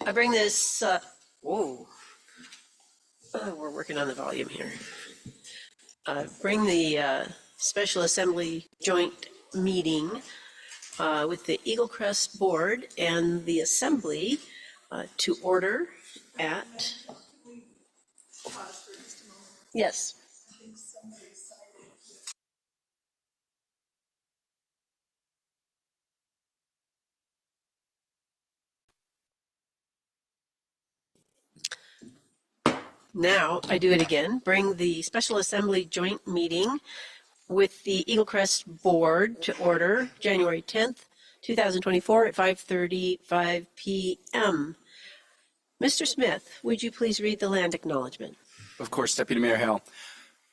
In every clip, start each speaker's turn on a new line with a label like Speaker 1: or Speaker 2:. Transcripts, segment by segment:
Speaker 1: I bring this, whoa, we're working on the volume here. Bring the Special Assembly joint meeting with the Eaglecrest Board and the Assembly to order at, yes. Now, I do it again. Bring the Special Assembly joint meeting with the Eaglecrest Board to order January 10th, 2024 at 5:35 p.m. Mr. Smith, would you please read the land acknowledgement?
Speaker 2: Of course, Deputy Mayor Hale.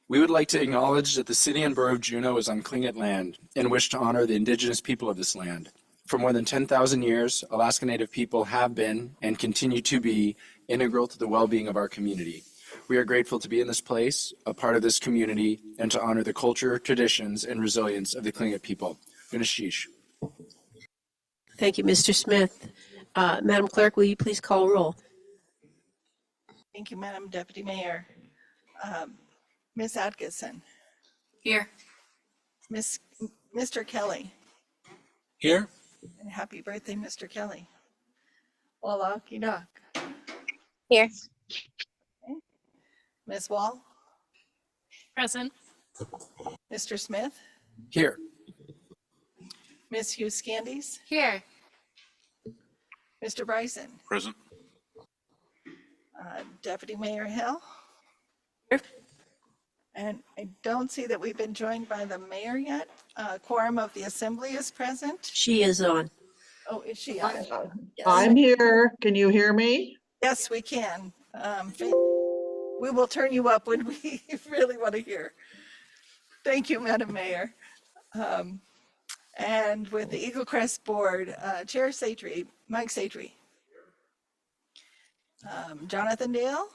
Speaker 2: We would like to acknowledge that the City and Borough of Juneau is on Tlingit land and wish to honor the indigenous people of this land. For more than 10,000 years, Alaska Native people have been and continue to be integral to the well-being of our community. We are grateful to be in this place, a part of this community, and to honor the culture, traditions, and resilience of the Tlingit people. Gunishish.
Speaker 1: Thank you, Mr. Smith. Madam Clerk, will you please call roll?
Speaker 3: Thank you, Madam Deputy Mayor. Ms. Atkinson.
Speaker 4: Here.
Speaker 3: Mr. Kelly.
Speaker 2: Here.
Speaker 3: And happy birthday, Mr. Kelly. Walla Kinak.
Speaker 4: Here.
Speaker 3: Okay. Ms. Wall.
Speaker 4: Present.
Speaker 3: Mr. Smith.
Speaker 2: Here.
Speaker 3: Ms. Hughes Candies.
Speaker 4: Here.
Speaker 3: Mr. Bryson.
Speaker 5: Present.
Speaker 3: Deputy Mayor Hill.
Speaker 1: Here.
Speaker 3: And I don't see that we've been joined by the mayor yet. Quorum of the assembly is present.
Speaker 1: She is on.
Speaker 3: Oh, is she on? Yes.
Speaker 6: I'm here. Can you hear me?
Speaker 3: Yes, we can. We will turn you up when we really want to hear. Thank you, Madam Mayor. And with the Eaglecrest Board, Chair Satry, Mike Satry. Jonathan Dale.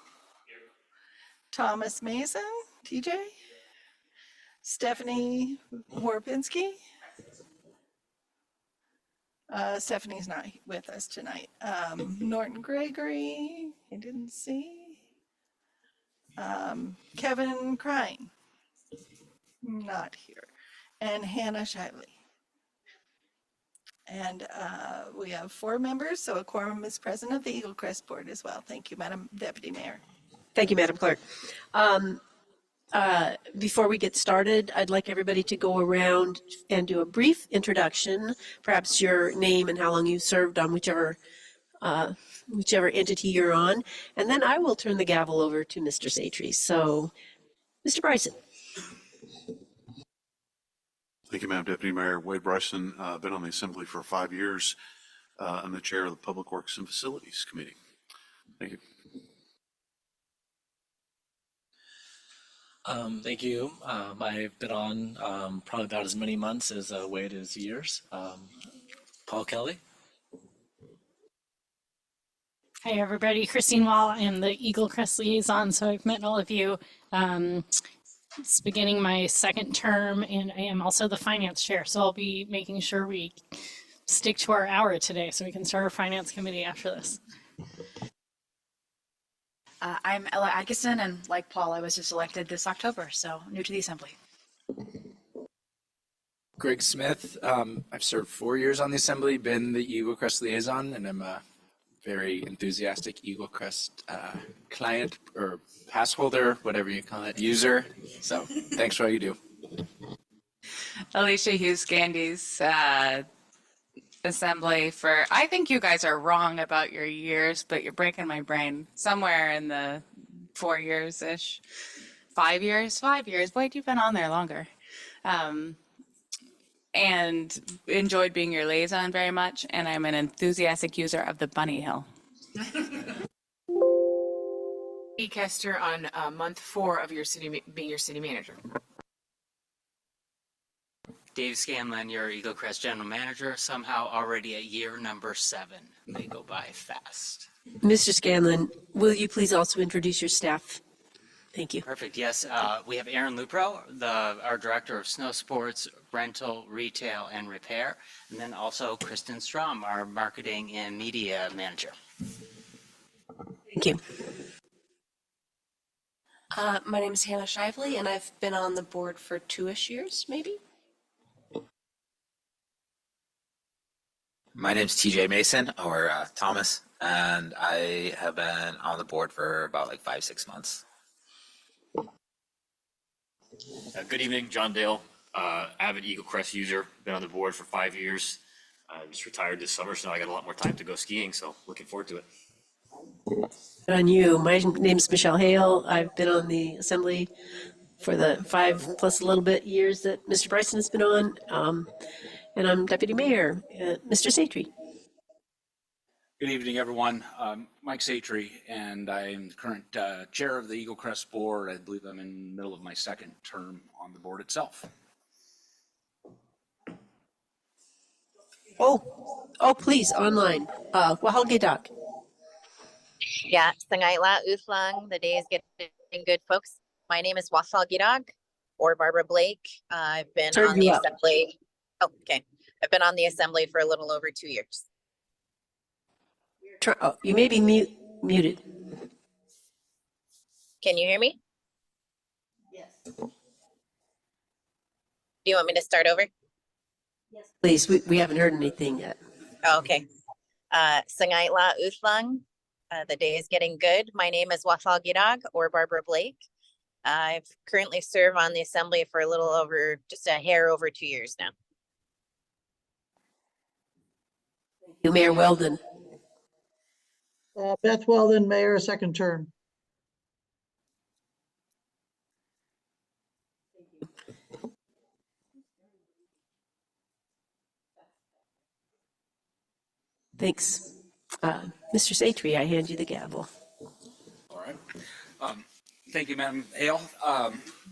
Speaker 3: Thomas Mason, TJ. Stephanie Warpinski. Stephanie's not with us tonight. Norton Gregory, I didn't see. Kevin Crine, not here. And Hannah Shively. And we have 4 members, so a quorum is present of the Eaglecrest Board as well. Thank you, Madam Deputy Mayor.
Speaker 1: Thank you, Madam Clerk. Before we get started, I'd like everybody to go around and do a brief introduction, perhaps your name and how long you served on whichever entity you're on, and then I will turn the gavel over to Mr. Satry. So, Mr. Bryson.
Speaker 5: Thank you, Madam Deputy Mayor. Wade Bryson, been on the Assembly for 5 years. I'm the chair of the Public Works and Facilities Committee. Thank you.
Speaker 7: Thank you. I've been on probably about as many months as Wade is years. Paul Kelly.
Speaker 4: Hi, everybody. Christine Wall. I am the Eaglecrest liaison, so I've met all of you. It's beginning my 2nd term, and I am also the finance chair, so I'll be making sure we stick to our hour today so we can start our finance committee after this.
Speaker 8: I'm Ella Atkinson, and like Paul, I was just elected this October, so new to the Assembly.
Speaker 2: Greg Smith. I've served 4 years on the Assembly, been the Eaglecrest liaison, and I'm a very enthusiastic Eaglecrest client or pass holder, whatever you call it, user. So thanks for all you do.
Speaker 9: Alicia Hughes Gandy's Assembly for, I think you guys are wrong about your years, but you're breaking my brain. Somewhere in the 4 years-ish. 5 years? 5 years. Wait, you've been on there longer. And enjoyed being your liaison very much, and I'm an enthusiastic user of the Bunny Hill.
Speaker 10: E. Kester on month 4 of your being your city manager.
Speaker 11: Dave Scanlon, your Eaglecrest general manager, somehow already at year number 7. They go by fast.
Speaker 1: Mr. Scanlon, will you please also introduce your staff? Thank you.
Speaker 11: Perfect. Yes, we have Aaron Lupro, our director of snow sports, rental, retail, and repair, and then also Kristen Strom, our marketing and media manager.
Speaker 1: Thank you.
Speaker 12: My name is Hannah Shively, and I've been on the board for 2-ish years, maybe.
Speaker 13: My name's TJ Mason, or Thomas, and I have been on the board for about like 5-6 months.
Speaker 14: Good evening, John Dale, avid Eaglecrest user, been on the board for 5 years. Just retired this summer, so now I got a lot more time to go skiing, so looking forward to it.
Speaker 1: Good on you. My name's Michelle Hale. I've been on the assembly for the 5 plus a little bit years that Mr. Bryson has been on. And I'm deputy mayor, Mr. Satry.
Speaker 15: Good evening, everyone. Mike Satry, and I'm the current chair of the Eaglecrest board. I believe I'm in the middle of my second term on the board itself.
Speaker 1: Oh, please, online. Wahalgidak.
Speaker 16: Yeah, Sangaila Uthlang, the day is getting good, folks. My name is Wasal Girag, or Barbara Blake. I've been
Speaker 1: Turn
Speaker 16: on
Speaker 1: you
Speaker 16: the
Speaker 1: up.
Speaker 16: assembly. Oh, okay. I've been on the assembly for a little over 2 years.
Speaker 1: You may be muted.
Speaker 16: Can you hear me?
Speaker 1: Yes.
Speaker 16: Do you want me to start over?
Speaker 1: Please, we haven't heard anything yet.
Speaker 16: Oh, okay. Sangaila Uthlang, the day is getting good. My name is Wasal Girag, or Barbara Blake. I've currently served on the assembly for a little over, just a hair over 2 years now.
Speaker 1: You, Mayor Weldon.
Speaker 6: Beth Weldon, mayor, second term.
Speaker 1: Thanks. Mr. Satry, I hand you the gavel.
Speaker 15: All right. Thank you, Madam Hale.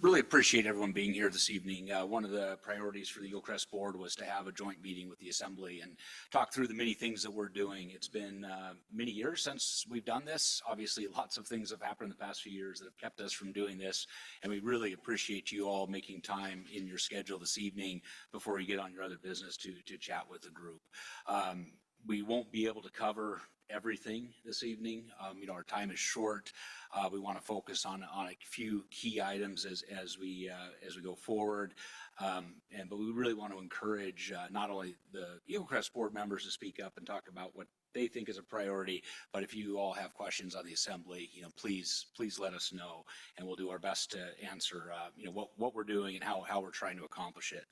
Speaker 15: Really appreciate everyone being here this evening. One of the priorities for the Eaglecrest board was to have a joint meeting with the assembly and talk through the many things that we're doing. It's been many years since we've done this. Obviously, lots of things have happened in the past few years that have kept us from doing this, and we really appreciate you all making time in your schedule this evening before you get on your other business to chat with the group. We won't be able to cover everything this evening. Our time is short. We want to focus on a few key items as we go forward. But we really want to encourage not only the Eaglecrest board members to speak up and talk about what they think is a priority, but if you all have questions on the assembly, please let us know, and we'll do our best to answer what we're doing and how we're trying to accomplish it.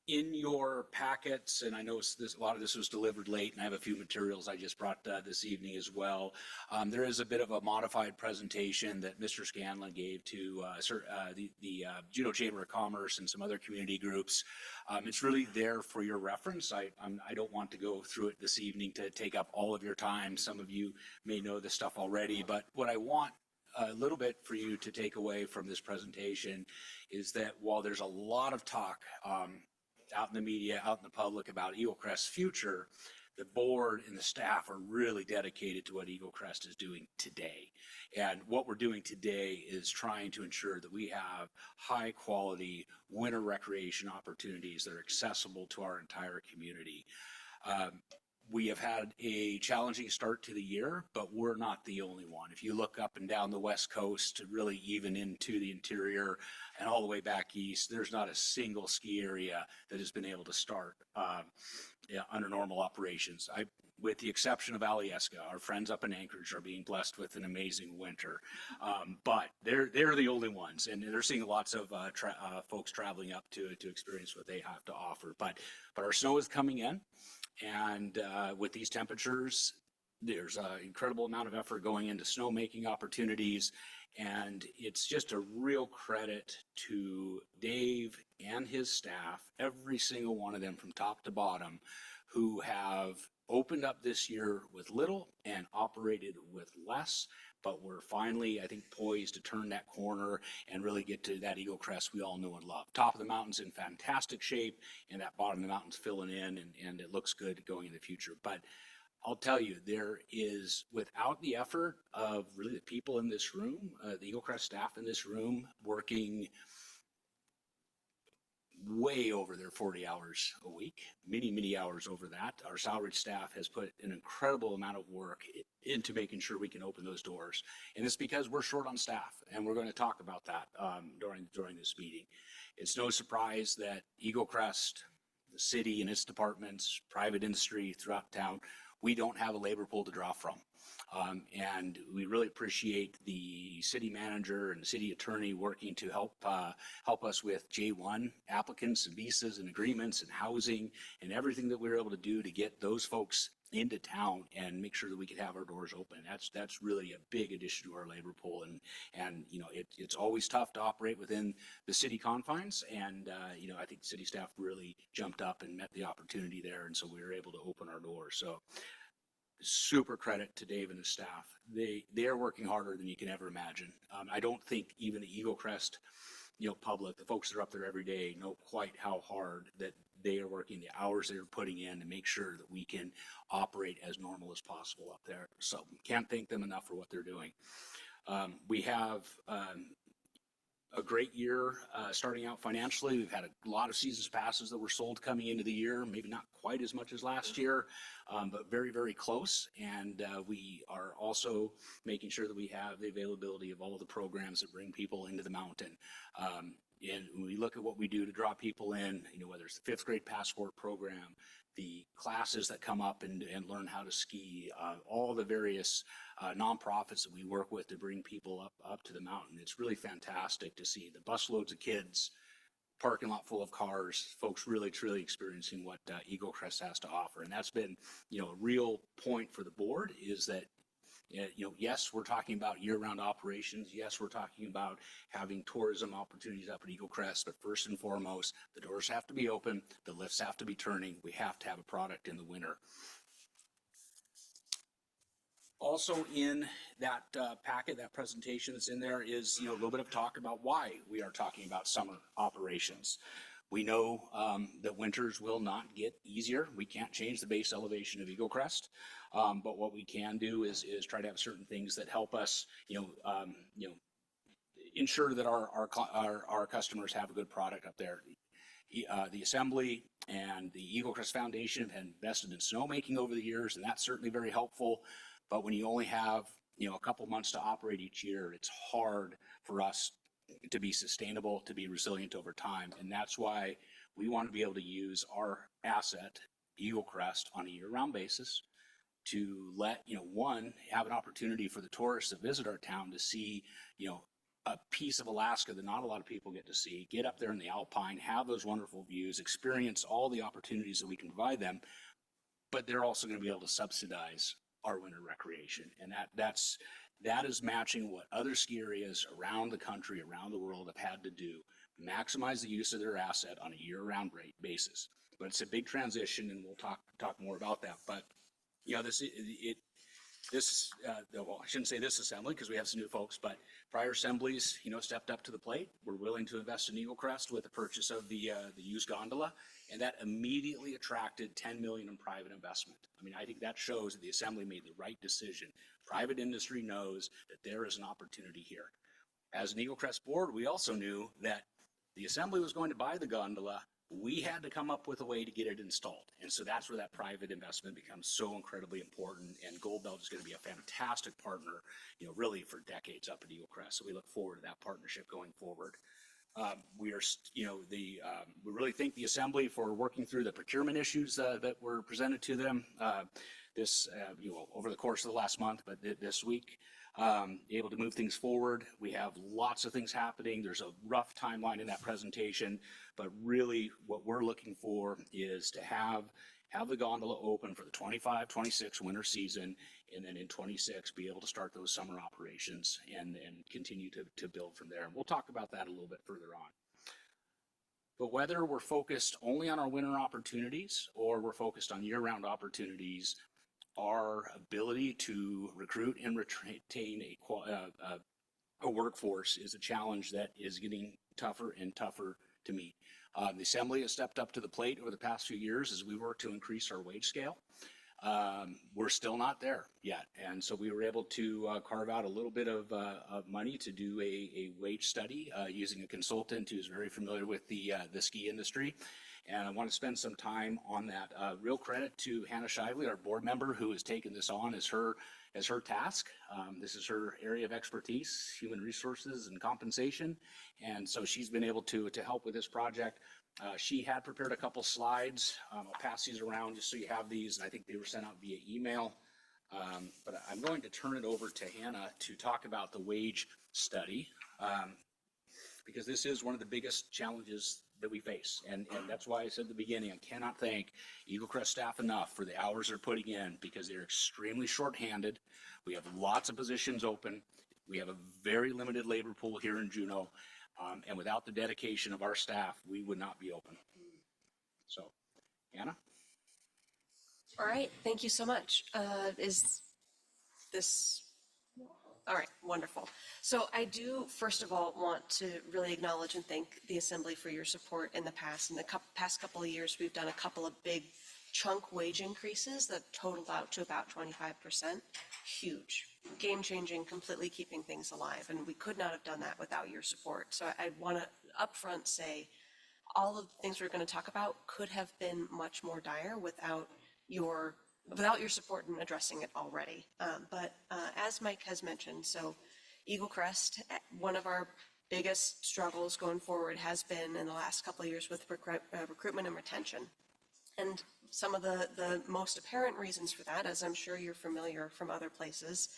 Speaker 15: In your packets, and I know a lot of this was delivered late, and I have a few materials I just brought this evening as well. There is a bit of a modified presentation that Mr. Scanlon gave to the Juneau Chamber of Commerce and some other community groups. It's really there for your reference. I don't want to go through it this evening to take up all of your time. Some of you may know this stuff already, but what I want a little bit for you to take away from this presentation is that while there's a lot of talk out in the media, out in the public about Eaglecrest's future, the board and the staff are really dedicated to what Eaglecrest is doing today. And what we're doing today is trying to ensure that we have high quality winter recreation opportunities that are accessible to our entire community. We have had a challenging start to the year, but we're not the only one. If you look up and down the West Coast, really even into the interior and all the way back east, there's not a single ski area that has been able to start under normal operations. With the exception of Alyeska, our friends up in Anchorage are being blessed with an amazing winter. But they're the only ones, and they're seeing lots of folks traveling up to experience what they have to offer. But our snow is coming in. And with these temperatures, there's an incredible amount of effort going into snowmaking opportunities. And it's just a real credit to Dave and his staff, every single one of them from top to bottom, who have opened up this year with little and operated with less. But we're finally, I think, poised to turn that corner and really get to that Eaglecrest we all know and love. Top of the mountain's in fantastic shape, and that bottom of the mountain's filling in, and it looks good going in the future. But I'll tell you, there is, without the effort of really the people in this room, the Eaglecrest staff in this room, working way over their 40 hours a week, many hours over that. Our salaried staff has put an incredible amount of work into making sure we can open those doors. And it's because we're short on staff, and we're going to talk about that during this meeting. It's no surprise that Eaglecrest, the city and its departments, private industry throughout town, we don't have a labor pool to draw from. And we really appreciate the city manager and the city attorney working to help us with J1 applicants and visas and agreements and housing and everything that we were able to do to get those folks into town and make sure that we could have our doors open. That's really a big addition to our labor pool. And you know, it's always tough to operate within the city confines. And you know, I think city staff really jumped up and met the opportunity there. And so we were able to open our doors. So super credit to Dave and his staff. They are working harder than you can ever imagine. I don't think even the Eaglecrest, you know, public, the folks that are up there every day know quite how hard that they are working, the hours they're putting in to make sure that we can operate as normal as possible up there. So can't thank them enough for what they're doing. We have a great year starting out financially. We've had a lot of seasons passes that were sold coming into the year, maybe not quite as much as last year, but very close. And we are also making sure that we have the availability of all the programs that bring people into the mountain. And when we look at what we do to draw people in, you know, whether it's the 5th grade passport program, the classes that come up and learn how to ski, all the various nonprofits that we work with to bring people up to the mountain. It's really fantastic to see the busloads of kids, parking lot full of cars, folks really truly experiencing what Eaglecrest has to offer. And that's been, you know, a real point for the board is that, you know, yes, we're talking about year-round operations. Yes, we're talking about having tourism opportunities up at Eaglecrest, but first and foremost, the doors have to be open, the lifts have to be turning, we have to have a product in the winter. Also in that packet, that presentation that's in there is, you know, a little bit of talk about why we are talking about summer operations. We know that winters will not get easier. We can't change the base elevation of Eaglecrest, but what we can do is try to have certain things that help us, ensure that our customers have a good product up there. The Assembly and the Eaglecrest Foundation have invested in snowmaking over the years, and that's certainly very helpful. But when you only have, you know, a couple months to operate each year, it's hard for us to be sustainable, to be resilient over time. And that's why we want to be able to use our asset, Eaglecrest, on a year-round basis to let, you know, one, have an opportunity for the tourists that visit our town to see, you know, a piece of Alaska that not a lot of people get to see, get up there in the Alpine, have those wonderful views, experience all the opportunities that we can provide them, but they're also going to be able to subsidize our winter recreation. And that is matching what other ski areas around the country, around the world have had to do, maximize the use of their asset on a year-round basis. But it's a big transition, and we'll talk more about that. But you know, well, I shouldn't say this assembly because we have some new folks, but prior assemblies, you know, stepped up to the plate. We're willing to invest in Eaglecrest with the purchase of the used gondola, and that immediately attracted $10 million in private investment. I mean, I think that shows that the assembly made the right decision. Private industry knows that there is an opportunity here. As an Eaglecrest board, we also knew that the assembly was going to buy the gondola. We had to come up with a way to get it installed. And so that's where that private investment becomes so incredibly important. And Gold Belt is going to be a fantastic partner, you know, really for decades up at Eaglecrest. So we look forward to that partnership going forward. We really thank the Assembly for working through the procurement issues that were presented to them over the course of the last month, but this week, able to move things forward. We have lots of things happening. There's a rough timeline in that presentation, but really what we're looking for is to have the gondola open for the 25-26 winter season, and then in 26 be able to start those summer operations and continue to build from there. And we'll talk about that a little bit further on. But whether we're focused only on our winter opportunities or we're focused on year-round opportunities, our ability to recruit and retain a workforce is a challenge that is getting tougher and tougher to meet. The Assembly has stepped up to the plate over the past few years as we work to increase our wage scale. we're still not there yet. And so we were able to carve out a little bit of money to do a wage study using a consultant who's very familiar with the ski industry. And I want to spend some time on that. Real credit to Hannah Shively, our board member, who has taken this on as her task. This is her area of expertise, human resources and compensation. And so she's been able to help with this project. She had prepared a couple slides. I'll pass these around just so you have these. I think they were sent out via email. But I'm going to turn it over to Hannah to talk about the wage study, because this is one of the biggest challenges that we face. And that's why I said at the beginning, I cannot thank Eaglecrest staff enough for the hours they're putting in, because they're extremely shorthanded. We have lots of positions open. We have a very limited labor pool here in Juneau. And without the dedication of our staff, we would not be open. So, Anna?
Speaker 12: All right, thank you so much. Is this, all right, wonderful. So I do, first of all, want to really acknowledge and thank the Assembly for your support in the past. In the past couple of years, we've done a couple of big chunk wage increases that totaled out to about 25%. Huge, game-changing, completely keeping things alive, and we could not have done that without your support. So I want to upfront say all of the things we're going to talk about could have been much more dire without your support in addressing it already. But as Mike has mentioned, so Eaglecrest, one of our biggest struggles going forward has been in the last couple of years with recruitment and retention. And some of the most apparent reasons for that, as I'm sure you're familiar from other places,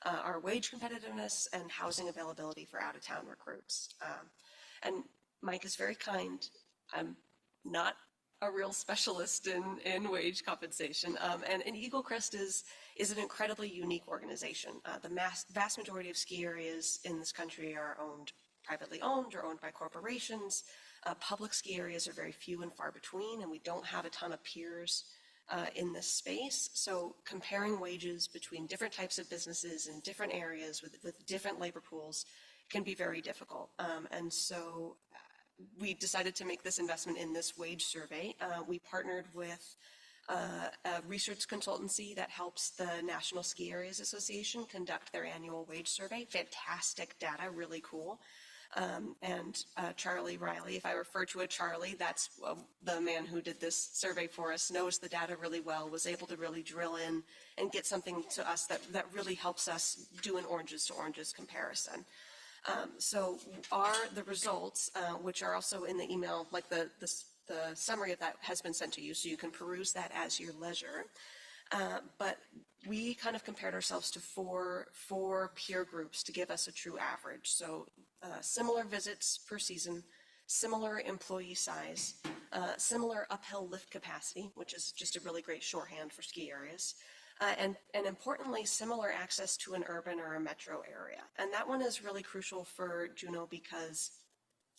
Speaker 12: are wage competitiveness and housing availability for out-of-town recruits. And Mike is very kind. I'm not a real specialist in wage compensation. And Eaglecrest is an incredibly unique organization. The vast majority of ski areas in this country are privately owned or owned by corporations. Public ski areas are very few and far between, and we don't have a ton of peers in this space. So comparing wages between different types of businesses in different areas with different labor pools can be very difficult. And so we decided to make this investment in this wage survey. We partnered with a research consultancy that helps the National Ski Areas Association conduct their annual wage survey. Fantastic data, really cool. And Charlie Riley, if I refer to a Charlie, that's the man who did this survey for us, knows the data really well, was able to really drill in and get something to us that really helps us do an oranges to oranges comparison. So the results, which are also in the email, like the summary of that has been sent to you, so you can peruse that as your leisure. But we kind of compared ourselves to four peer groups to give us a true average. So similar visits per season, similar employee size, similar uphill lift capacity, which is just a really great shorthand for ski areas, and importantly, similar access to an urban or a metro area. And that one is really crucial for Juneau because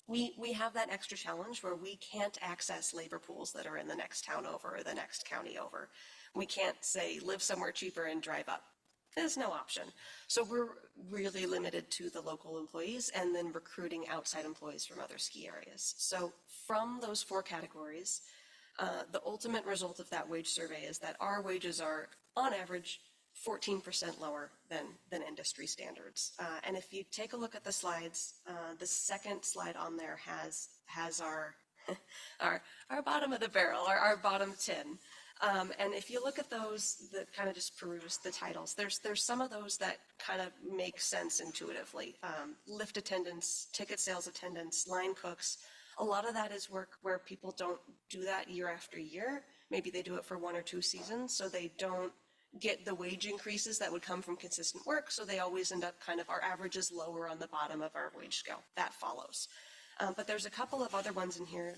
Speaker 12: we have that extra challenge where we can't access labor pools that are in the next town over or the next county over. We can't say live somewhere cheaper and drive up. There's no option. So we're really limited to the local employees and then recruiting outside employees from other ski areas. So from those four categories, the ultimate result of that wage survey is that our wages are, on average, 14% lower than industry standards. And if you take a look at the slides, the second slide on there has our our bottom of the barrel, our bottom 10. And if you look at those that kind of just peruse the titles, there's some of those that kind of make sense intuitively. Lift attendants, ticket sales attendants, line cooks. A lot of that is work where people don't do that year after year. Maybe they do it for 1 or 2 seasons, so they don't get the wage increases that would come from consistent work. So they always end up kind of, our average is lower on the bottom of our wage scale. That follows. But there's a couple of other ones in here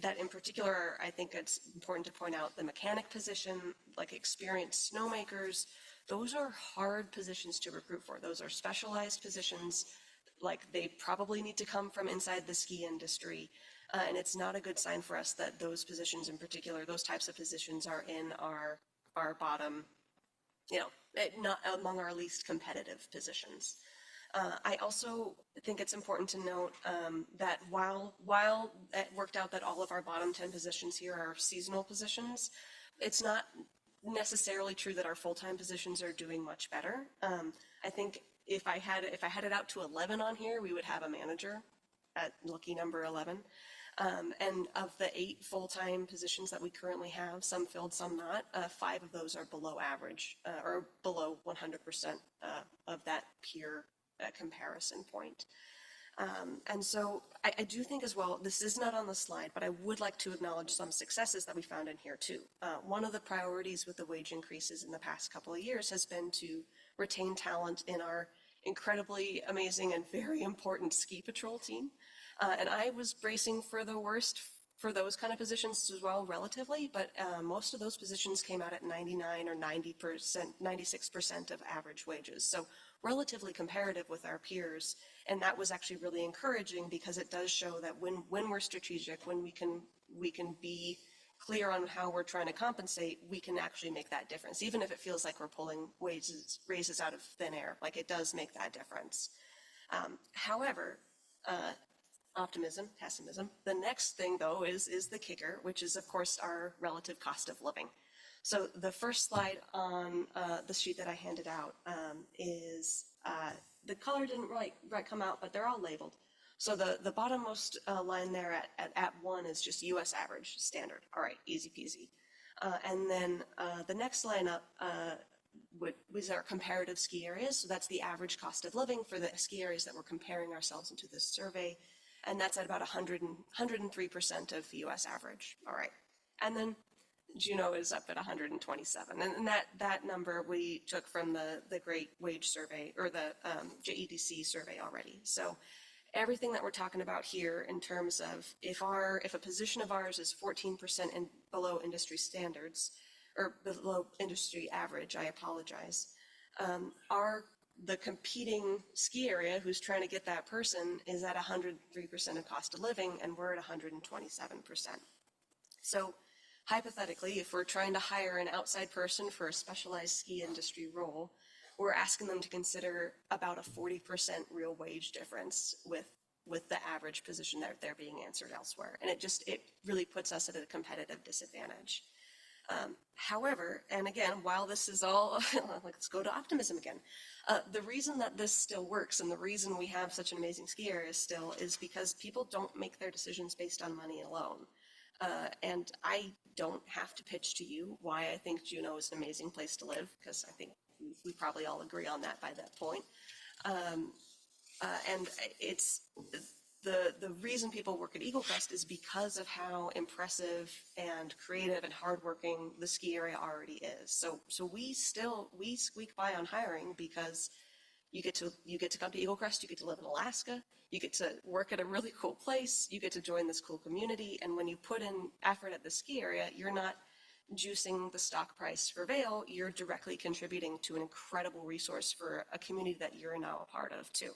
Speaker 12: that in particular, I think it's important to point out. The mechanic position, like experienced snowmakers, those are hard positions to recruit for. Those are specialized positions, like they probably need to come from inside the ski industry. And it's not a good sign for us that those positions in particular, those types of positions are in our bottom, not among our least competitive positions. I also think it's important to note that while it worked out that all of our bottom 10 positions here are seasonal positions, it's not necessarily true that our full-time positions are doing much better. I think if I had it out to 11 on here, we would have a manager at lucky number 11. And of the 8 full-time positions that we currently have, some filled, some not, 5 of those are below average, or below 100% of that peer comparison point. And so I do think as well, this is not on the slide, but I would like to acknowledge some successes that we found in here too. One of the priorities with the wage increases in the past couple of years has been to retain talent in our incredibly amazing and very important ski patrol team. And I was bracing for the worst for those kind of positions as well, relatively, but most of those positions came out at 99 or 90%, 96% of average wages. So relatively comparative with our peers. And that was actually really encouraging because it does show that when we're strategic, when we can be clear on how we're trying to compensate, we can actually make that difference. Even if it feels like we're pulling raises out of thin air, like it does make that difference. However, optimism, pessimism. The next thing though is the kicker, which is of course our relative cost of living. So the first slide on the sheet that I handed out is, the color didn't right come out, but they're all labeled. So the bottommost line there at 1 is just US average standard. All right, easy peasy. And then the next line up was our comparative ski areas. So that's the average cost of living for the ski areas that we're comparing ourselves into this survey. And that's at about 103% of US average. All right. And then Juneau is up at 127. And that number we took from the Great Wage Survey, or the JEDC survey already. So everything that we're talking about here in terms of if a position of ours is 14% and below industry standards, or below industry average, I apologize, the competing ski area who's trying to get that person is at 103% of cost of living, and we're at 127%. So hypothetically, if we're trying to hire an outside person for a specialized ski industry role, we're asking them to consider about a 40% real wage difference with the average position that they're being answered elsewhere. And it really puts us at a competitive disadvantage. However, and again, while this is all, let's go to optimism again. The reason that this still works and the reason we have such an amazing ski area still is because people don't make their decisions based on money alone. And I don't have to pitch to you why I think Juneau is an amazing place to live, because I think we probably all agree on that by that point. And it's the reason people work at Eaglecrest is because of how impressive and creative and hardworking the ski area already is. So we squeak by on hiring because you get to come to Eaglecrest, you get to live in Alaska, you get to work at a really cool place, you get to join this cool community, and when you put in effort at the ski area, you're not juicing the stock price for Vail, you're directly contributing to an incredible resource for a community that you're now a part of too.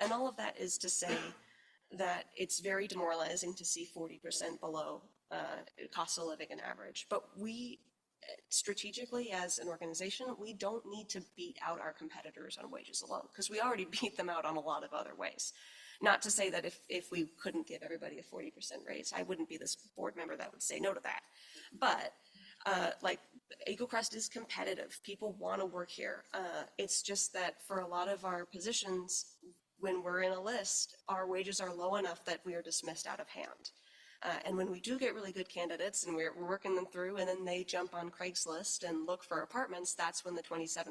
Speaker 12: And all of that is to say that it's very demoralizing to see 40% below cost of living and average. But we, strategically as an organization, we don't need to beat out our competitors on wages alone, because we already beat them out on a lot of other ways. Not to say that if we couldn't give everybody a 40% raise, I wouldn't be this board member that would say no to that. But like Eaglecrest is competitive. People want to work here. It's just that for a lot of our positions, when we're in a list, our wages are low enough that we are dismissed out of hand. And when we do get really good candidates and we're working them through, and then they jump on Craigslist and look for apartments, that's when the 27%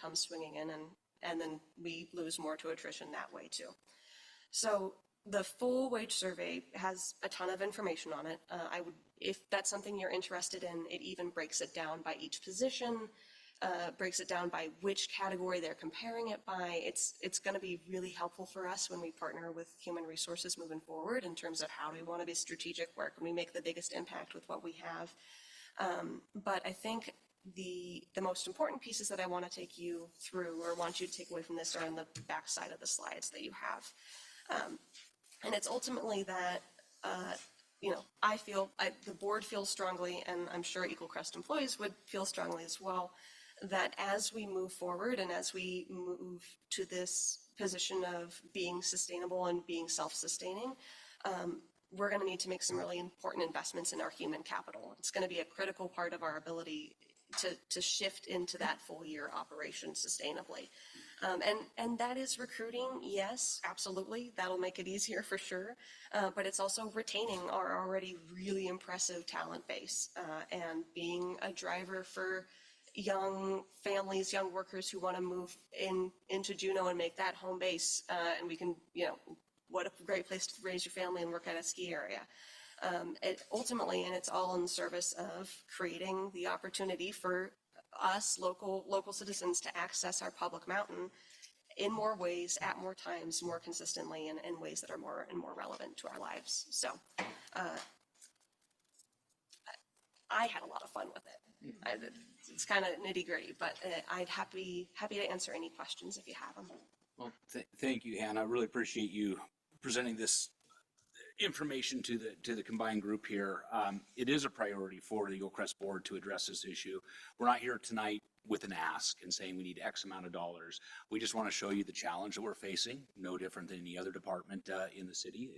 Speaker 12: comes swinging in, and then we lose more to attrition that way too. So the full wage survey has a ton of information on it. If that's something you're interested in, it even breaks it down by each position, breaks it down by which category they're comparing it by. It's going to be really helpful for us when we partner with human resources moving forward in terms of how do we want to be strategic, where can we make the biggest impact with what we have. But I think the most important pieces that I want to take you through, or want you to take away from this, are on the back side of the slides that you have. And it's ultimately that, I feel, the board feels strongly, and I'm sure Eaglecrest employees would feel strongly as well, that as we move forward and as we move to this position of being sustainable and being self-sustaining, we're going to need to make some really important investments in our human capital. It's going to be a critical part of our ability to shift into that full year operation sustainably. And that is recruiting, yes, absolutely. That'll make it easier for sure. But it's also retaining our already really impressive talent base and being a driver for young families, young workers who want to move into Juneau and make that home base. And we can, what a great place to raise your family and work at a ski area. Ultimately, and it's all in the service of creating the opportunity for us local citizens to access our public mountain in more ways, at more times, more consistently, and in ways that are more and more relevant to our lives. So I had a lot of fun with it. It's kind of nitty gritty, but I'd happy to answer any questions if you have them.
Speaker 15: Well, thank you, Hannah. I really appreciate you presenting this information to the combined group here. It is a priority for the Eaglecrest board to address this issue. We're not here tonight with an ask and saying we need X amount of dollars. We just want to show you the challenge that we're facing, no different than any other department in the city.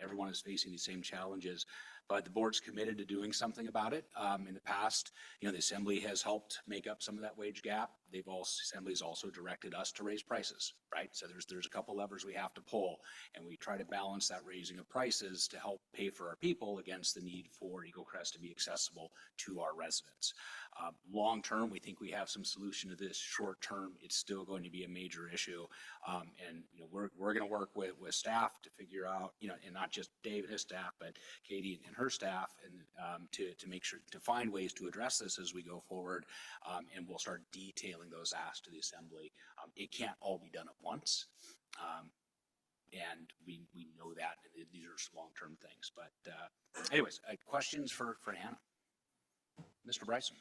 Speaker 15: Everyone is facing these same challenges, but the board's committed to doing something about it. In the past, the Assembly has helped make up some of that wage gap. Assembly has also directed us to raise prices, right? So there's a couple levers we have to pull, and we try to balance that raising of prices to help pay for our people against the need for Eaglecrest to be accessible to our residents. Long term, we think we have some solution to this. Short term, it's still going to be a major issue, and we're going to work with staff to figure out, and not just Dave and his staff, but Katie and her staff, and to make sure to find ways to address this as we go forward, and we'll start detailing those asks to the Assembly. It can't all be done at once, and we know that, and these are some long-term things. But anyways, questions for Hannah? Mr. Bryson.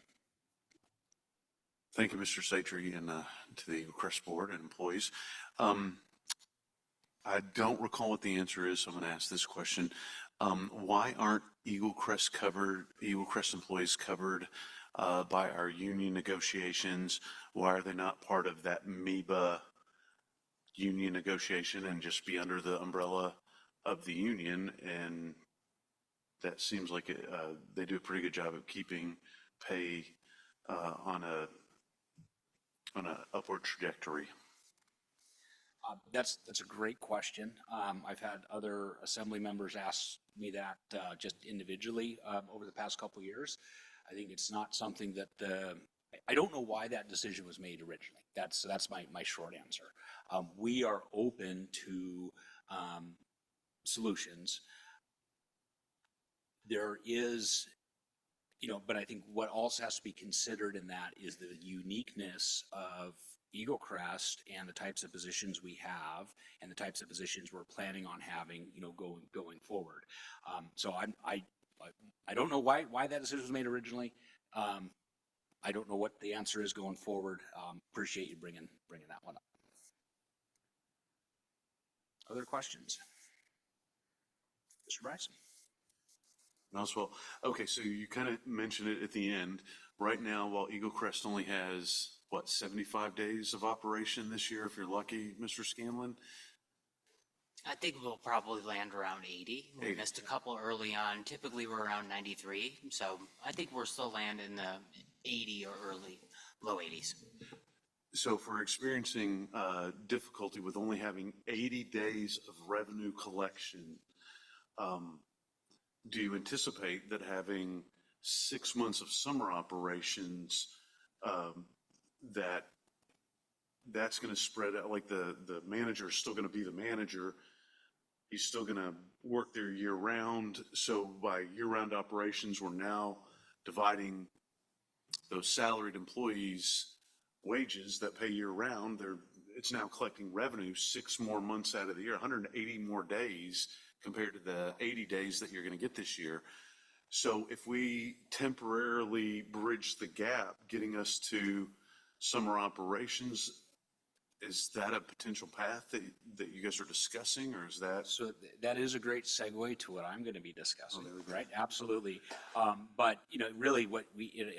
Speaker 5: Thank you, Mr. Satry, and to the Eaglecrest board and employees. I don't recall what the answer is, so I'm going to ask this question. Why aren't Eaglecrest employees covered by our union negotiations? Why are they not part of that MEBA union negotiation and just be under the umbrella of the union? And that seems like they do a pretty good job of keeping pay on an upward trajectory.
Speaker 15: That's a great question. I've had other Assembly members ask me that just individually over the past couple of years. I think it's not something that I don't know why that decision was made originally. That's my short answer. We are open to solutions. There is, but I think what also has to be considered in that is the uniqueness of Eaglecrest and the types of positions we have and the types of positions we're planning on having, going forward. So I don't know why that decision was made originally. I don't know what the answer is going forward. Appreciate you bringing that one up. Other questions? Mr. Bryson.
Speaker 5: Well, okay, so you kind of mentioned it at the end. Right now, while Eaglecrest only has, 75 days of operation this year, if you're lucky, Mr. Scanlon?
Speaker 11: I think we'll probably land around 80. We missed a couple early on. Typically, we're around 93. So I think we're still landing in the 80 or low 80s.
Speaker 5: So if we're experiencing difficulty with only having 80 days of revenue collection, do you anticipate that having 6 months of summer operations, that's going to spread out? Like the manager is still going to be the manager. He's still going to work there year round. So by year round operations, we're now dividing those salaried employees' wages that pay year round. It's now collecting revenue 6 more months out of the year, 180 more days compared to the 80 days that you're going to get this year. So if we temporarily bridge the gap, getting us to summer operations, Is that a potential path that you guys are discussing, or is that?
Speaker 15: So that is a great segue to what I'm going to be discussing,
Speaker 5: there we go.
Speaker 15: right? Absolutely. But, really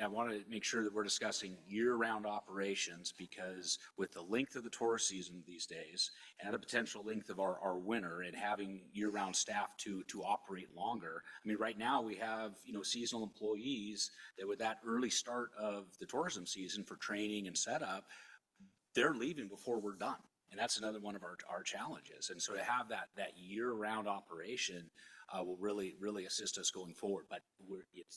Speaker 15: I want to make sure that we're discussing year-round operations, because with the length of the tourist season these days and the potential length of our winter and having year-round staff to operate longer. I mean, right now we have, seasonal employees that with that early start of the tourism season for training and setup, they're leaving before we're done. And that's another one of our challenges. And so to have that year-round operation will really assist us going forward. But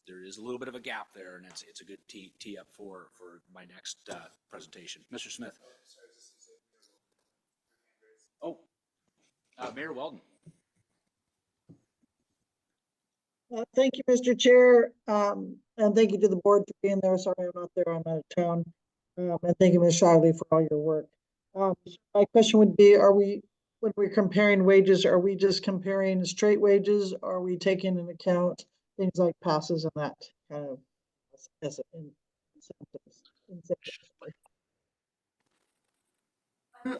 Speaker 15: there is a little bit of a gap there, and it's a good tee up for my next presentation. Mr. Smith. Oh, Mayor Weldon.
Speaker 6: Thank you, Mr. Chair, and thank you to the board for being there. Sorry I'm not there, I'm out of town. And thank you, Ms. Shiley, for all your work. My question would be, when we're comparing wages, are we just comparing straight wages? Are we taking into account things like passes and that kind of as incentives?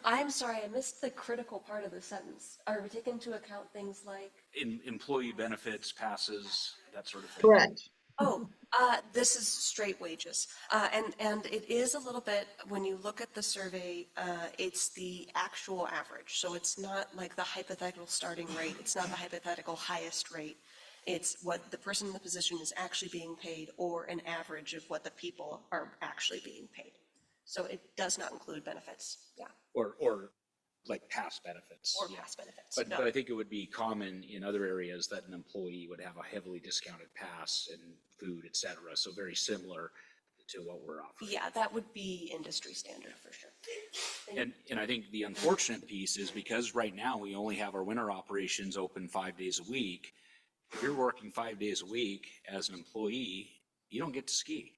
Speaker 12: I'm sorry, I missed the critical part of the sentence. Are we taking into account things like?
Speaker 15: Employee benefits, passes, that sort of thing.
Speaker 6: Correct.
Speaker 12: Oh, this is straight wages. And it is a little bit, when you look at the survey, it's the actual average. So it's not like the hypothetical starting rate. It's not the hypothetical highest rate. It's what the person in the position is actually being paid, or an average of what the people are actually being paid. So it does not include benefits, yeah.
Speaker 15: Or like past benefits.
Speaker 12: Or past benefits,
Speaker 15: But
Speaker 12: no.
Speaker 15: I think it would be common in other areas that an employee would have a heavily discounted pass and food, et cetera. So very similar to what we're offering.
Speaker 12: Yeah, that would be industry standard for sure.
Speaker 15: And I think the unfortunate piece is, because right now we only have our winter operations open 5 days a week. If you're working 5 days a week as an employee, you don't get to ski.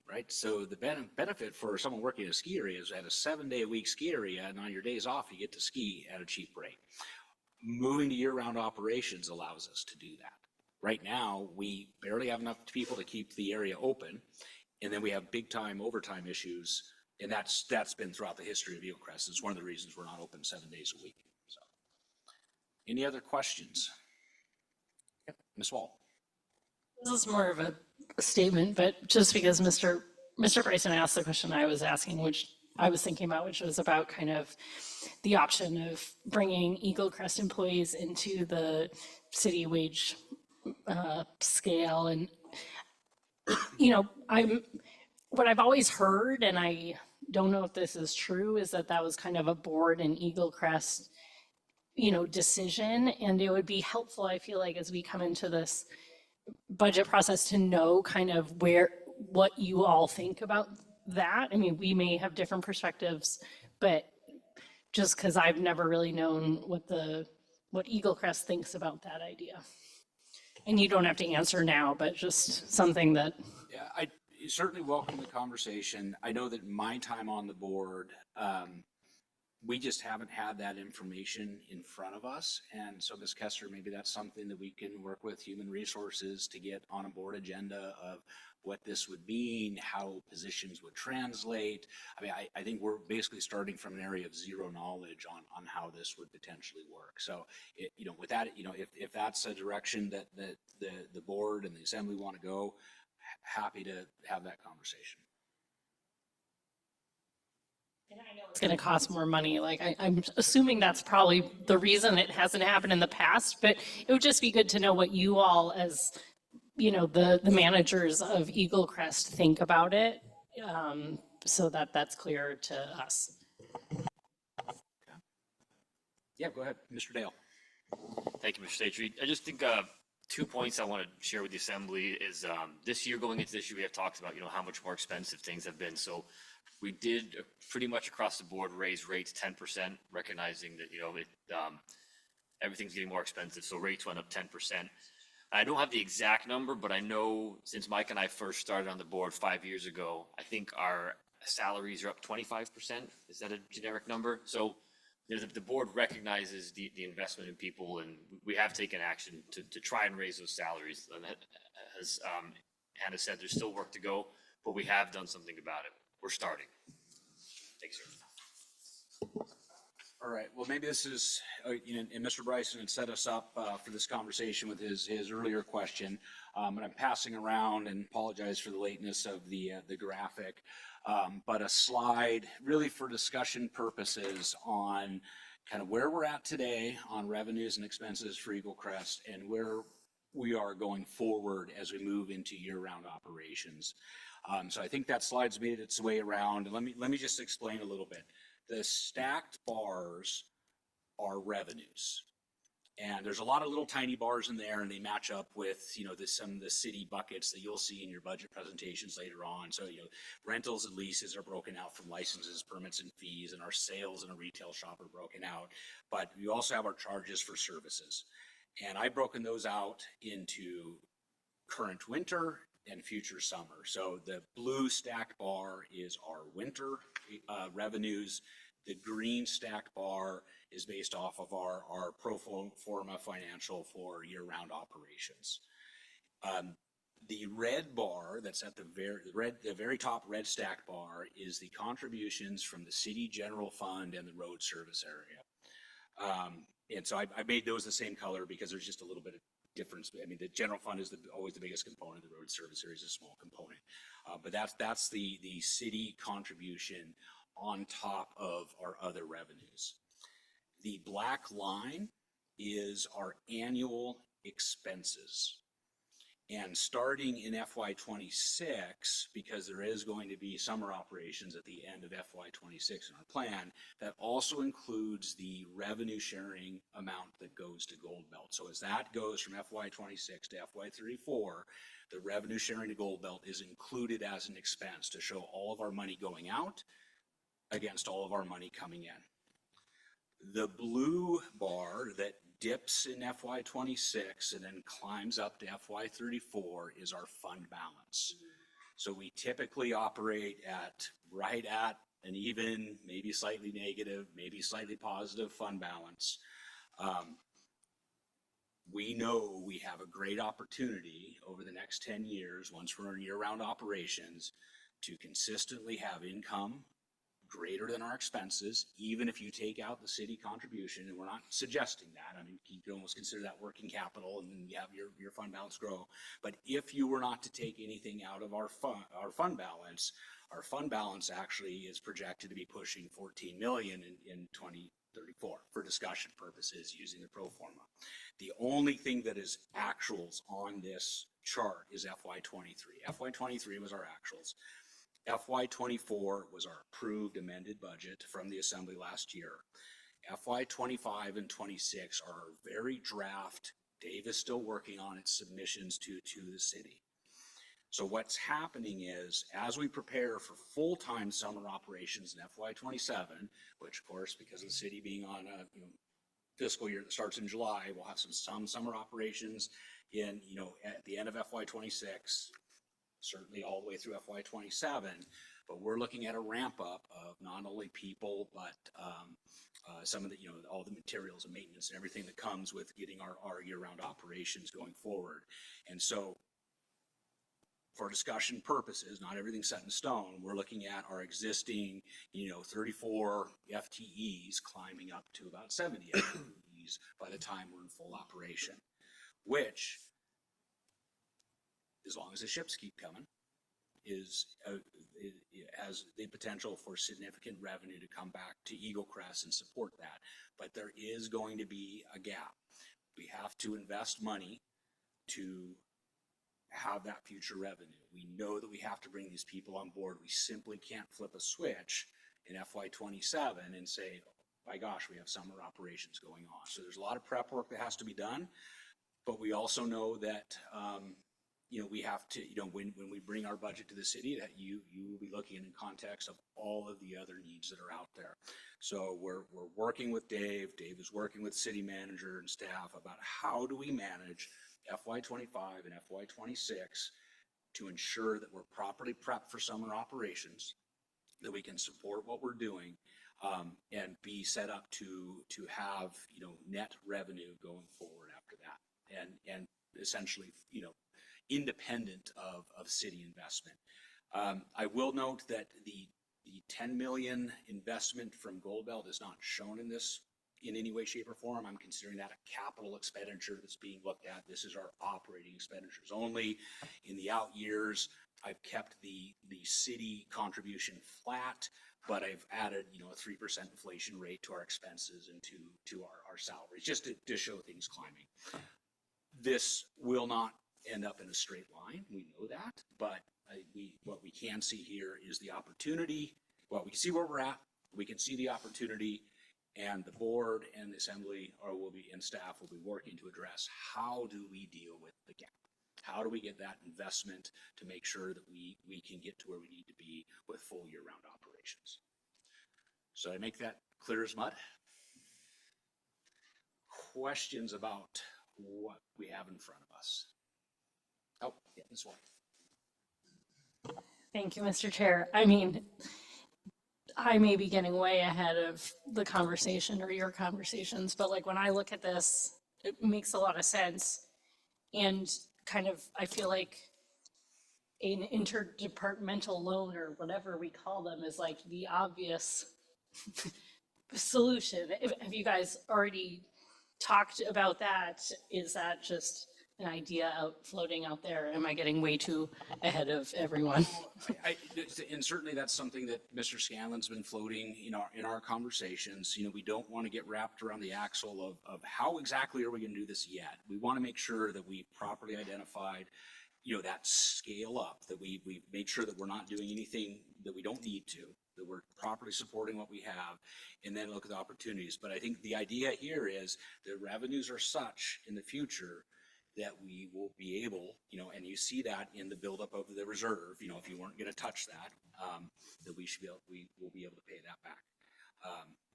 Speaker 15: Right, so the benefit for someone working at a ski area is at a 7-day-a-week ski area, and on your days off, you get to ski at a cheap rate. Moving to year-round operations allows us to do that. Right now, we barely have enough people to keep the area open, and then we have big-time overtime issues, and that's been throughout the history of Eaglecrest. It's one of the reasons we're not open 7 days a week. So, any other questions? Yep. Ms. Wall.
Speaker 4: This is more of a statement, but just because Mr. Bryson asked the question I was asking, which I was thinking about, which was about kind of the option of bringing Eaglecrest employees into the city wage scale. And, what I've always heard, and I don't know if this is true, is that was kind of a board and Eaglecrest, decision. And it would be helpful, I feel like, as we come into this budget process, to know kind of what you all think about that. I mean, we may have different perspectives, but just because I've never really known what Eaglecrest thinks about that idea. And you don't have to answer now, but just something that.
Speaker 15: Yeah, I certainly welcome the conversation. I know that my time on the board, we just haven't had that information in front of us. And so, Ms. Kester, maybe that's something that we can work with Human Resources to get on a board agenda of what this would mean, how positions would translate. I mean, I think we're basically starting from an area of zero knowledge on how this would potentially work. So, with that, if that's a direction that the board and the assembly want to go, happy to have that conversation.
Speaker 4: And I know it's going to cost more money. Like I'm assuming that's probably the reason it hasn't happened in the past, but it would just be good to know what you all, as the managers of Eaglecrest, think about it, so that's clear to us.
Speaker 15: Yeah, go ahead, Mr. Dale.
Speaker 14: Thank you, Mr. State Tree. I just think 2 points I want to share with the assembly is this year, going into this year, we have talked about how much more expensive things have been. So we did pretty much across the board raise rates 10%, recognizing that everything's getting more expensive. So rates went up 10%. I don't have the exact number, but I know since Mike and I first started on the board 5 years ago, I think our salaries are up 25%. Is that a generic number? So the board recognizes the investment in people, and we have taken action to try and raise those salaries. And as Hannah said, there's still work to go, but we have done something about it. We're starting. Thanks, sir.
Speaker 15: All right, well, maybe this is, and Mr. Bryson had set us up for this conversation with his earlier question. And I'm passing around, and apologize for the lateness of the graphic, but a slide really for discussion purposes on kind of where we're at today on revenues and expenses for Eaglecrest and where we are going forward as we move into year-round operations. So I think that slide's made its way around. And let me just explain a little bit. The stacked bars are revenues. And there's a lot of little tiny bars in there, and they match up with, some of the city buckets that you'll see in your budget presentations later on. So, rentals and leases are broken out from licenses, permits, and fees, and our sales in a retail shop are broken out. But we also have our charges for services. And I've broken those out into current winter and future summer. So the blue stacked bar is our winter revenues. The green stacked bar is based off of our pro forma financial for year-round operations. The red bar that's at the very top red stacked bar is the contributions from the city general fund and the road service area. And so I made those the same color because there's just a little bit of difference. I mean, the general fund is always the biggest component. The road service area is a small component. But that's the city contribution on top of our other revenues. The black line is our annual expenses. And starting in FY26, because there is going to be summer operations at the end of FY26 in our plan, that also includes the revenue sharing amount that goes to Gold Belt. So as that goes from FY26 to FY34, the revenue sharing to Gold Belt is included as an expense to show all of our money going out against all of our money coming in. The blue bar that dips in FY26 and then climbs up to FY34 is our fund balance. So we typically operate right at an even, maybe slightly negative, maybe slightly positive fund balance. We know we have a great opportunity over the next 10 years, once we're in year-round operations, to consistently have income greater than our expenses, even if you take out the city contribution, and we're not suggesting that. I mean, you can almost consider that working capital, and then you have your fund balance grow. But if you were not to take anything out of our fund balance actually is projected to be pushing 14 million in 2034 for discussion purposes using the pro forma. The only thing that is actuals on this chart is FY23. FY23 was our actuals. FY24 was our approved amended budget from the Assembly last year. FY25 and 26 are very draft. Dave is still working on its submissions to the city. So what's happening is, as we prepare for full-time summer operations in FY27, which of course, because of the city being on a fiscal year that starts in July, we'll have some summer operations in, at the end of FY26, certainly all the way through FY27, but we're looking at a ramp up of not only people, but some of the, all the materials and maintenance and everything that comes with getting our year-round operations going forward. And so for discussion purposes, not everything set in stone, we're looking at our existing, 34 FTEs climbing up to about 70 FTEs by the time we're in full operation, which, as long as the ships keep coming, has the potential for significant revenue to come back to Eaglecrest and support that. But there is going to be a gap. We have to invest money to have that future revenue. We know that we have to bring these people on board. We simply can't flip a switch in FY27 and say, my gosh, we have summer operations going on. So there's a lot of prep work that has to be done, but we also know that we have to, when we bring our budget to the city, that you will be looking in context of all of the other needs that are out there. So we're working with Dave. Dave is working with city manager and staff about how do we manage FY25 and FY26 to ensure that we're properly prepped for summer operations, that we can support what we're doing, and be set up to have, net revenue going forward after that. And essentially, independent of city investment. I will note that the The 10 million investment from Gold Belt is not shown in this in any way, shape, or form. I'm considering that a capital expenditure that's being looked at. This is our operating expenditures only. In the out years, I've kept the city contribution flat, but I've added, you know, a 3% inflation rate to our expenses and to our salaries, just to show things climbing. This will not end up in a straight line. We know that, but what we can see here is the opportunity. Well, we can see where we're at. We can see the opportunity, and the board and the assembly and staff will be working to address how do we deal with the gap? How do we get that investment to make sure that we can get to where we need to be with full year-round operations? So I make that clear as mud. Questions about what we have in front of us? Oh, yeah, this one.
Speaker 4: Thank you, Mr. Chair. I mean, I may be getting way ahead of the conversation or your conversations, but like when I look at this, it makes a lot of sense. And kind of, I feel like an interdepartmental loan or whatever we call them is like the obvious solution. Have you guys already talked about that? Is that just an idea floating out there? Am I getting way too ahead of everyone?
Speaker 15: And certainly that's something that Mr. Scanlon's been floating in our conversations. You know, we don't want to get wrapped around the axle of how exactly are we going to do this yet. We want to make sure that we properly identified, you know, that scale up, that we made sure that we're not doing anything that we don't need to, that we're properly supporting what we have, and then look at the opportunities. But I think the idea here is the revenues are such in the future that we will be able, you know, and you see that in the buildup of the reserve, you know, if you weren't going to touch that, that we will be able to pay that back.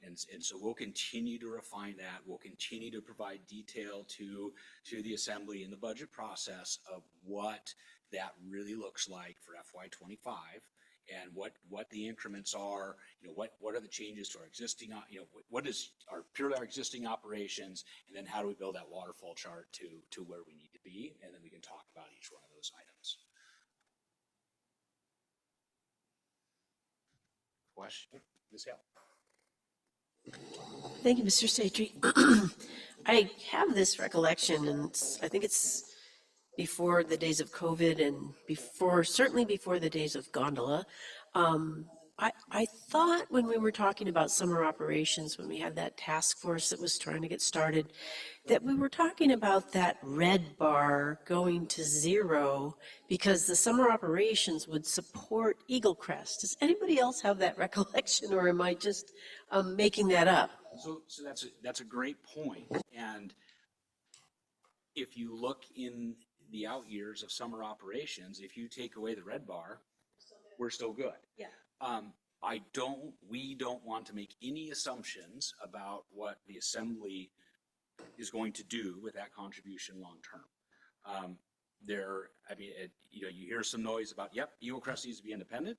Speaker 15: And so we'll continue to refine that. We'll continue to provide detail to the assembly in the budget process of what that really looks like for FY25 and what the increments are, you know, what are the changes to our existing, you know, what is our purely our existing operations, and then how do we build that waterfall chart to where we need to be, and then we can talk about each one of those items. Question, Ms. Hale?
Speaker 1: Thank you, Mr. Satry. I have this recollection, and I think it's before the days of COVID and certainly before the days of gondola. I thought when we were talking about summer operations, when we had that task force that was trying to get started, that we were talking about that red bar going to zero because the summer operations would support Eaglecrest. Does anybody else have that recollection, or am I just making that up?
Speaker 15: So that's a great point. And if you look in the out years of summer operations, if you take away the red bar, we're still good.
Speaker 1: Yeah.
Speaker 15: We don't want to make any assumptions about what the assembly is going to do with that contribution long term. You hear some noise about, yep, Eaglecrest needs to be independent.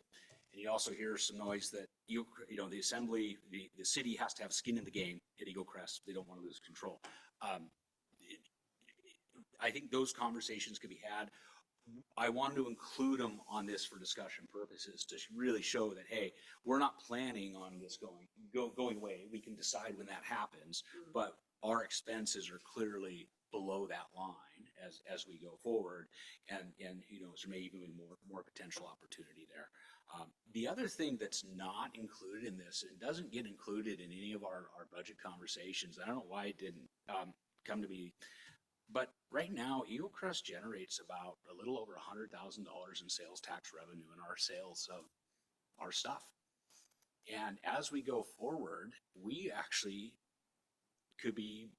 Speaker 15: And you also hear some noise that, the assembly, the city has to have skin in the game at Eaglecrest. They don't want to lose control. I think those conversations could be had. I wanted to include them on this for discussion purposes to really show that, hey, we're not planning on this going away. We can decide when that happens, but our expenses are clearly below that line as we go forward, and there may even be more potential opportunity there. The other thing that's not included in this, and doesn't get included in any of our budget conversations, I don't know why it didn't come to me, but right now, Eaglecrest generates about a little over $100,000 in sales tax revenue in our sales of our stuff. And as we go forward, we actually could be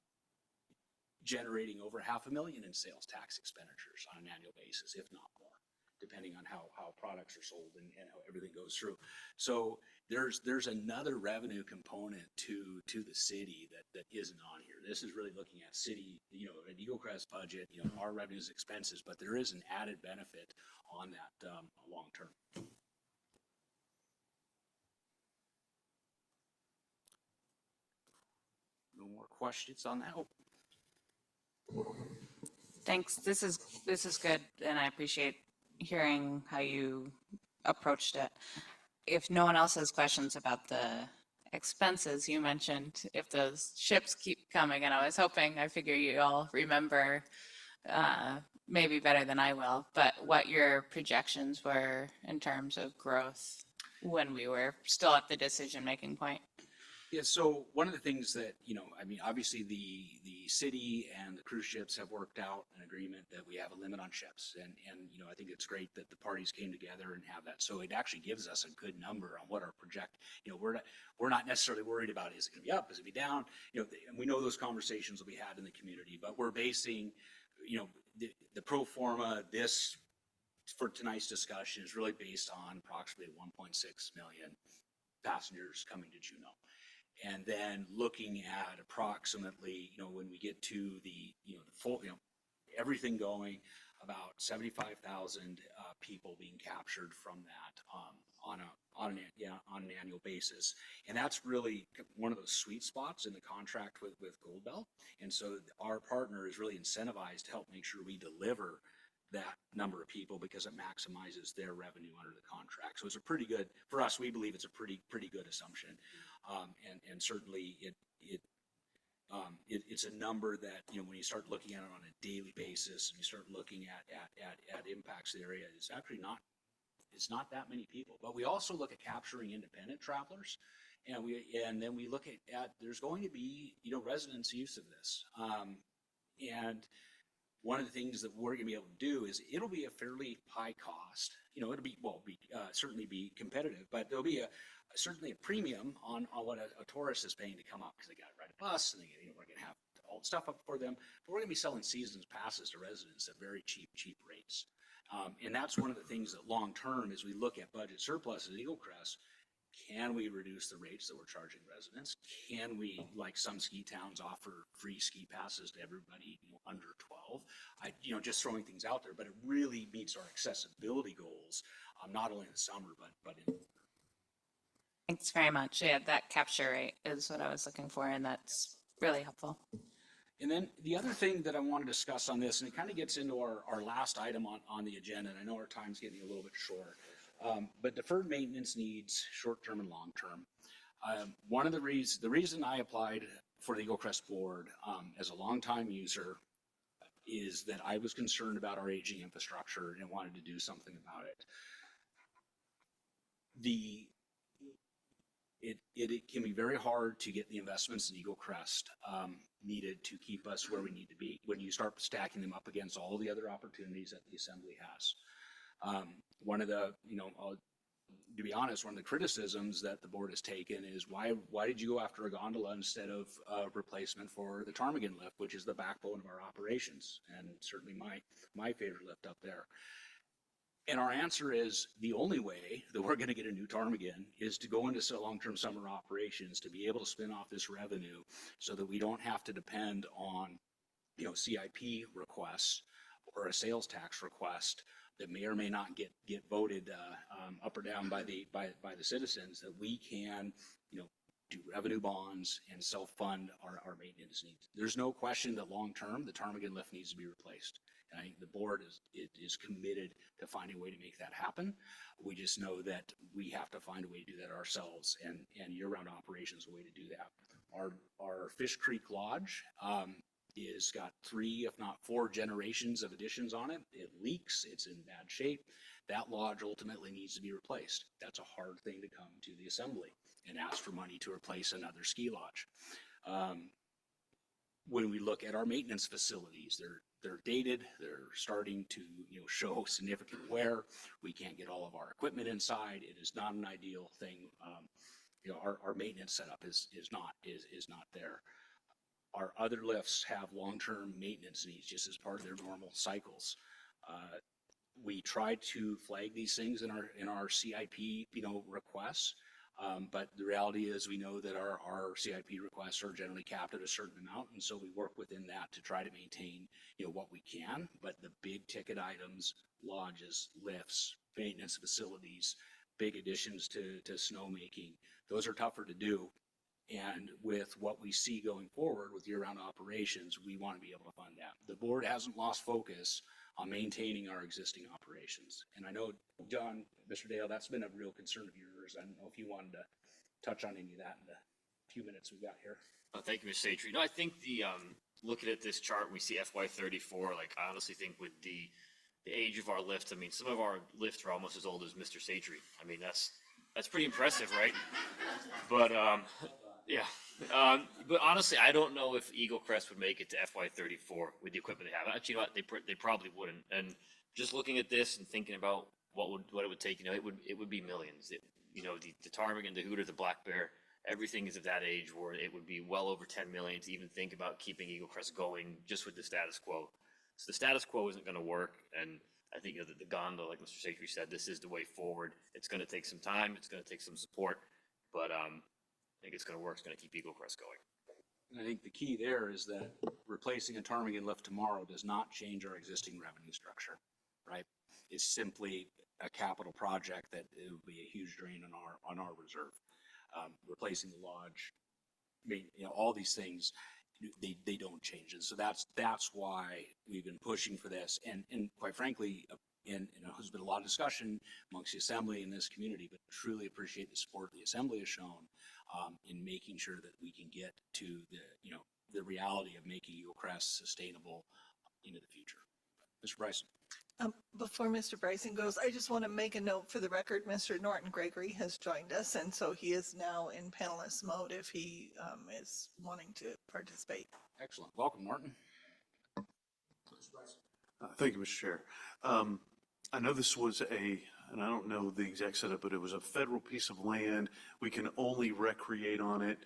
Speaker 15: generating over $500,000 in sales tax expenditures on an annual basis, if not more, depending on how products are sold and how everything goes through. So there's another revenue component to the city that isn't on here. This is really looking at city, an Eaglecrest budget, our revenues, expenses, but there is an added benefit on that long term. No more questions on that?
Speaker 9: Thanks. This is good, and I appreciate hearing how you approached it. if no one else has questions about the expenses, you mentioned if those ships keep coming, and I figure you all remember maybe better than I will, but what your projections were in terms of growth when we were still at the decision-making point.
Speaker 15: Yeah, so one of the things that, I mean, obviously the city and the cruise ships have worked out an agreement that we have a limit on ships. And I think it's great that the parties came together and have that. So it actually gives us a good number on what our we're not necessarily worried about, is it going to be up, is it going to be down? And we know those conversations will be had in the community, but we're basing, the pro forma, this for tonight's discussion is really based on approximately 1.6 million passengers coming to Juneau. And then looking at approximately, when we get to the full, everything going, about 75,000 people being captured from that on an annual basis. And that's really one of those sweet spots in the contract with Gold Bell. And so our partner is really incentivized to help make sure we deliver that number of people, because it maximizes their revenue under the contract. So it's a pretty good, for us, we believe it's a pretty good assumption. And certainly it's a number that, when you start looking at it on a daily basis and you start looking at impacts to the area, it's actually not that many people. But we also look at capturing independent travelers, and then we look at there's going to be, residents' use of this. And one of the things that we're going to be able to do is it'll be a fairly high cost. It'll be, certainly be competitive, but there'll be certainly a premium on what a tourist is paying to come up, because they got to ride a bus and we're going to have all the stuff up for them. But we're going to be selling seasons passes to residents at very cheap rates. And that's one of the things that long term, as we look at budget surplus at Eaglecrest, can we reduce the rates that we're charging residents? Can we, like some ski towns, offer free ski passes to everybody under 12? Just throwing things out there, but it really meets our accessibility goals, not only in the summer, but in.
Speaker 9: Thanks very much. Yeah, that capture rate is what I was looking for, and that's really helpful.
Speaker 15: And then the other thing that I want to discuss on this, and it kind of gets into our last item on the agenda, and I know our time's getting a little bit short, but deferred maintenance needs, short-term and long-term. One of the reason I applied for the Eaglecrest board as a longtime user is that I was concerned about our aging infrastructure and wanted to do something about it. It can be very hard to get the investments in Eaglecrest needed to keep us where we need to be when you start stacking them up against all the other opportunities that the Assembly has. One of the, to be honest, one of the criticisms that the board has taken is why did you go after a gondola instead of a replacement for the ptarmigan lift, which is the backbone of our operations, and certainly my favorite lift up there. And our answer is the only way that we're going to get a new ptarmigan is to go into long-term summer operations to be able to spin off this revenue so that we don't have to depend on, CIP requests or a sales tax request that may or may not get voted up or down by the citizens, that we can, do revenue bonds and self-fund our maintenance needs. There's no question that long-term the ptarmigan lift needs to be replaced. And I think the board is committed to finding a way to make that happen. We just know that we have to find a way to do that ourselves, and year-round operations is a way to do that. Our Fish Creek Lodge is got 3, if not 4 generations of additions on it. It leaks, it's in bad shape. That lodge ultimately needs to be replaced. That's a hard thing to come to the Assembly and ask for money to replace another ski lodge. When we look at our maintenance facilities, they're dated, they're starting to show significant wear. We can't get all of our equipment inside. It is not an ideal thing. Our maintenance setup is not there. Our other lifts have long-term maintenance needs just as part of their normal cycles. We try to flag these things in our CIP requests. But the reality is we know that our CIP requests are generally capped at a certain amount, and so we work within that to try to maintain what we can. But the big ticket items, lodges, lifts, maintenance facilities, big additions to snowmaking, those are tougher to do. And with what we see going forward with year-round operations, we want to be able to fund that. The board hasn't lost focus on maintaining our existing operations. And I know, John, Mr. Dale, that's been a real concern of yours. I don't know if you wanted to touch on any of that in the few minutes we've got here.
Speaker 14: Thank you, Mr. Satry. No, I think looking at this chart, we see FY34. Like, I honestly think with the age of our lifts, I mean, some of our lifts are almost as old as Mr. Satry. I mean, that's pretty impressive, right? But yeah. But honestly, I don't know if Eaglecrest would make it to FY34 with the equipment they have. Actually, you know what? They probably wouldn't. And just looking at this and thinking about what it would take, it would be millions. The ptarmigan, the hooter, the black bear, everything is of that age where it would be well over 10 million to even think about keeping Eaglecrest going just with the status quo. So the status quo isn't going to work, and I think the gondola, like Mr. Satry said, this is the way forward. It's going to take some time. It's going to take some support, but I think it's going to work. It's going to keep Eaglecrest going.
Speaker 15: And I think the key there is that replacing a ptarmigan lift tomorrow does not change our existing revenue structure, right? It's simply a capital project that it would be a huge drain on our reserve. Replacing the lodge, all these things, they don't change. And so that's why we've been pushing for this. And quite frankly, there's been a lot of discussion amongst the Assembly and this community, but truly appreciate the support the Assembly has shown in making sure that we can get to the reality of making Eaglecrest sustainable into the future. Mr. Bryson.
Speaker 3: Before Mr. Bryson goes, I just want to make a note for the record. Mr. Norton Gregory has joined us, and so he is now in panelist mode if he is wanting to participate.
Speaker 15: Excellent. Welcome, Norton.
Speaker 5: Thank you, Mr. Chair. I know this was and I don't know the exact setup, but it was a federal piece of land. We can only recreate on it.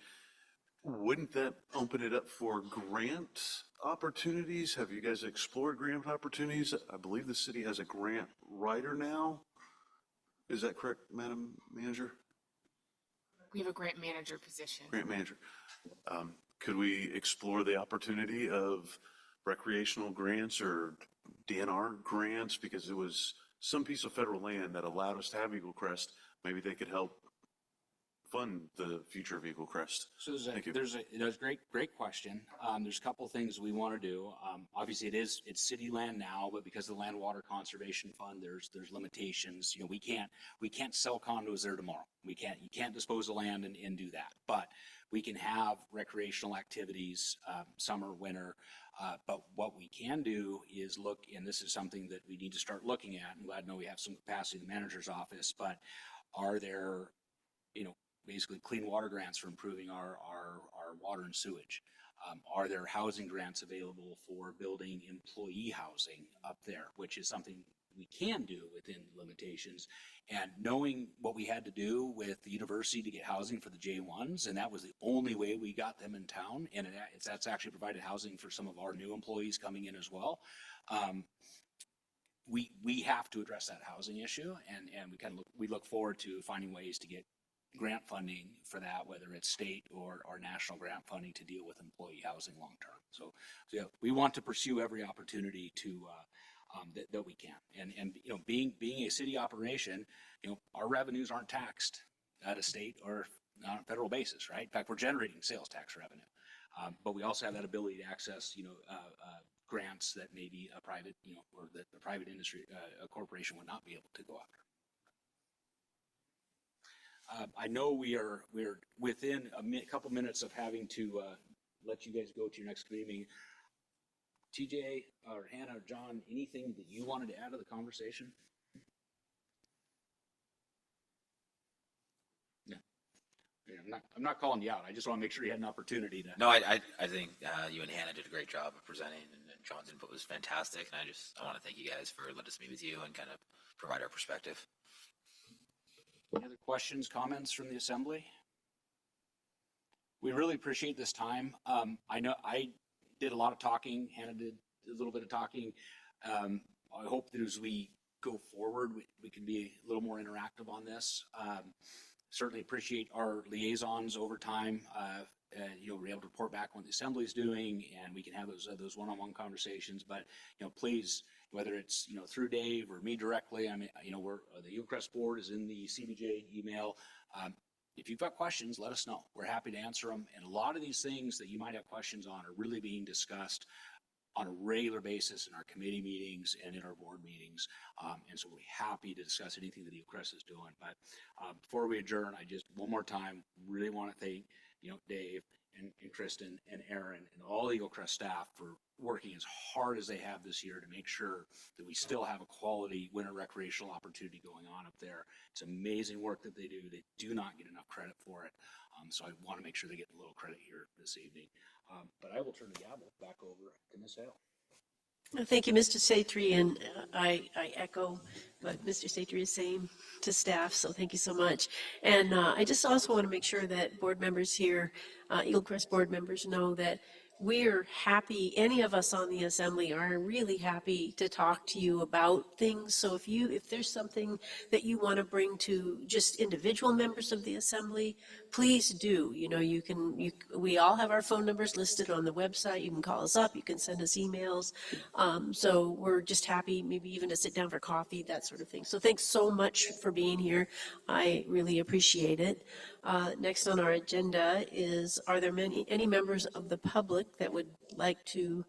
Speaker 5: Wouldn't that open it up for grant opportunities? Have you guys explored grant opportunities? I believe the city has a grant writer now. Is that correct, Madam Manager?
Speaker 10: We have a grant manager position.
Speaker 5: Grant manager. Could we explore the opportunity of recreational grants or DNR grants? Because it was some piece of federal land that allowed us to have Eaglecrest. Maybe they could help fund the future of Eaglecrest.
Speaker 15: So there's a great question. There's a couple things we want to do. Obviously it's city land now, but because of the Land Water Conservation Fund, there's limitations. We can't sell condos there tomorrow. You can't dispose of land and do that. But we can have recreational activities, summer, winter. But what we can do is look, and this is something that we need to start looking at. I'm glad to know we have some capacity in the manager's office, but are there, basically clean water grants for improving our water and sewage? Are there housing grants available for building employee housing up there, which is something we can do within limitations? And knowing what we had to do with the university to get housing for the J1s, and that was the only way we got them in town, and that's actually provided housing for some of our new employees coming in as well. We have to address that housing issue, and we look forward to finding ways to get grant funding for that, whether it's state or national grant funding to deal with employee housing long term. So yeah, we want to pursue every opportunity to that we can. And being a city operation, our revenues aren't taxed at a state or on a federal basis, right? In fact, we're generating sales tax revenue, but we also have that ability to access grants that maybe a private or that the private industry a corporation would not be able to go after. I know we're within a couple minutes of having to let you guys go to your next committee meeting. TJ or Hannah or John, anything that you wanted to add to the conversation? No. I'm not calling you out. I just want to make sure you had an opportunity to.
Speaker 13: No, I think you and Hannah did a great job of presenting, and John's input was fantastic. And I want to thank you guys for letting us meet with you and kind of provide our perspective.
Speaker 15: Any other questions, comments from the Assembly? We really appreciate this time. I know I did a lot of talking. Hannah did a little bit of talking. I hope that as we go forward, we can be a little more interactive on this. Certainly appreciate our liaisons over time. We're able to report back on what the Assembly is doing, and we can have those one-on-one conversations. But please, whether it's through Dave or me directly, the Eaglecrest board is in the CBJ email. If you've got questions, let us know. We're happy to answer them. And a lot of these things that you might have questions on are really being discussed on a regular basis in our committee meetings and in our board meetings. And so we're happy to discuss anything that Eaglecrest is doing. But before we adjourn, I just one more time really want to thank Dave and Kristen and Aaron and all the Eaglecrest staff for working as hard as they have this year to make sure that we still have a quality winter recreational opportunity going on up there. It's amazing work that they do. They do not get enough credit for it. So I want to make sure they get a little credit here this evening. But I will turn the gavel back over to Ms. Hale.
Speaker 1: Thank you, Mr. Satry, and I echo what Mr. Satry is saying to staff, so thank you so much. And I just also want to make sure that board members here, Eaglecrest board members, know that we're happy, any of us on the assembly are really happy to talk to you about things. So if there's something that you want to bring to just individual members of the assembly, please do. We all have our phone numbers listed on the website. You can call us up, you can send us emails. So we're just happy maybe even to sit down for coffee, that sort of thing. So thanks so much for being here. I really appreciate it. Next on our agenda is, are there any members of the public that would like to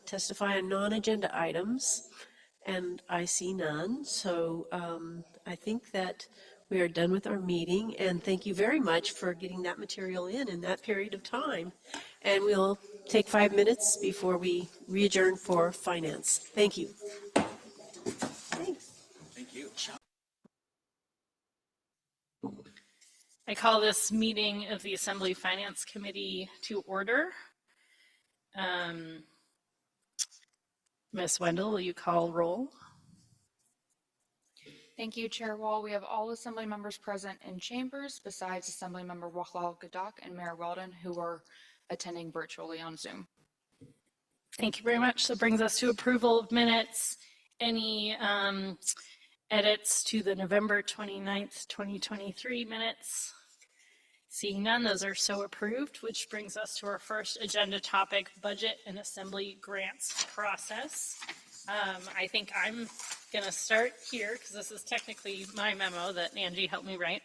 Speaker 1: testify on non-agenda items? And I see none, so I think that we are done with our meeting, and thank you very much for getting that material in that period of time. And we'll take 5 minutes before we re-adjourn for finance. Thank you. Thanks.
Speaker 15: Thank you.
Speaker 4: I call this meeting of the Assembly Finance Committee to order. Ms. Wendell, will you call roll?
Speaker 17: Thank you, Chair Wall. We have all Assembly members present in chambers besides Assembly Member Wachlaw Gadak and Mayor Weldon, who are attending virtually on Zoom.
Speaker 4: Thank you very much. So brings us to approval of minutes. Any edits to the November 29th, 2023 minutes? Seeing none, those are so approved, which brings us to our first agenda topic, budget and assembly grants process. I think I'm going to start here because this is technically my memo that Angie helped me write.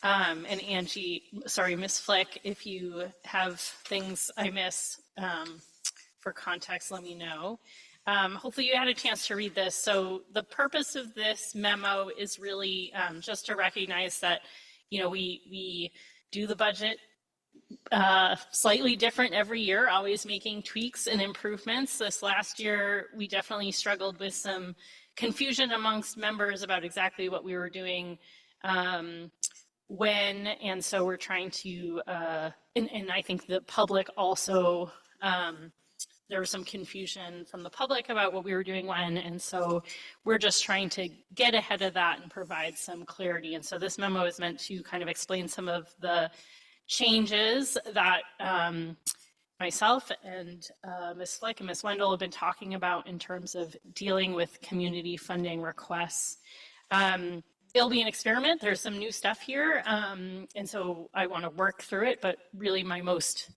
Speaker 4: And Angie, sorry, Ms. Flick, if you have things I miss for context, let me know. Hopefully you had a chance to read this. So the purpose of this memo is really just to recognize that, we do the budget slightly different every year, always making tweaks and improvements. This last year, we definitely struggled with some confusion amongst members about exactly what we were doing when, and so we're trying to, and I think the public also, there was some confusion from the public about what we were doing when, and so we're just trying to get ahead of that and provide some clarity. And so this memo is meant to kind of explain some of the changes that myself and Ms. Flick and Ms. Wendell have been talking about in terms of dealing with community funding requests. It'll be an experiment. There's some new stuff here, and so I want to work through it, but really my most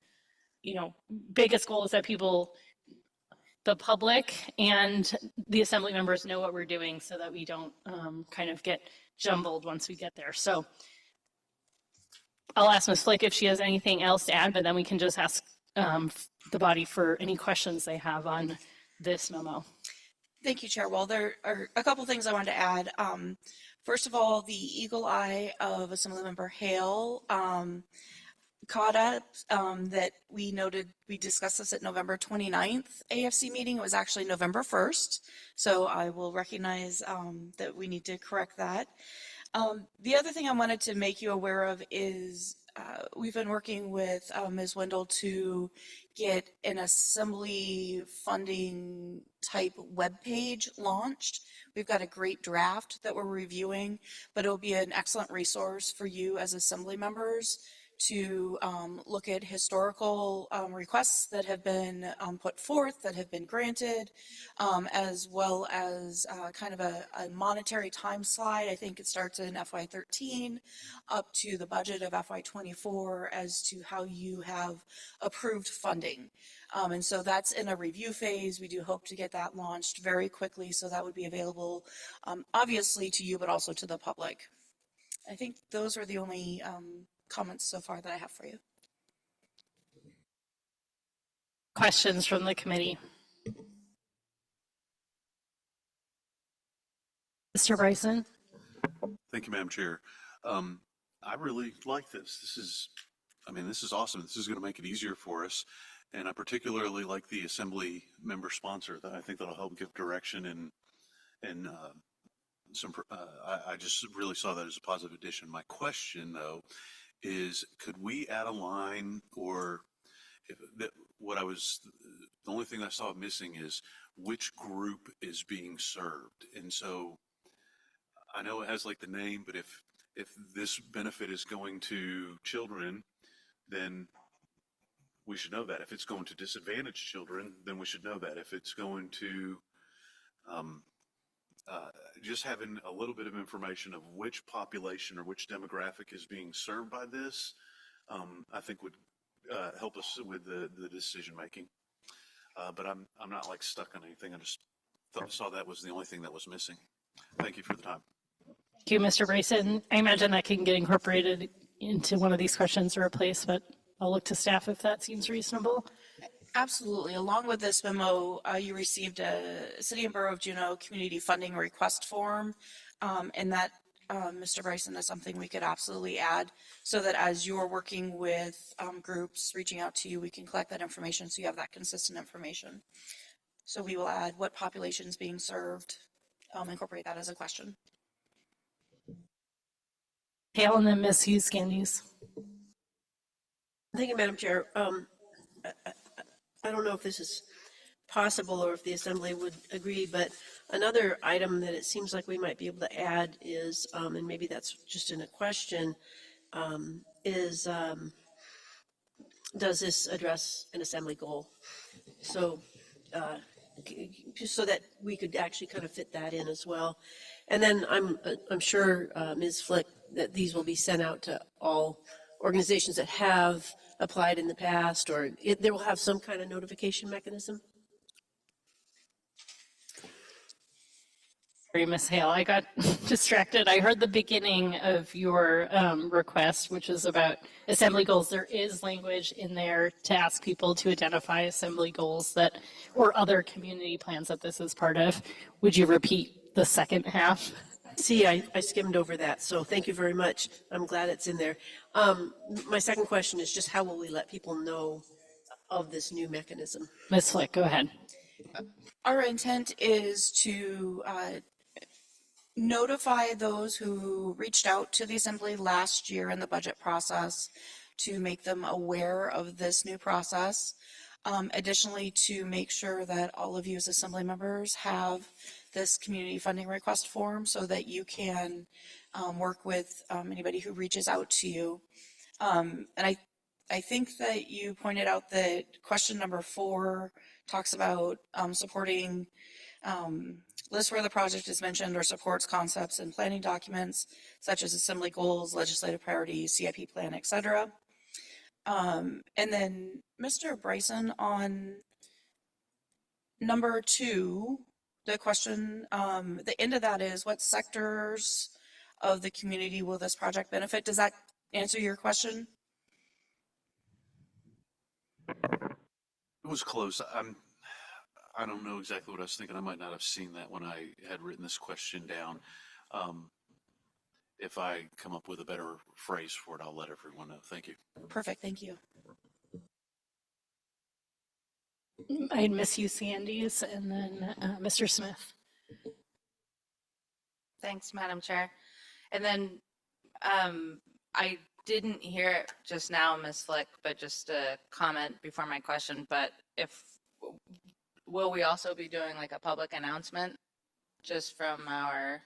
Speaker 4: biggest goal is that the public and the assembly members know what we're doing so that we don't kind of get jumbled once we get there. So I'll ask Ms. Flick if she has anything else to add, but then we can just ask the body for any questions they have on this memo.
Speaker 18: Thank you, Chair. Well, there are a couple things I wanted to add. First of all, the eagle eye of Assemblymember Hale caught up that we noted, we discussed this at November 29th AFC meeting. It was actually November 1st. So I will recognize that we need to correct that. The other thing I wanted to make you aware of is we've been working with Ms. Wendell to get an assembly funding type webpage launched. We've got a great draft that we're reviewing, but it'll be an excellent resource for you as assembly members to look at historical requests that have been put forth, that have been granted, as well as kind of a monetary time slide. I think it starts in FY13 up to the budget of FY24 as to how you have approved funding. And so that's in a review phase. We do hope to get that launched very quickly, so that would be available obviously to you, but also to the public. I think those are the only comments so far that I have for you.
Speaker 4: Questions from the committee? Mr. Bryson.
Speaker 5: Thank you, Madam Chair. I really like this. This is awesome. This is going to make it easier for us. And I particularly like the assembly member sponsor. That I think that'll help give direction and I just really saw that as a positive addition. My question though is, could we add a line, or if that, the only thing I saw missing is which group is being served. And so I know it has like the name, but if this benefit is going to children, then we should know that. If it's going to disadvantaged children, then we should know that. If it's going to just having a little bit of information of which population or which demographic is being served by this, I think would help us with the decision making. But I'm not like stuck on anything. I just saw that was the only thing that was missing. Thank you for the time.
Speaker 4: Thank you, Mr. Bryson. I imagine that can get incorporated into one of these questions or replaced, but I'll look to staff if that seems reasonable.
Speaker 18: Absolutely. Along with this memo, you received a City and Borough of Juneau community funding request form, and that, Mr. Bryson, is something we could absolutely add so that as you're working with groups reaching out to you, we can collect that information so you have that consistent information. So we will add what population is being served, incorporate that as a question.
Speaker 4: Hale and then Ms. Hughes Candies.
Speaker 1: Thank you, Madam Chair. I don't know if this is possible or if the Assembly would agree, but another item that it seems like we might be able to add is, and maybe that's just in a question, is does this address an Assembly goal? So just so that we could actually kind of fit that in as well. And then I'm sure, Ms. Flick, that these will be sent out to all organizations that have applied in the past, or there will have some kind of notification mechanism.
Speaker 4: Sorry, Ms. Hale, I got distracted. I heard the beginning of your request, which is about assembly goals. There is language in there to ask people to identify assembly goals that, or other community plans that this is part of. Would you repeat the second half?
Speaker 1: See, I skimmed over that, so thank you very much. I'm glad it's in there. My second question is just how will we let people know of this new mechanism?
Speaker 4: Ms. Flick, go ahead.
Speaker 18: Our intent is to notify those who reached out to the Assembly last year in the budget process to make them aware of this new process. Additionally, to make sure that all of you as Assembly members have this community funding request form so that you can work with anybody who reaches out to you. And I think that you pointed out that question number 4 talks about supporting lists where the project is mentioned or supports concepts and planning documents such as assembly goals, legislative priorities, CIP plan, etc. And then Mr. Bryson, on number 2, the question, the end of that is, what sectors of the community will this project benefit? Does that answer your question?
Speaker 5: It was close. I don't know exactly what I was thinking. I might not have seen that when I had written this question down. If I come up with a better phrase for it, I'll let everyone know. Thank you.
Speaker 18: Perfect. Thank you.
Speaker 4: I'd miss you, Sandys, and then Mr. Smith.
Speaker 9: Thanks, Madam Chair. And then I didn't hear it just now, Ms. Flick, but just a comment before my question. But will we also be doing like a public announcement just from our,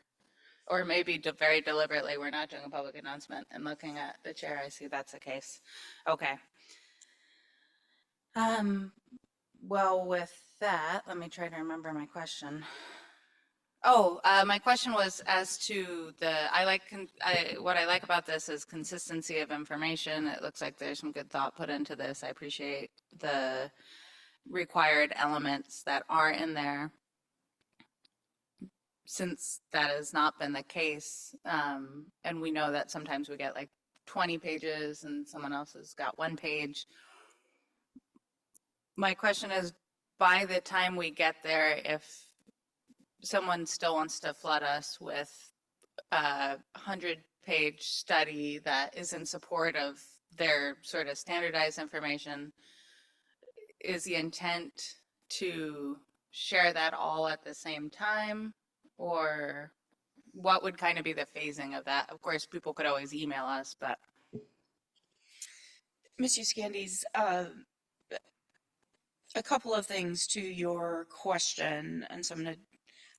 Speaker 9: or maybe very deliberately we're not doing a public announcement? And looking at the chair, I see that's the case. Okay. Well, with that, let me try to remember my question. Oh, my question was as to what I like about this is consistency of information. It looks like there's some good thought put into this. I appreciate the required elements that are in there. Since that has not been the case, and we know that sometimes we get like 20 pages and someone else has got 1 page. My question is, by the time we get there, if someone still wants to flood us with a 100-page study that is in support of their sort of standardized information, is the intent to share that all at the same time? Or what would kind of be the phasing of that? Of course, people could always email us, but.
Speaker 18: Ms. Uscandies, a couple of things to your question, and so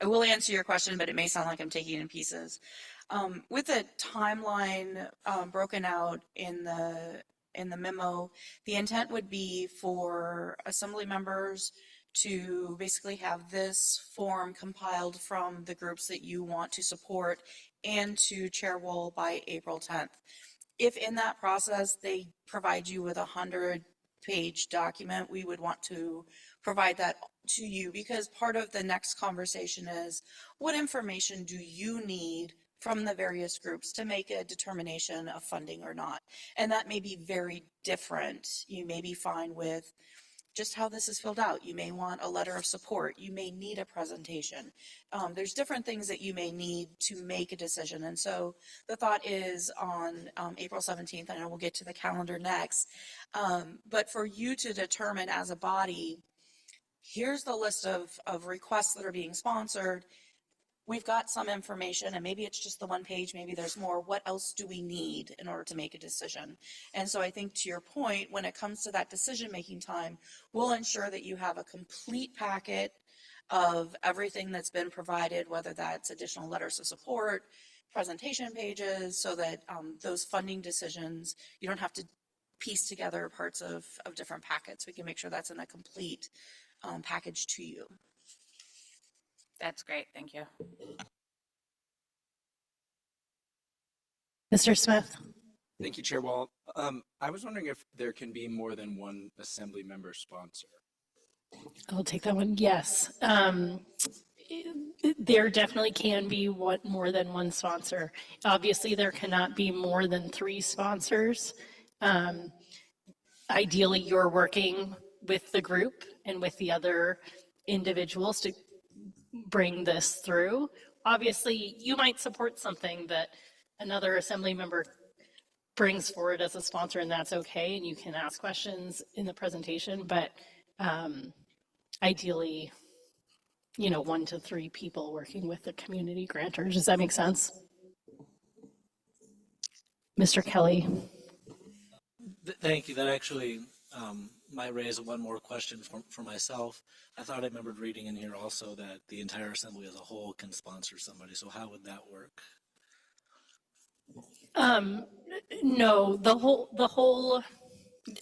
Speaker 18: I will answer your question, but it may sound like I'm taking it in pieces. With the timeline broken out in the memo, the intent would be for assembly members to basically have this form compiled from the groups that you want to support and to Chair Wool by April 10th. If in that process they provide you with a 100-page document, we would want to provide that to you, because part of the next conversation is what information do you need from the various groups to make a determination of funding or not. And that may be very different. You may be fine with just how this is filled out. You may want a letter of support. You may need a presentation. There's different things that you may need to make a decision. And so the thought is on April 17th, I know we'll get to the calendar next, but for you to determine as a body, here's the list of requests that are being sponsored. We've got some information, and maybe it's just the one page, maybe there's more. What else do we need in order to make a decision? And so I think to your point, when it comes to that decision-making time, we'll ensure that you have a complete packet of everything that's been provided, whether that's additional letters of support, presentation pages, so that those funding decisions, you don't have to piece together parts of different packets. We can make sure that's in a complete package to you.
Speaker 9: That's great, thank you.
Speaker 4: Mr. Smith?
Speaker 2: Thank you, Chair Wall. I was wondering if there can be more than one assembly member sponsor.
Speaker 4: I'll take that one. Yes. There definitely can be more than one sponsor. Obviously, there cannot be more than 3 sponsors. Ideally, you're working with the group and with the other individuals to bring this through. Obviously, you might support something that another assembly member brings forward as a sponsor, and that's okay, and you can ask questions in the presentation, but ideally, 1 to 3 people working with the community grantors. Does that make sense? Mr. Kelly?
Speaker 7: Thank you. That actually might raise one more question for myself. I thought I remembered reading in here also that the entire assembly as a whole can sponsor somebody. So how would that work?
Speaker 4: No, the whole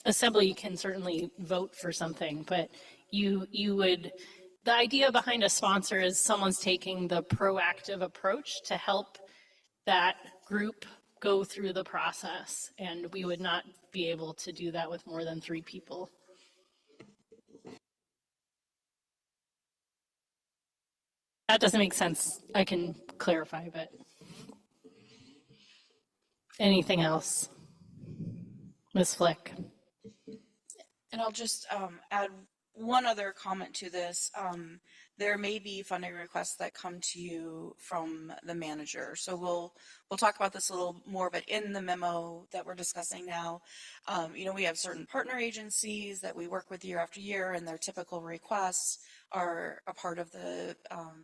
Speaker 4: assembly can certainly vote for something, but the idea behind a sponsor is someone's taking the proactive approach to help that group go through the process, and we would not be able to do that with more than 3 people. That doesn't make sense. I can clarify, but anything else? Ms. Flick?
Speaker 18: And I'll just add one other comment to this. There may be funding requests that come to you from the manager. So we'll talk about this a little more, but in the memo that we're discussing now, we have certain partner agencies that we work with year after year, and their typical requests are a part of the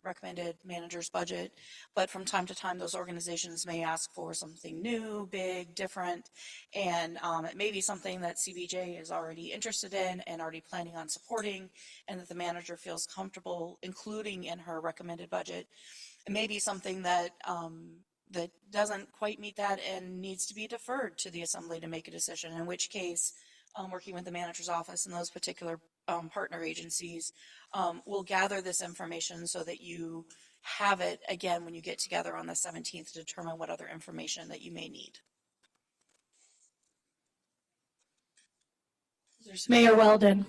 Speaker 18: recommended manager's budget. But from time to time, those organizations may ask for something new, big, different, and it may be something that CBJ is already interested in and already planning on supporting, and that the manager feels comfortable including in her recommended budget. It may be something that that doesn't quite meet that and needs to be deferred to the assembly to make a decision, in which case working with the manager's office and those particular partner agencies will gather this information so that you have it again when you get together on the 17th to determine what other information that you may need.
Speaker 4: Mayor Weldon?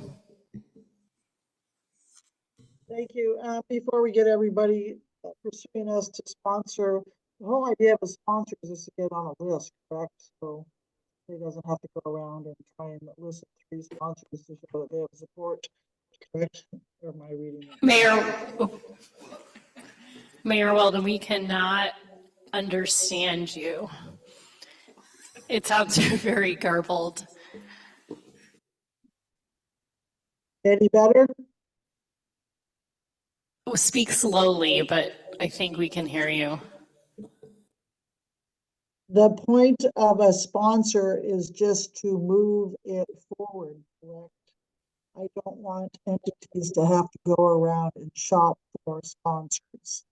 Speaker 6: Thank you. Before we get everybody pursuing us to sponsor, the whole idea of a sponsor is to get on a list, correct? So he doesn't have to go around and try and list 3 sponsors to show that they have support, correct? Or am I reading that?
Speaker 4: Mayor, Mayor Weldon, we cannot understand you. It sounds very garbled.
Speaker 6: Any better?
Speaker 4: Oh, speak slowly, but I think we can hear you.
Speaker 6: The point of a sponsor is just to move it forward, correct? I don't want entities to have to go around and shop for sponsors.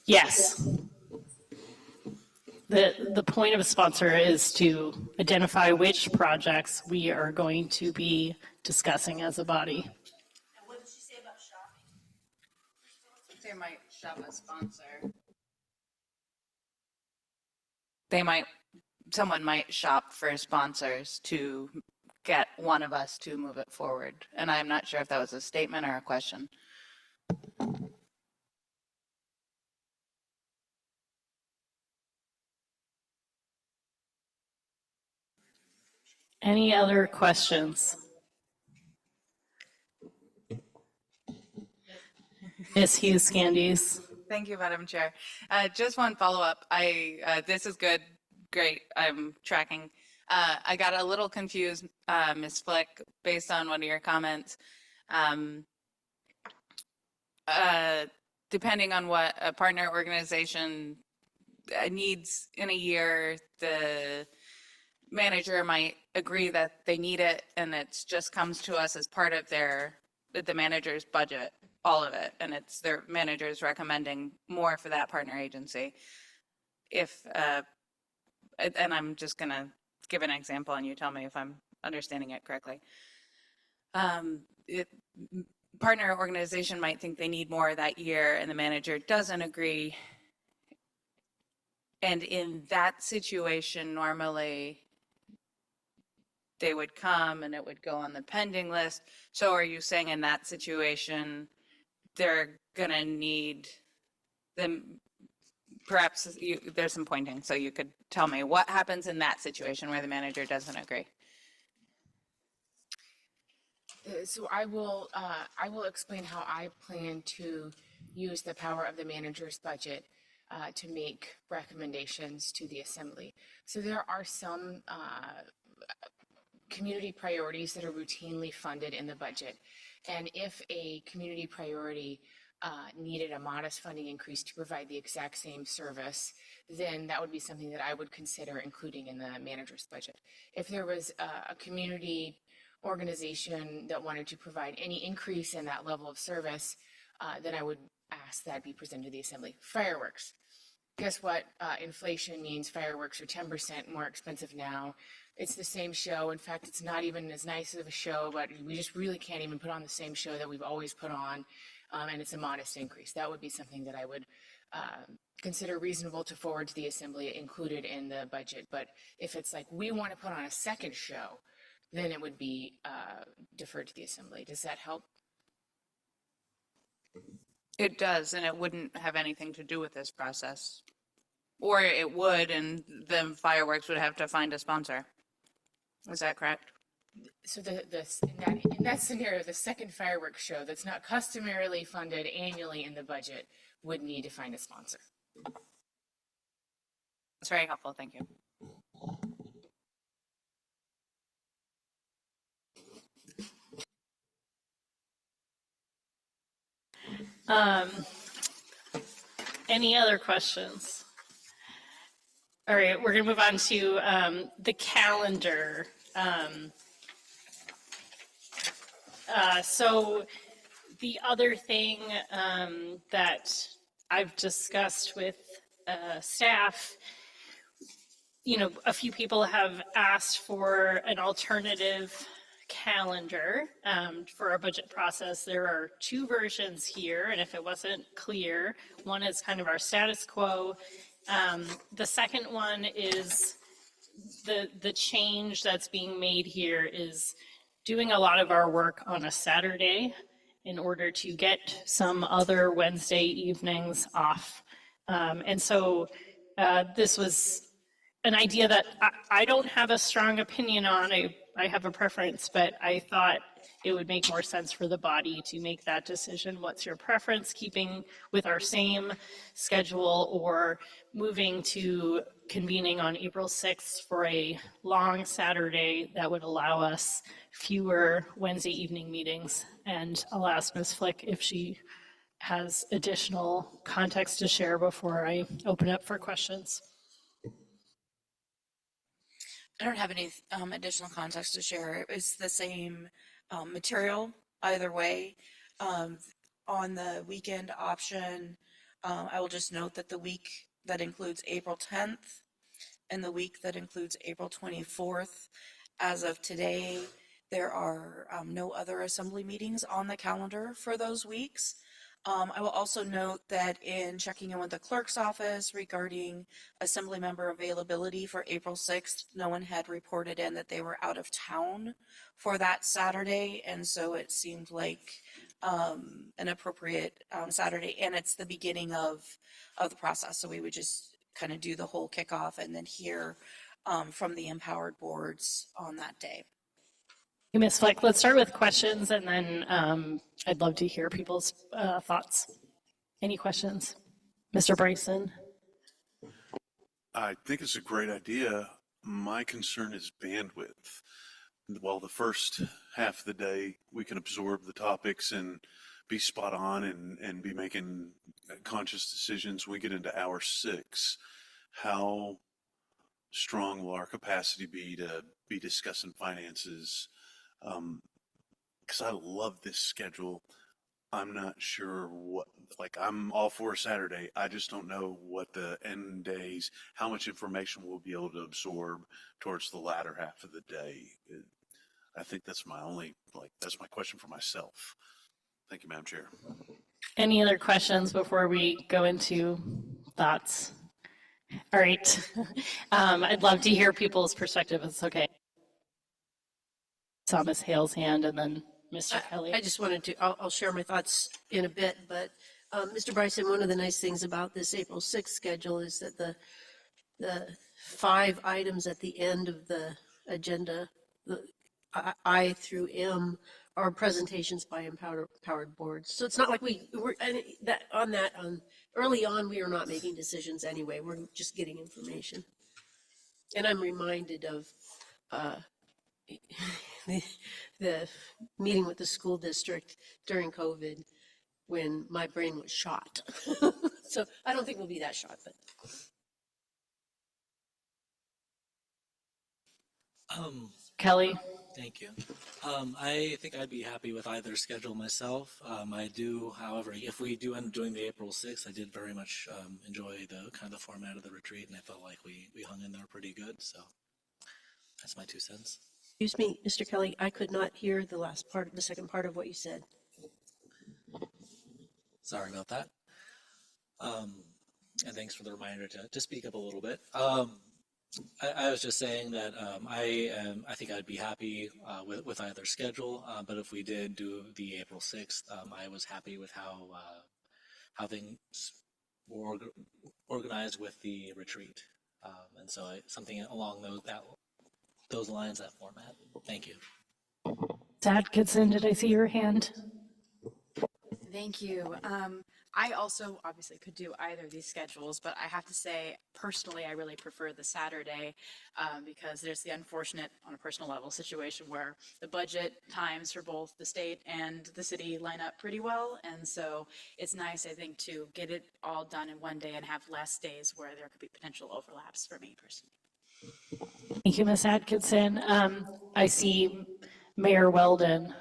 Speaker 4: Yes. The point of a sponsor is to identify which projects we are going to be discussing as a body.
Speaker 9: And what did she say about shopping? They might shop a sponsor. Someone might shop for sponsors to get one of us to move it forward. And I'm not sure if that was a statement or a question.
Speaker 4: Any other questions? Ms. Hughes Candies.
Speaker 9: Thank you, Madam Chair. Just one follow-up. This is good. Great. I'm tracking. I got a little confused, Ms. Flick, based on one of your comments. Depending on what a partner organization needs in a year, the manager might agree that they need it, and it just comes to us as part of the manager's budget, all of it, and it's their managers recommending more for that partner agency. And I'm just gonna give an example, and you tell me if I'm understanding it correctly. Partner organization might think they need more that year, and the manager doesn't agree. And in that situation, normally they would come and it would go on the pending list. So are you saying in that situation, they're gonna need them, perhaps there's some pointing, so you could tell me what happens in that situation where the manager doesn't agree?
Speaker 10: So I will explain how I plan to use the power of the manager's budget to make recommendations to the assembly. So there are some community priorities that are routinely funded in the budget. And if a community priority needed a modest funding increase to provide the exact same service, then that would be something that I would consider including in the manager's budget. If there was a community organization that wanted to provide any increase in that level of service, then I would ask that be presented to the assembly. Fireworks. Guess what? Inflation means fireworks are 10% more expensive now. It's the same show. In fact, it's not even as nice of a show, but we just really can't even put on the same show that we've always put on. And it's a modest increase. That would be something that I would consider reasonable to forward to the assembly, included in the budget. But if it's like, we want to put on a second show, then it would be deferred to the assembly. Does that help?
Speaker 9: It does, and it wouldn't have anything to do with this process. Or it would, and then fireworks would have to find a sponsor. Is that correct?
Speaker 10: So in that scenario, the second fireworks show that's not customarily funded annually in the budget would need to find a sponsor.
Speaker 9: That's very helpful. Thank you.
Speaker 4: Any other questions? All right, we're going to move on to the calendar. So the other thing that I've discussed with staff, a few people have asked for an alternative calendar for our budget process. There are two versions here, and if it wasn't clear, one is kind of our status quo. The second one is the change that's being made here is doing a lot of our work on a Saturday in order to get some other Wednesday evenings off. And so this was an idea that I don't have a strong opinion on. I I have a preference, but I thought it would make more sense for the body to make that decision. What's your preference, keeping with our same schedule or moving to convening on April 6th for a long Saturday that would allow us fewer Wednesday evening meetings? And I'll ask Ms. Flick if she has additional context to share before I open up for questions.
Speaker 18: I don't have any additional context to share. It's the same material either way. On the weekend option, I will just note that the week that includes April 10th and the week that includes April 24th, as of today, there are no other assembly meetings on the calendar for those weeks. I will also note that in checking in with the clerk's office regarding assembly member availability for April 6th, no one had reported in that they were out of town for that Saturday, and so it seemed like an appropriate Saturday, and it's the beginning of the process, so we would just kind of do the whole kickoff and then hear from the empowered boards on that day.
Speaker 4: Ms. Flick, let's start with questions, and then I'd love to hear people's thoughts. Any questions? Mr. Bryson?
Speaker 5: I think it's a great idea. My concern is bandwidth. While the first half of the day we can absorb the topics and be spot on and be making conscious decisions, we get into hour 6. How strong will our capacity be to be discussing finances? Because I love this schedule. I'm not sure what, like, I'm all for Saturday. I just don't know what the end days, how much information we'll be able to absorb towards the latter half of the day. I think that's my only, that's my question for myself. Thank you, Madam Chair.
Speaker 4: Any other questions before we go into thoughts? All right. I'd love to hear people's perspective. It's okay. Saw Ms. Hale's hand and then Mr. Kelly.
Speaker 1: I just wanted to, I'll share my thoughts in a bit, but Mr. Bryson, one of the nice things about this April 6th schedule is that the 5 items at the end of the agenda, the I through M, are presentations by empowered boards. So it's not like we're early on, we are not making decisions anyway. We're just getting information. And I'm reminded of the meeting with the school district during COVID when my brain was shot. So I don't think we'll be that shot, but.
Speaker 4: Kelly?
Speaker 7: Thank you. I think I'd be happy with either schedule myself. I do, however, if we do end up doing the April 6th, I did very much enjoy the kind of the format of the retreat, and I felt like we hung in there pretty good, so that's my 2 cents.
Speaker 1: Excuse me, Mr. Kelly, I could not hear the second part of what you said.
Speaker 7: Sorry about that. And thanks for the reminder to speak up a little bit. I was just saying that I think I'd be happy with either schedule, but if we did do the April 6th, I was happy with how things were organized with the retreat, and so something along those lines, that format. Thank you.
Speaker 4: Atkinson, did I see your hand?
Speaker 8: Thank you. I also obviously could do either of these schedules, but I have to say, personally, I really prefer the Saturday because there's the unfortunate, on a personal level, situation where the budget times for both the state and the city line up pretty well. And so it's nice, I think, to get it all done in one day and have less days where there could be potential overlaps for me personally.
Speaker 4: Thank you, Ms. Atkinson. I see Mayor Weldon.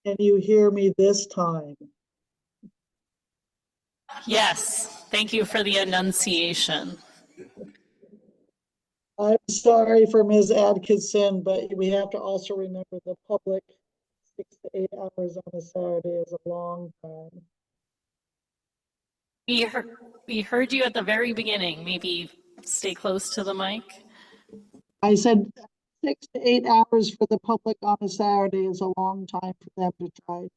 Speaker 6: Can you hear me this time?
Speaker 4: Yes, thank you for the enunciation.
Speaker 6: I'm sorry for Ms. Atkinson, but we have to also remember the public 6 to 8 hours on a Saturday is a long time.
Speaker 4: We heard you at the very beginning. Maybe stay close to the mic.
Speaker 6: I said 6 to 8 hours for the public on a Saturday is a long time for them to try to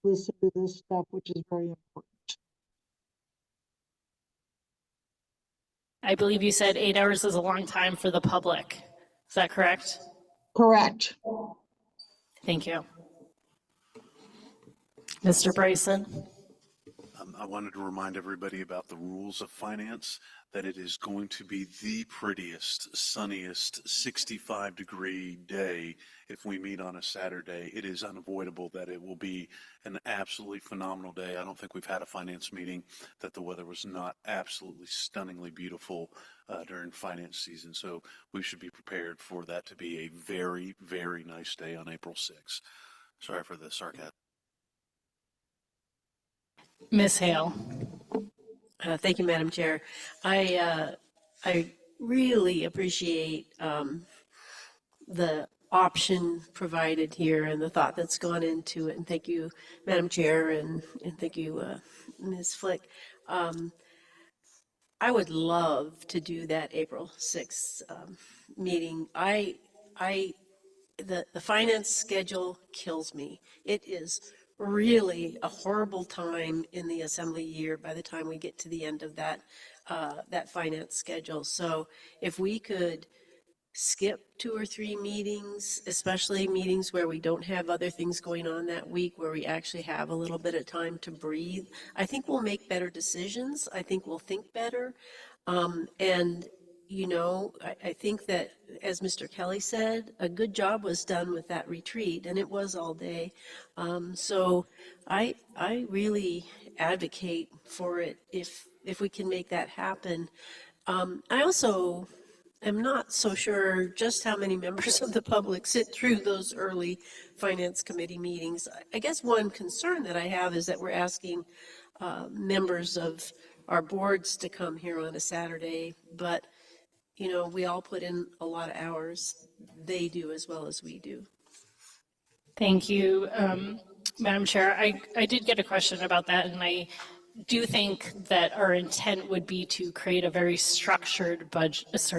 Speaker 6: listen to this stuff, which is very important.
Speaker 4: I believe you said 8 hours is a long time for the public. Is that correct?
Speaker 6: Correct.
Speaker 4: Thank you. Mr. Bryson?
Speaker 5: I wanted to remind everybody about the rules of finance, that it is going to be the prettiest, sunniest 65-degree day if we meet on a Saturday. It is unavoidable that it will be an absolutely phenomenal day. I don't think we've had a finance meeting that the weather was not absolutely stunningly beautiful during finance season. So we should be prepared for that to be a very, very nice day on April 6th. Sorry for the sarcasm.
Speaker 4: Ms. Hale?
Speaker 1: Thank you, Madam Chair. I really appreciate the option provided here and the thought that's gone into it. And thank you, Madam Chair, and thank you, Ms. Flick. I would love to do that April 6th meeting. The finance schedule kills me. It is really a horrible time in the assembly year by the time we get to the end of that finance schedule. So if we could skip 2 or 3 meetings, especially meetings where we don't have other things going on that week, where we actually have a little bit of time to breathe, I think we'll make better decisions. I think we'll think better. And you know, I think that, as Mr. Kelly said, a good job was done with that retreat, and it was all day. So I really advocate for it if we can make that happen. I also am not so sure just how many members of the public sit through those early finance committee meetings. I guess one concern that I have is that we're asking members of our boards to come here on a Saturday, but you know, we all put in a lot of hours. They do as well as we do.
Speaker 4: Thank you, Madam Chair. I did get a question about that, and I do think that our intent would be to create a very structured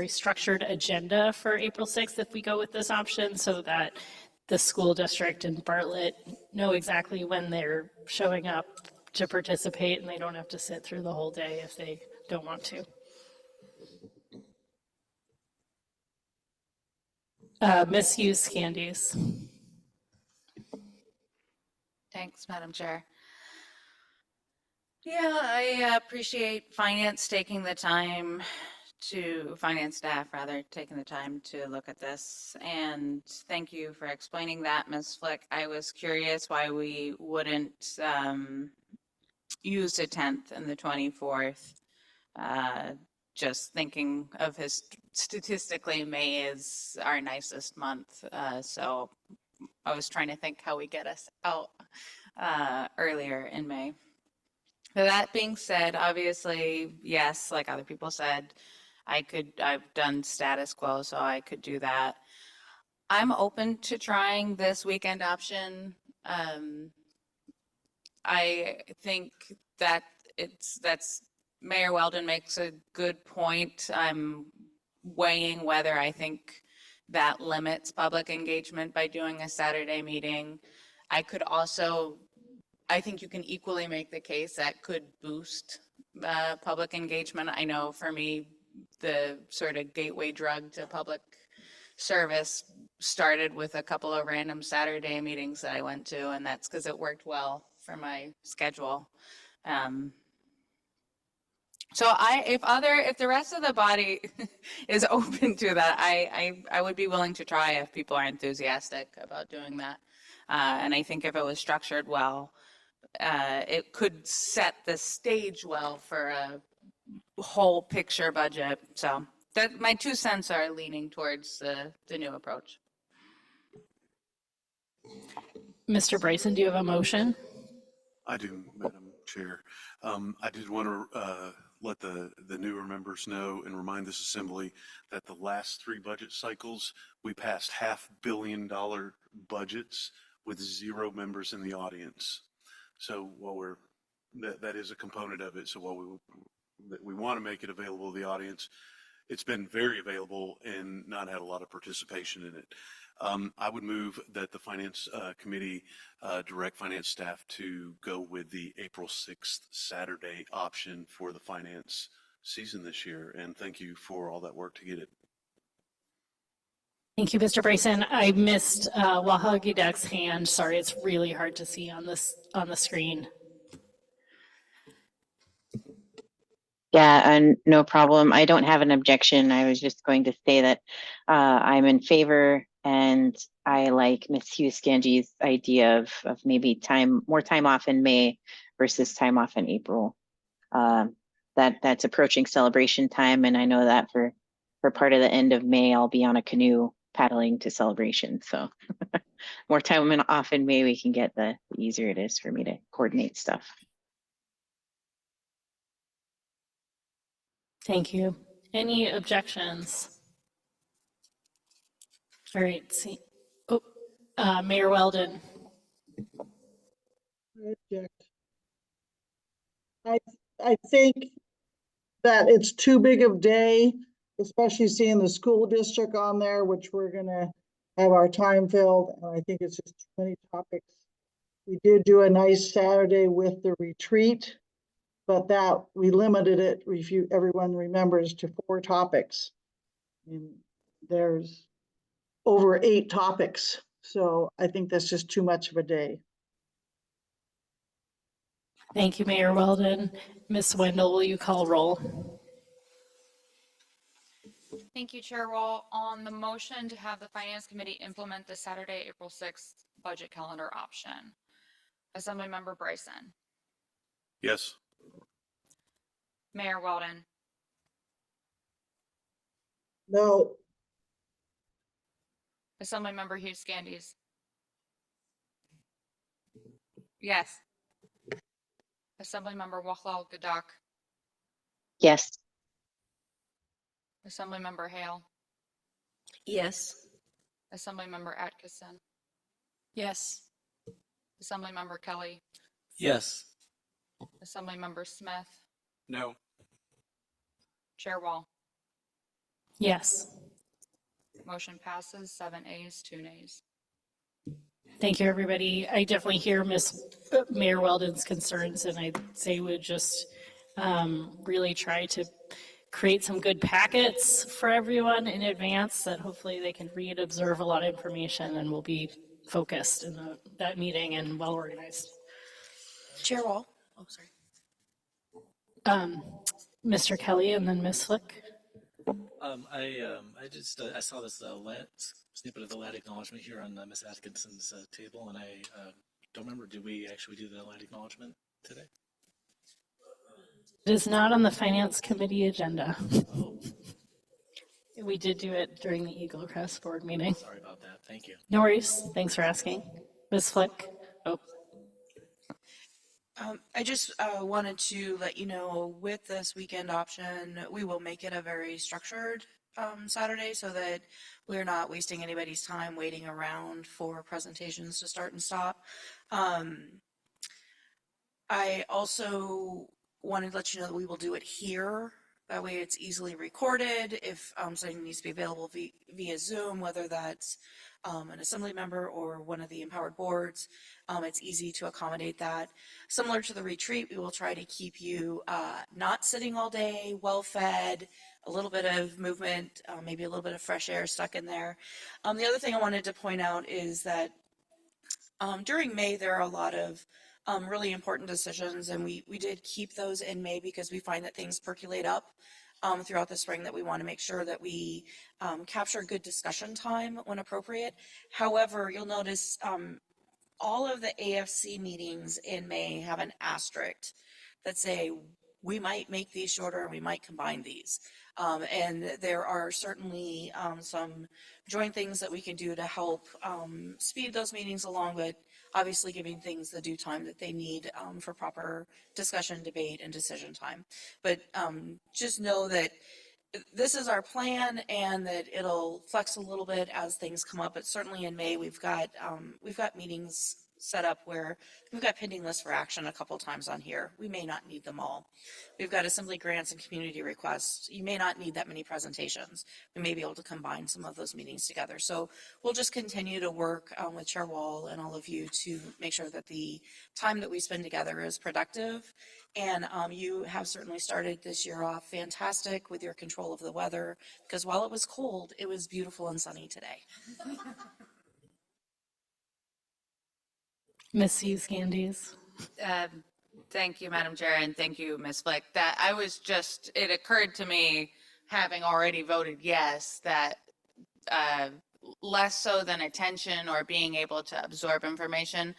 Speaker 4: structured agenda for April 6th if we go with this option, so that the school district and Bartlett know exactly when they're showing up to participate, and they don't have to sit through the whole day if they don't want to. Misuse Candies.
Speaker 9: Thanks, Madam Chair. Yeah, I appreciate finance staff taking the time to look at this. And thank you for explaining that, Ms. Flick. I was curious why we wouldn't use the 10th and the 24th. Just thinking of statistically, May is our nicest month. So I was trying to think how we get us out earlier in May. That being said, obviously, yes, like other people said, I've done status quo, so I could do that. I'm open to trying this weekend option. I think that Mayor Weldon makes a good point. I'm weighing whether I think that limits public engagement by doing a Saturday meeting. I think you can equally make the case that could boost public engagement. I know for me, the sort of gateway drug to public service started with a couple of random Saturday meetings that I went to, and that's because it worked well for my schedule. So if the rest of the body is open to that, I would be willing to try if people are enthusiastic about doing that. And I think if it was structured well, it could set the stage well for a whole picture budget. So that my 2 cents are leaning towards the new approach.
Speaker 4: Mr. Bryson, do you have a motion?
Speaker 5: I do, Madam Chair. I did want to let the newer members know and remind this assembly that the last 3 budget cycles, we passed $500 million budgets with 0 members in the audience. So while that is a component of it. So while we want to make it available to the audience, it's been very available and not had a lot of participation in it. I would move that the Finance Committee direct finance staff to go with the April 6th Saturday option for the finance season this year. And thank you for all that work to get it.
Speaker 4: Thank you, Mr. Bryson. I missed Wahagidak's hand. Sorry, it's really hard to see on the screen.
Speaker 16: Yeah, and no problem. I don't have an objection. I was just going to say that I'm in favor, and I like Ms. Hughes-Ganji's idea of maybe more time off in May versus time off in April. That's approaching celebration time, and I know that for part of the end of May, I'll be on a canoe paddling to celebration. So more time off in May we can get, the easier it is for me to coordinate stuff.
Speaker 4: Thank you. Any objections? All right. See, Mayor Weldon.
Speaker 6: I think that it's too big of day, especially seeing the school district on there, which we're gonna have our time filled. And I think it's just too many topics. We did do a nice Saturday with the retreat, but that we limited it, if everyone remembers, to 4 topics. And there's over 8 topics. So I think that's just too much of a day.
Speaker 4: Thank you, Mayor Weldon. Ms. Wendell, will you call roll?
Speaker 17: Thank you, Chair Wall. On the motion to have the Finance Committee implement the Saturday, April 6th budget calendar option, Assemblymember Bryson,
Speaker 5: Yes.
Speaker 17: Mayor Weldon,
Speaker 6: No.
Speaker 17: Assemblymember Hughes-Gandies. Yes. Assemblymember Wachlaw Gadak,
Speaker 16: Yes.
Speaker 17: Assemblymember Hale,
Speaker 12: Yes.
Speaker 17: Assemblymember Atkinson,
Speaker 1: Yes.
Speaker 17: Assemblymember Kelly,
Speaker 7: Yes.
Speaker 17: Assemblymember Smith,
Speaker 2: No.
Speaker 17: Chair Wall.
Speaker 4: Yes.
Speaker 17: Motion passes 7 ayes, 2 nays.
Speaker 4: Thank you, everybody. I definitely hear Mayor Weldon's concerns, and I'd say we'd just really try to create some good packets for everyone in advance that hopefully they can read, observe a lot of information, and will be focused in that meeting and well organized.
Speaker 18: Chair Wall. Oh, sorry.
Speaker 4: Mr. Kelly and then Ms. Flick.
Speaker 7: I saw this snippet of the lead acknowledgement here on Ms. Atkinson's table, and I don't remember, did we actually do the lead acknowledgement today?
Speaker 4: It is not on the Finance Committee agenda. We did do it during the Eaglecrest board meeting.
Speaker 7: Sorry about that. Thank you.
Speaker 4: No worries. Thanks for asking. Ms. Flick. Oh.
Speaker 18: I just wanted to let you know, with this weekend option, we will make it a very structured Saturday so that we're not wasting anybody's time waiting around for presentations to start and stop. I also wanted to let you know that we will do it here. That way it's easily recorded. If something needs to be available via Zoom, whether that's an assembly member or one of the empowered boards, it's easy to accommodate that. Similar to the retreat, we will try to keep you not sitting all day, well-fed, a little bit of movement, maybe a little bit of fresh air stuck in there. The other thing I wanted to point out is that during May, there are a lot of really important decisions, and we did keep those in May because we find that things percolate up throughout the spring, that we want to make sure that we capture good discussion time when appropriate. However, you'll notice all of the AFC meetings in May have an asterisk that say we might make these shorter and we might combine these. And there are certainly some joint things that we can do to help speed those meetings along, but obviously giving things the due time that they need for proper discussion, debate, and decision time. But just know that this is our plan and that it'll flex a little bit as things come up. But certainly in May, we've got meetings set up where we've got pending lists for action a couple times on here. We may not need them all. We've got assembly grants and community requests. You may not need that many presentations. We may be able to combine some of those meetings together. So we'll just continue to work with Chair Wall and all of you to make sure that the time that we spend together is productive. And you have certainly started this year off fantastic with your control of the weather, because while it was cold, it was beautiful and sunny today.
Speaker 4: Miss Hughes Candies.
Speaker 9: Thank you, Madam Chair, and thank you, Ms. Flick. That I was just, it occurred to me, having already voted yes, that uh, less so than attention or being able to absorb information,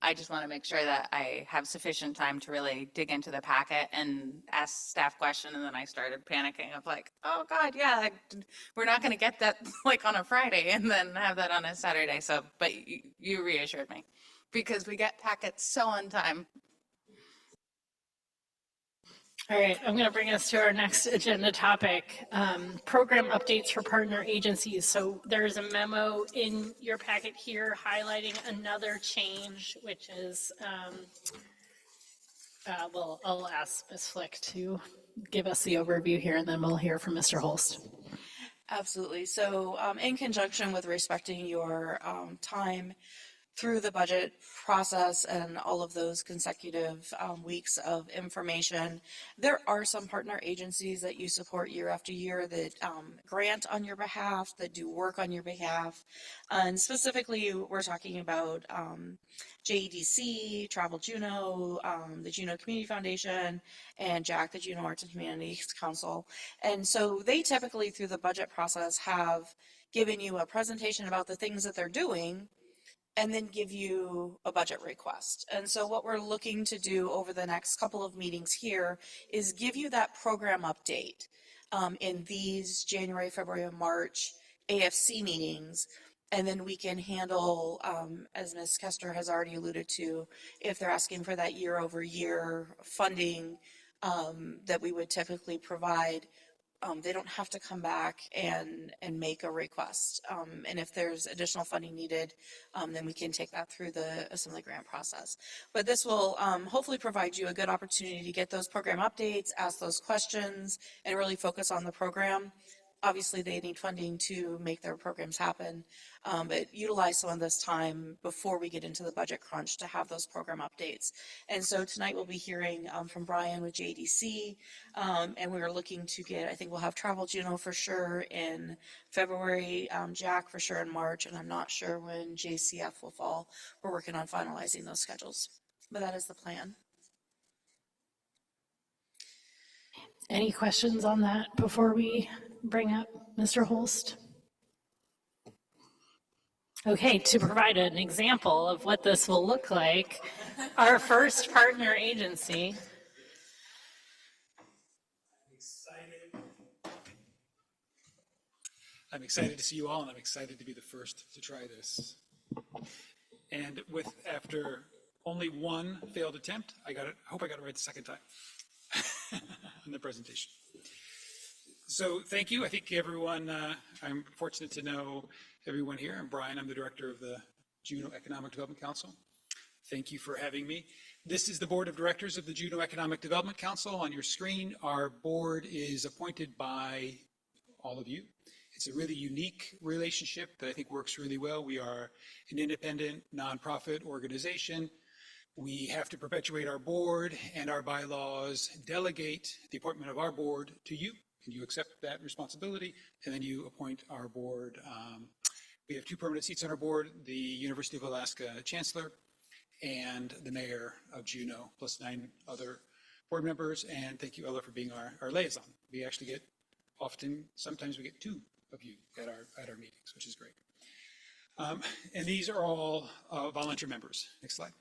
Speaker 9: I just want to make sure that I have sufficient time to really dig into the packet and ask staff question. And then I started panicking of like, oh God, yeah, we're not going to get that like on a Friday and then have that on a Saturday. So, but you reassured me because we get packets so on time.
Speaker 4: All right, I'm going to bring us to our next agenda topic, program updates for partner agencies. So there's a memo in your packet here highlighting another change, which is, well, I'll ask Ms. Flick to give us the overview here, and then we'll hear from Mr. Holst.
Speaker 18: Absolutely. So in conjunction with respecting your time through the budget process and all of those consecutive weeks of information, there are some partner agencies that you support year after year that grant on your behalf, that do work on your behalf. And specifically, we're talking about JEDC, Travel Juneau, the Juneau Community Foundation, and JAC, the Juneau Arts and Humanities Council. And so they typically, through the budget process, have given you a presentation about the things that they're doing and then give you a budget request. And so what we're looking to do over the next couple of meetings here is give you that program update in these January, February, and March AFC meetings. And then we can handle, as Ms. Kester has already alluded to, if they're asking for that year over year funding that we would typically provide, they don't have to come back and make a request. And if there's additional funding needed, then we can take that through the assembly grant process. But this will hopefully provide you a good opportunity to get those program updates, ask those questions, and really focus on the program. Obviously, they need funding to make their programs happen, but utilize some of this time before we get into the budget crunch to have those program updates. And so tonight we'll be hearing from Brian with JDC, and we're looking to get, I think we'll have Travel Juneau for sure in February, Jack for sure in March, and I'm not sure when JCF will fall. We're working on finalizing those schedules, but that is the plan.
Speaker 4: Any questions on that before we bring up Mr. Holst? Okay, to provide an example of what this will look like, our first partner agency.
Speaker 19: I'm excited to see you all, and I'm excited to be the first to try this. And after only one failed attempt, I hope I got it right the second time in the presentation. So thank you. I think everyone, I'm fortunate to know everyone here. I'm Brian. I'm the director of the Juneau Economic Development Council. Thank you for having me. This is the board of directors of the Juneau Economic Development Council. On your screen, our board is appointed by all of you. It's a really unique relationship that I think works really well. We are an independent nonprofit organization. We have to perpetuate our board, and our bylaws delegate the appointment of our board to you, and you accept that responsibility, and then you appoint our board. We have 2 permanent seats on our board, the University of Alaska Chancellor and the Mayor of Juneau, plus 9 other board members. And thank you, Ella, for being our liaison. We actually get sometimes we get 2 of you at our meetings, which is great. And these are all volunteer members. Next slide.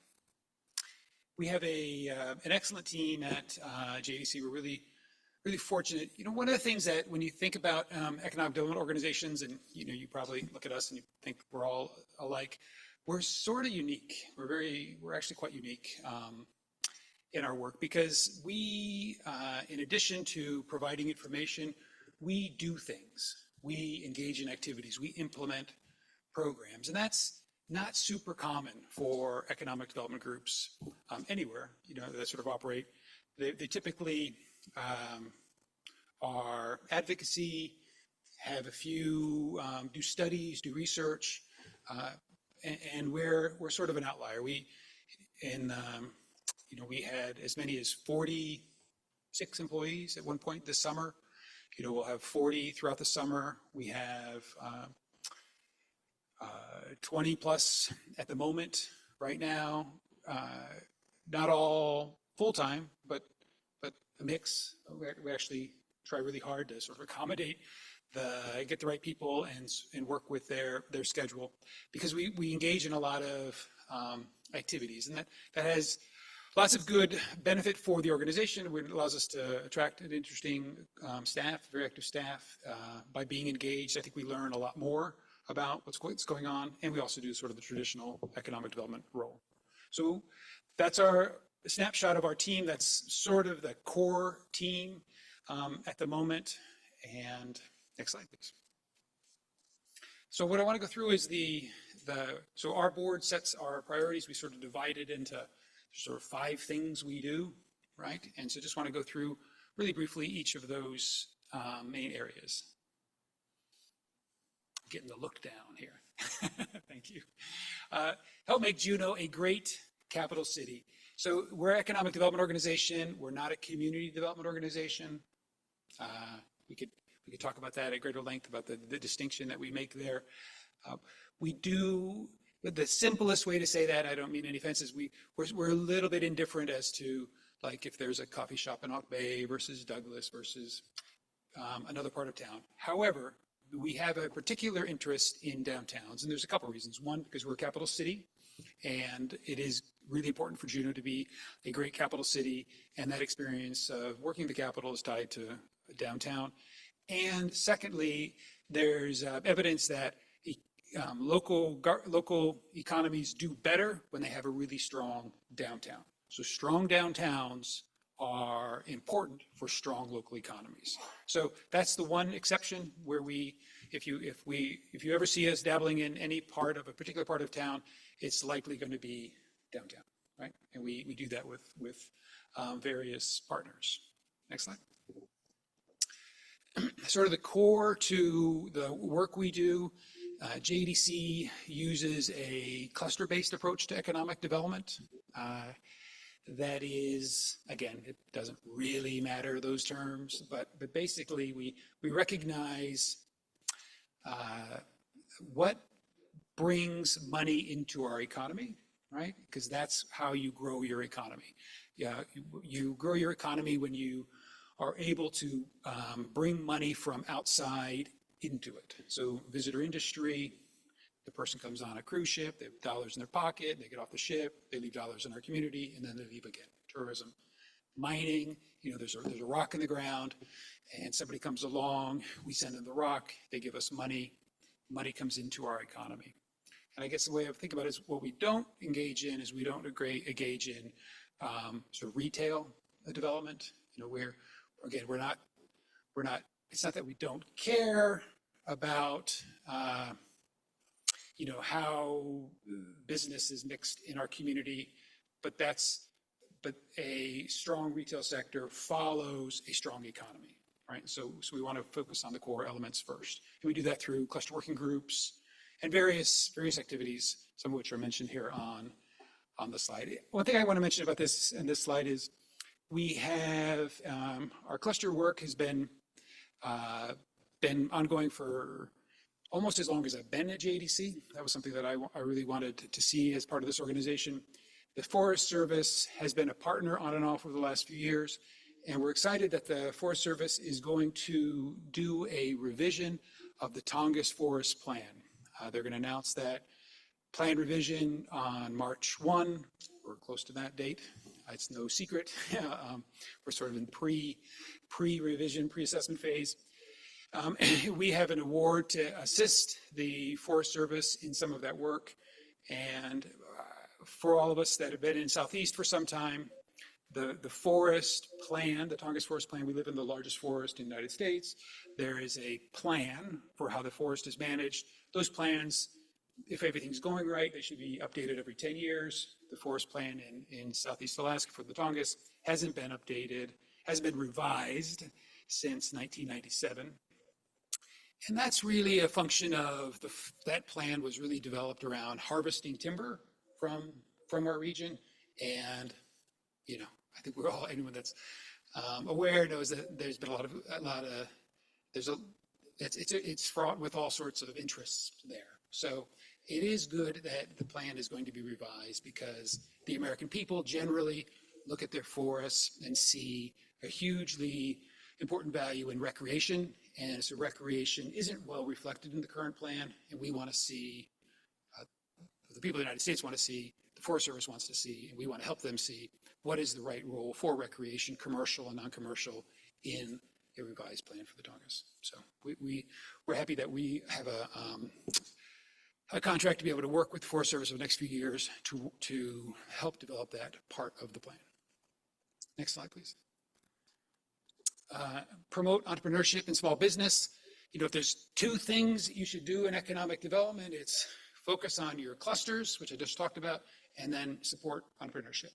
Speaker 19: We have an excellent team at JDC. We're really fortunate. You know, one of the things that when you think about economic development organizations, and you probably look at us and you think we're all alike, we're sort of unique. We're actually quite unique in our work because we, in addition to providing information, we do things. We engage in activities. We implement programs, and that's not super common for economic development groups anywhere, that sort of operate. They typically are advocacy, have a few, do studies, do research, and we're sort of an outlier. We had as many as 46 employees at one point this summer. We'll have 40 throughout the summer. We have 20 plus at the moment right now. Not all full-time, but a mix. We actually try really hard to sort of accommodate get the right people and work with their schedule, because we engage in a lot of activities, and that has lots of good benefit for the organization. It allows us to attract an interesting staff, very active staff. By being engaged, I think we learn a lot more about what's going on, and we also do sort of the traditional economic development role. So that's our snapshot of our team. That's sort of the core team at the moment. And next slide, please. So what I want to go through is so our board sets our priorities. We sort of divide it into sort of 5 things we do, right? And so just want to go through really briefly each of those main areas. Getting the look down here. Thank you. Help make Juneau a great capital city. So we're an economic development organization. We're not a community development organization. We could talk about that at greater length, about the distinction that we make there. The simplest way to say that, I don't mean any offenses, we're a little bit indifferent as to, like, if there's a coffee shop in Hawk Bay versus Douglas versus another part of town. However, we have a particular interest in downtowns, and there's a couple reasons. One, because we're a capital city, and it is really important for Juneau to be a great capital city, and that experience of working the capital is tied to downtown. And secondly, there's evidence that local economies do better when they have a really strong downtown. So strong downtowns are important for strong local economies. So that's the one exception where if you ever see us dabbling in any part of a particular part of town, it's likely going to be downtown, right? And we do that with various partners. Next slide. Sort of the core to the work we do, JDC uses a cluster-based approach to economic development. That is, again, it doesn't really matter those terms, but basically we recognize what brings money into our economy, right? Because that's how you grow your economy. You grow your economy when you are able to bring money from outside into it. So visitor industry, the person comes on a cruise ship, they have dollars in their pocket, they get off the ship, they leave dollars in our community, and then they leave again. Tourism. Mining, there's a rock in the ground, and somebody comes along, we send them the rock, they give us money, money comes into our economy. And I guess the way I think about it is what we don't engage in is we don't engage in sort of retail development. We're not, it's not that we don't care about how business is mixed in our community, but a strong retail sector follows a strong economy, right? So we want to focus on the core elements first. And we do that through cluster working groups and various activities, some of which are mentioned here on the slide. One thing I want to mention about this slide is we have our cluster work has been ongoing for almost as long as I've been at JDC. That was something that I really wanted to see as part of this organization. The Forest Service has been a partner on and off over the last few years, and we're excited that the Forest Service is going to do a revision of the Tongass Forest Plan. They're going to announce that plan revision on March 1. We're close to that date. It's no secret. We're sort of in pre-revision, pre-assessment phase. We have an award to assist the Forest Service in some of that work. And for all of us that have been in Southeast for some time, the forest plan, the Tongass Forest Plan, we live in the largest forest in the United States. There is a plan for how the forest is managed. Those plans if everything's going right, they should be updated every 10 years. The forest plan in Southeast Alaska for the Tongass hasn't been updated, hasn't been revised since 1997. And that's really a function of that plan was really developed around harvesting timber from our region. And, you know, I think we're all, anyone that's aware knows that there's been it's fraught with all sorts of interests there. So it is good that the plan is going to be revised because the American people generally look at their forests and see a hugely important value in recreation. And so recreation isn't well reflected in the current plan. And we want to see, the people of the United States want to see, the Forest Service wants to see, and we want to help them see what is the right role for recreation, commercial and non-commercial, in a revised plan for the Tongass. So we're happy that we have a contract to be able to work with the Forest Service over the next few years to help develop that part of the plan. Next slide, please. Promote entrepreneurship and small business. You know, if there's two things you should do in economic development, it's focus on your clusters, which I just talked about, and then support entrepreneurship.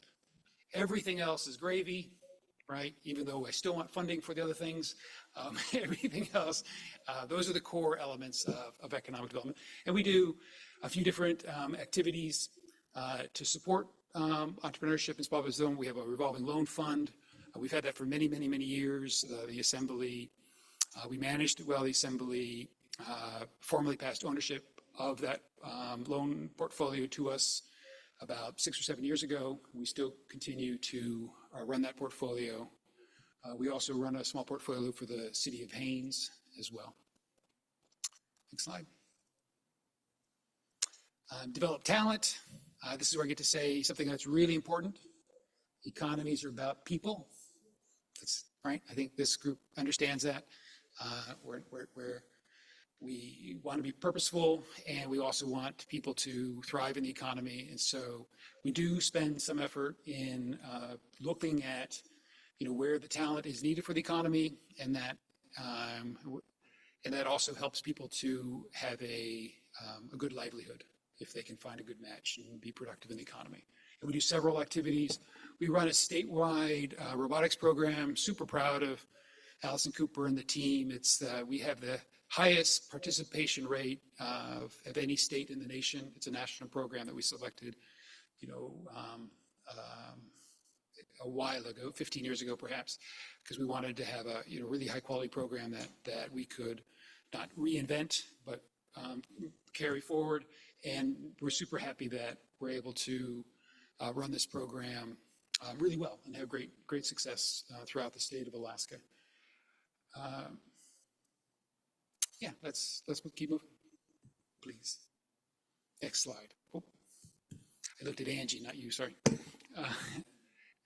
Speaker 19: Everything else is gravy, right? Even though I still want funding for the other things, everything else, those are the core elements of economic development. And we do a few different activities to support entrepreneurship and small business. We have a revolving loan fund. We've had that for many, many, many years. The Assembly, we managed well. The Assembly formally passed ownership of that loan portfolio to us about 6 or 7 years ago. We still continue to run that portfolio. We also run a small portfolio for the city of Haines as well. Next slide. Develop talent. This is where I get to say something that's really important. Economies are about people. That's right. I think this group understands that. We want to be purposeful, and we also want people to thrive in the economy. And so we do spend some effort in looking at, you know, where the talent is needed for the economy, and that also helps people to have a good livelihood if they can find a good match and be productive in the economy. And we do several activities. We run a statewide robotics program. Super proud of Allison Cooper and the team. We have the highest participation rate of any state in the nation. It's a national program that we selected, you know, a while ago, 15 years ago perhaps, because we wanted to have a really high quality program that we could not reinvent but carry forward. And we're super happy that we're able to run this program really well and have great success throughout the state of Alaska. Yeah, let's keep moving, please. Next slide. Oh, I looked at Angie, not you, sorry.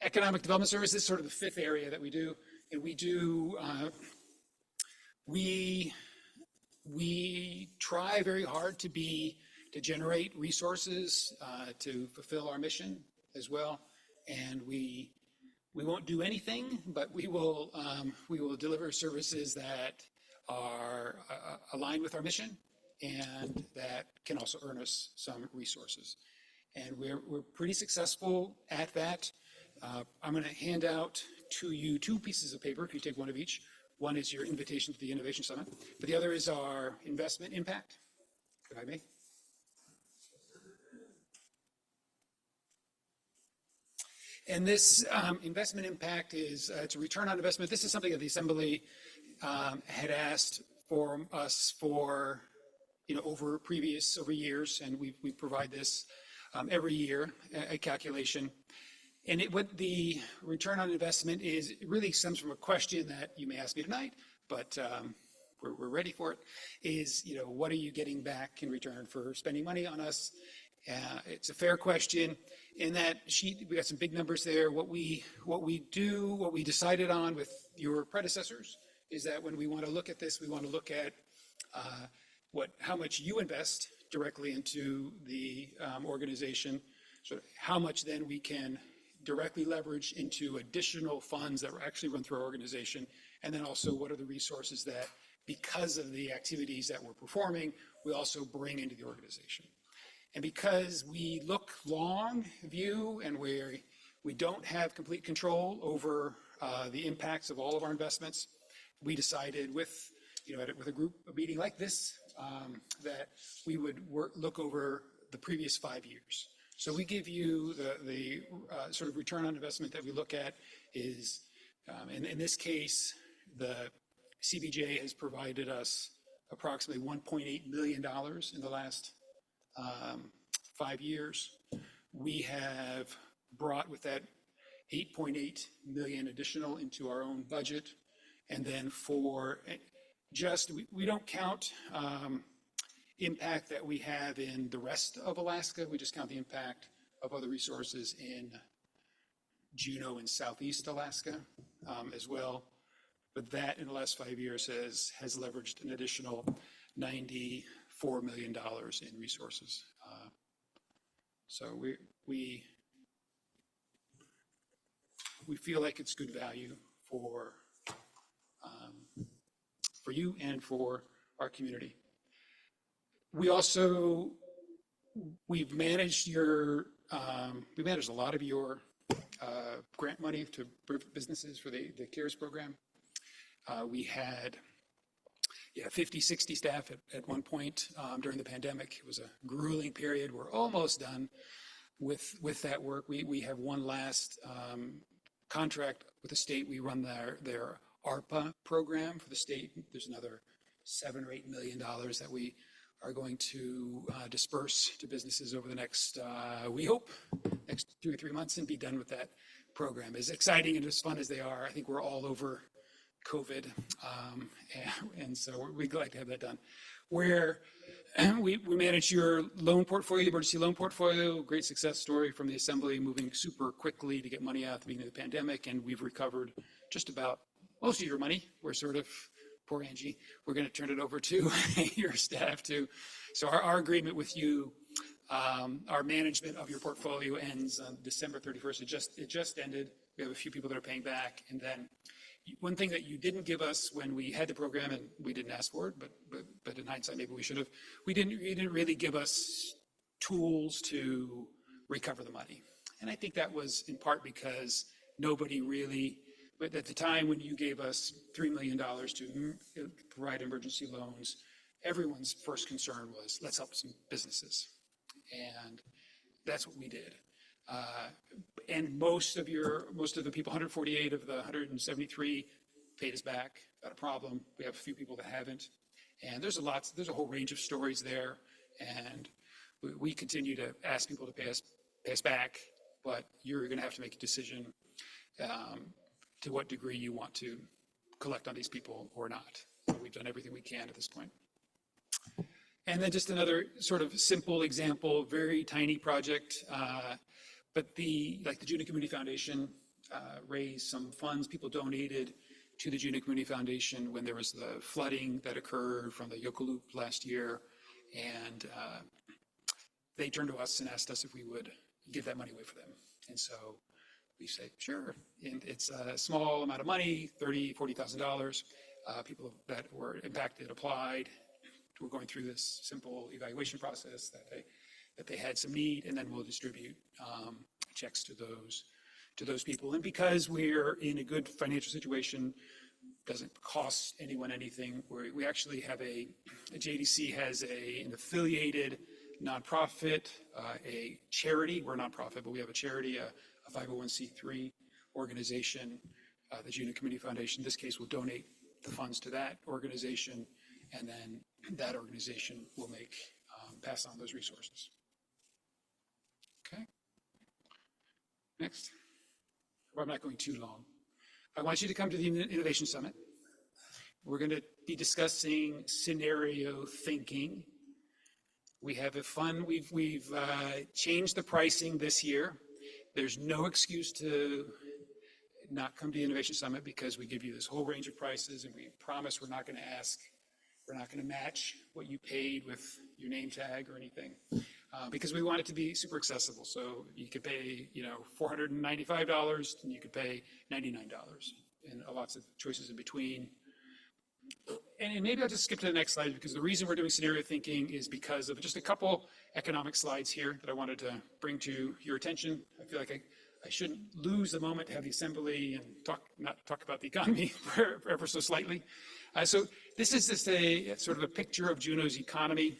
Speaker 19: Economic Development Services is sort of the fifth area that we do. And we try very hard to generate resources to fulfill our mission as well. And we won't do anything, but we will deliver services that are aligned with our mission and that can also earn us some resources. And we're pretty successful at that. I'm going to hand out to you 2 pieces of paper, if you take one of each. One is your invitation to the Innovation Summit, but the other is our investment impact. If I may. And this investment impact is it's a return on investment. This is something that the Assembly had asked for us for over years, and we provide this every year, a calculation. And what the return on investment is, it really stems from a question that you may ask me tonight, but we're ready for it, is, what are you getting back in return for spending money on us? It's a fair question. In that sheet, we got some big numbers there. What we decided on with your predecessors is that when we want to look at this, we want to look at how much you invest directly into the organization, so how much then we can directly leverage into additional funds that actually run through our organization, and then also what are the resources that, because of the activities that we're performing, we also bring into the organization. And because we look long view and we don't have complete control over the impacts of all of our investments, we decided with, with a group, a meeting like this, that we would look over the previous 5 years. So we give you the sort of return on investment that we look at is, in this case, the CBJ has provided us approximately $1.8 million in the last 5 years. We have brought with that 8.8 million additional into our own budget. And then for just, we don't count impact that we have in the rest of Alaska. We just count the impact of other resources in Juneau and Southeast Alaska as well. But that in the last 5 years has leveraged an additional $94 million in resources. So we feel like it's good value for you and for our community. We've managed a lot of your grant money to businesses for the CARES program. We had 50, 60 staff at one point during the pandemic. It was a grueling period. We're almost done with that work. We have one last contract with the state. We run their ARPA program for the state. There's another $7 or $8 million that we are going to disperse to businesses over the next, we hope, next 2 or 3 months, and be done with that program. As exciting and as fun as they are, I think we're all over COVID, and so we're glad to have that done. Where we manage your loan portfolio, emergency loan portfolio, great success story from the Assembly, moving super quickly to get money out at the beginning of the pandemic, and we've recovered just about most of your money. We're sort of, poor Angie, we're going to turn it over to your staff too. So our agreement with you, our management of your portfolio ends on December 31st. It just ended. We have a few people that are paying back, and then one thing that you didn't give us when we had the program, and we didn't ask for it, but in hindsight, maybe we should have, you didn't really give us tools to recover the money. And I think that was in part because nobody really, but at the time when you gave us $3 million to provide emergency loans, everyone's first concern was, let's help some businesses. And that's what we did. And most of the people, 148 of the 173 paid us back without a problem. We have a few people that haven't. And there's a whole range of stories there. And we continue to ask people to pay us back, but you're going to have to make a decision to what degree you want to collect on these people or not. We've done everything we can at this point. And then just another sort of simple example, very tiny project. But the Juneau Community Foundation raised some funds. People donated to the Juneau Community Foundation when there was the flooding that occurred from the Yokolup last year. And they turned to us and asked us if we would give that money away for them. And so we said, sure. And it's a small amount of money, $30,000, $40,000. People that were impacted applied. We're going through this simple evaluation process that they had some need, and then we'll distribute checks to those people. And because we're in a good financial situation, doesn't cost anyone anything. We actually have a JDC has an affiliated nonprofit, a charity. We're a nonprofit, but we have a charity, a 501c3 organization, the Juneau Community Foundation. In this case, will donate the funds to that organization, and then that organization will pass on those resources. Okay. Next. Well, I'm not going too long. I want you to come to the Innovation Summit. We're going to be discussing scenario thinking. We have we've changed the pricing this year. There's no excuse to not come to the Innovation Summit because we give you this whole range of prices, and we promise we're not going to match what you paid with your name tag or anything, because we want it to be super accessible. So you could pay, $495, and you could pay $99, and lots of choices in between. and maybe I'll just skip to the next slide because the reason we're doing scenario thinking is because of just a couple economic slides here that I wanted to bring to your attention. I feel like I shouldn't lose the moment to have the assembly and not talk about the economy ever so slightly. So this is just a sort of a picture of Juneau's economy.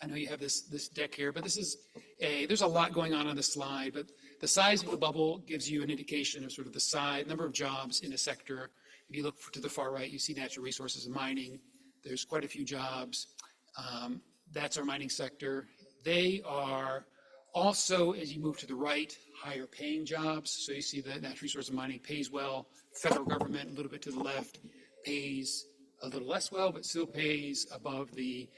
Speaker 19: I know you have this deck here, but there's a lot going on this slide, but the size of the bubble gives you an indication of sort of the size, number of jobs in a sector. If you look to the far right, you see natural resources and mining. There's quite a few jobs. That's our mining sector. They are also, as you move to the right, higher paying jobs. So you see that natural resources and mining pays well. Federal government, a little bit to the left, pays a little less well, but still pays above the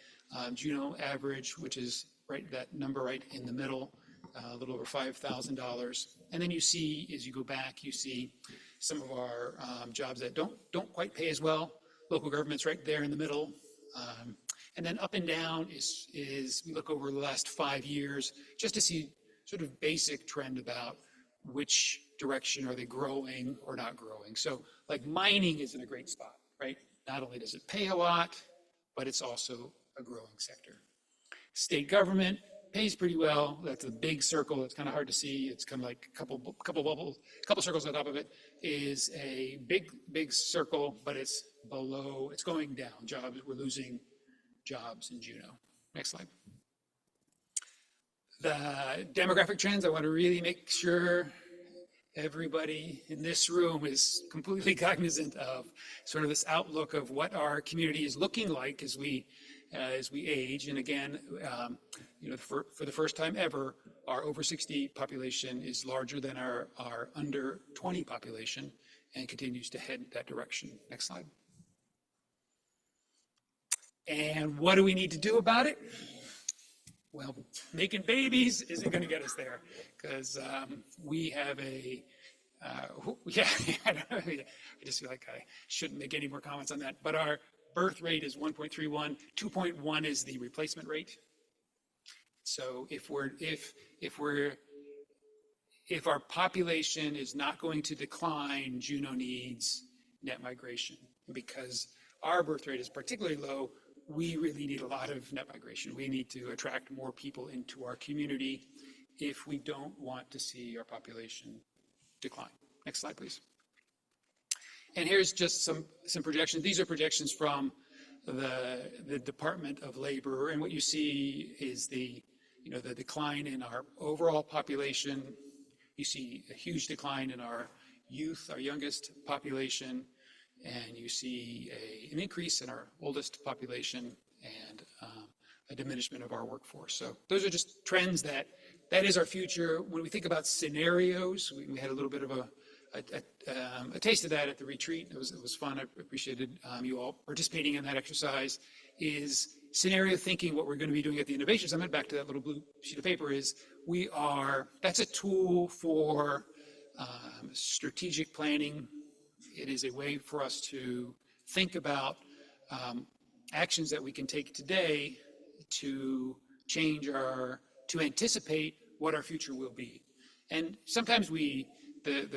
Speaker 19: Juneau average, which is right, that number right in the middle, a little over $5,000. And then you see, as you go back, you see some of our jobs that don't quite pay as well. Local government's right there in the middle. And then up and down is we look over the last 5 years just to see sort of basic trend about which direction are they growing or not growing. So like mining is in a great spot, right? Not only does it pay a lot, but it's also a growing sector. State government pays pretty well. That's a big circle. It's kind of hard to see. It's kind of like a couple bubbles, a couple circles on top of it is a big circle, but it's below. It's going down. Jobs. We're losing jobs in Juneau. Next slide. The demographic trends. I want to really make sure everybody in this room is completely cognizant of sort of this outlook of what our community is looking like as we age. And again, for the first time ever, our over 60 population is larger than our under 20 population and continues to head that direction. Next slide. And what do we need to do about it? Well, making babies isn't going to get us there because we have I just feel like I shouldn't make any more comments on that. But our birth rate is 1.31. 2.1 is the replacement rate. So if our population is not going to decline, Juneau needs net migration. Because our birth rate is particularly low, we really need a lot of net migration. We need to attract more people into our community if we don't want to see our population decline. Next slide, please. And here's just some projections. These are projections from the Department of Labor, and what you see is the decline in our overall population. You see a huge decline in our youth, our youngest population, and you see an increase in our oldest population and a diminishment of our workforce. So those are just trends that is our future. When we think about scenarios, we had a little bit of a taste of that at the retreat. It was fun. I appreciated you all participating in that exercise. Is scenario thinking what we're going to be doing at the Innovation Summit, back to that little blue sheet of paper, is that's a tool for strategic planning. It is a way for us to think about actions that we can take today to to anticipate what our future will be. And sometimes the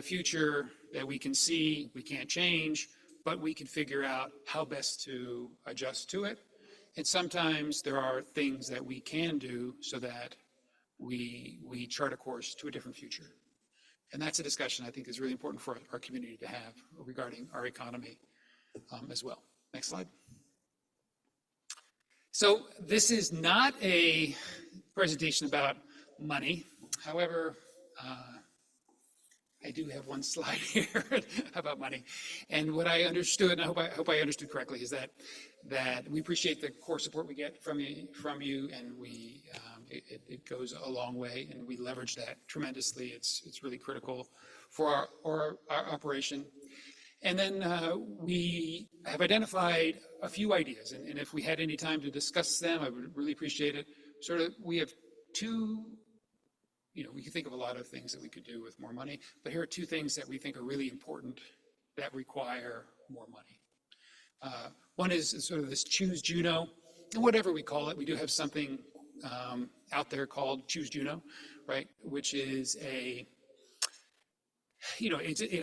Speaker 19: future that we can see, we can't change, but we can figure out how best to adjust to it. And sometimes there are things that we can do so that we chart a course to a different future. And that's a discussion I think is really important for our community to have regarding our economy as well. Next slide. So this is not a presentation about money. However, I do have one slide here about money. And what I understood, and I hope I understood correctly, is that we appreciate the core support we get from you, and it goes a long way, and we leverage that tremendously. It's really critical for our operation. And then we have identified a few ideas, and if we had any time to discuss them, I would really appreciate it. We have two. We can think of a lot of things that we could do with more money, but here are two things that we think are really important that require more money. One is sort of this Choose Juneau, and whatever we call it, we do have something out there called Choose Juneau, right? Which is it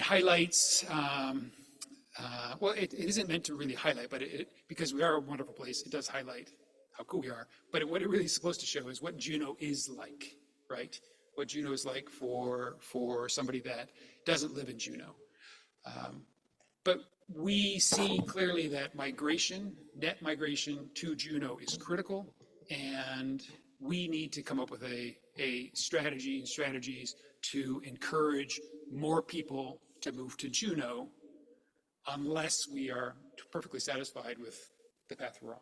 Speaker 19: highlights well, it isn't meant to really highlight, but because we are a wonderful place, it does highlight how cool we are. But what it really is supposed to show is what Juneau is like, right? What Juneau is like for somebody that doesn't live in Juneau. But we see clearly that net migration to Juneau is critical, and we need to come up with a strategy and strategies to encourage more people to move to Juneau unless we are perfectly satisfied with the path we're on.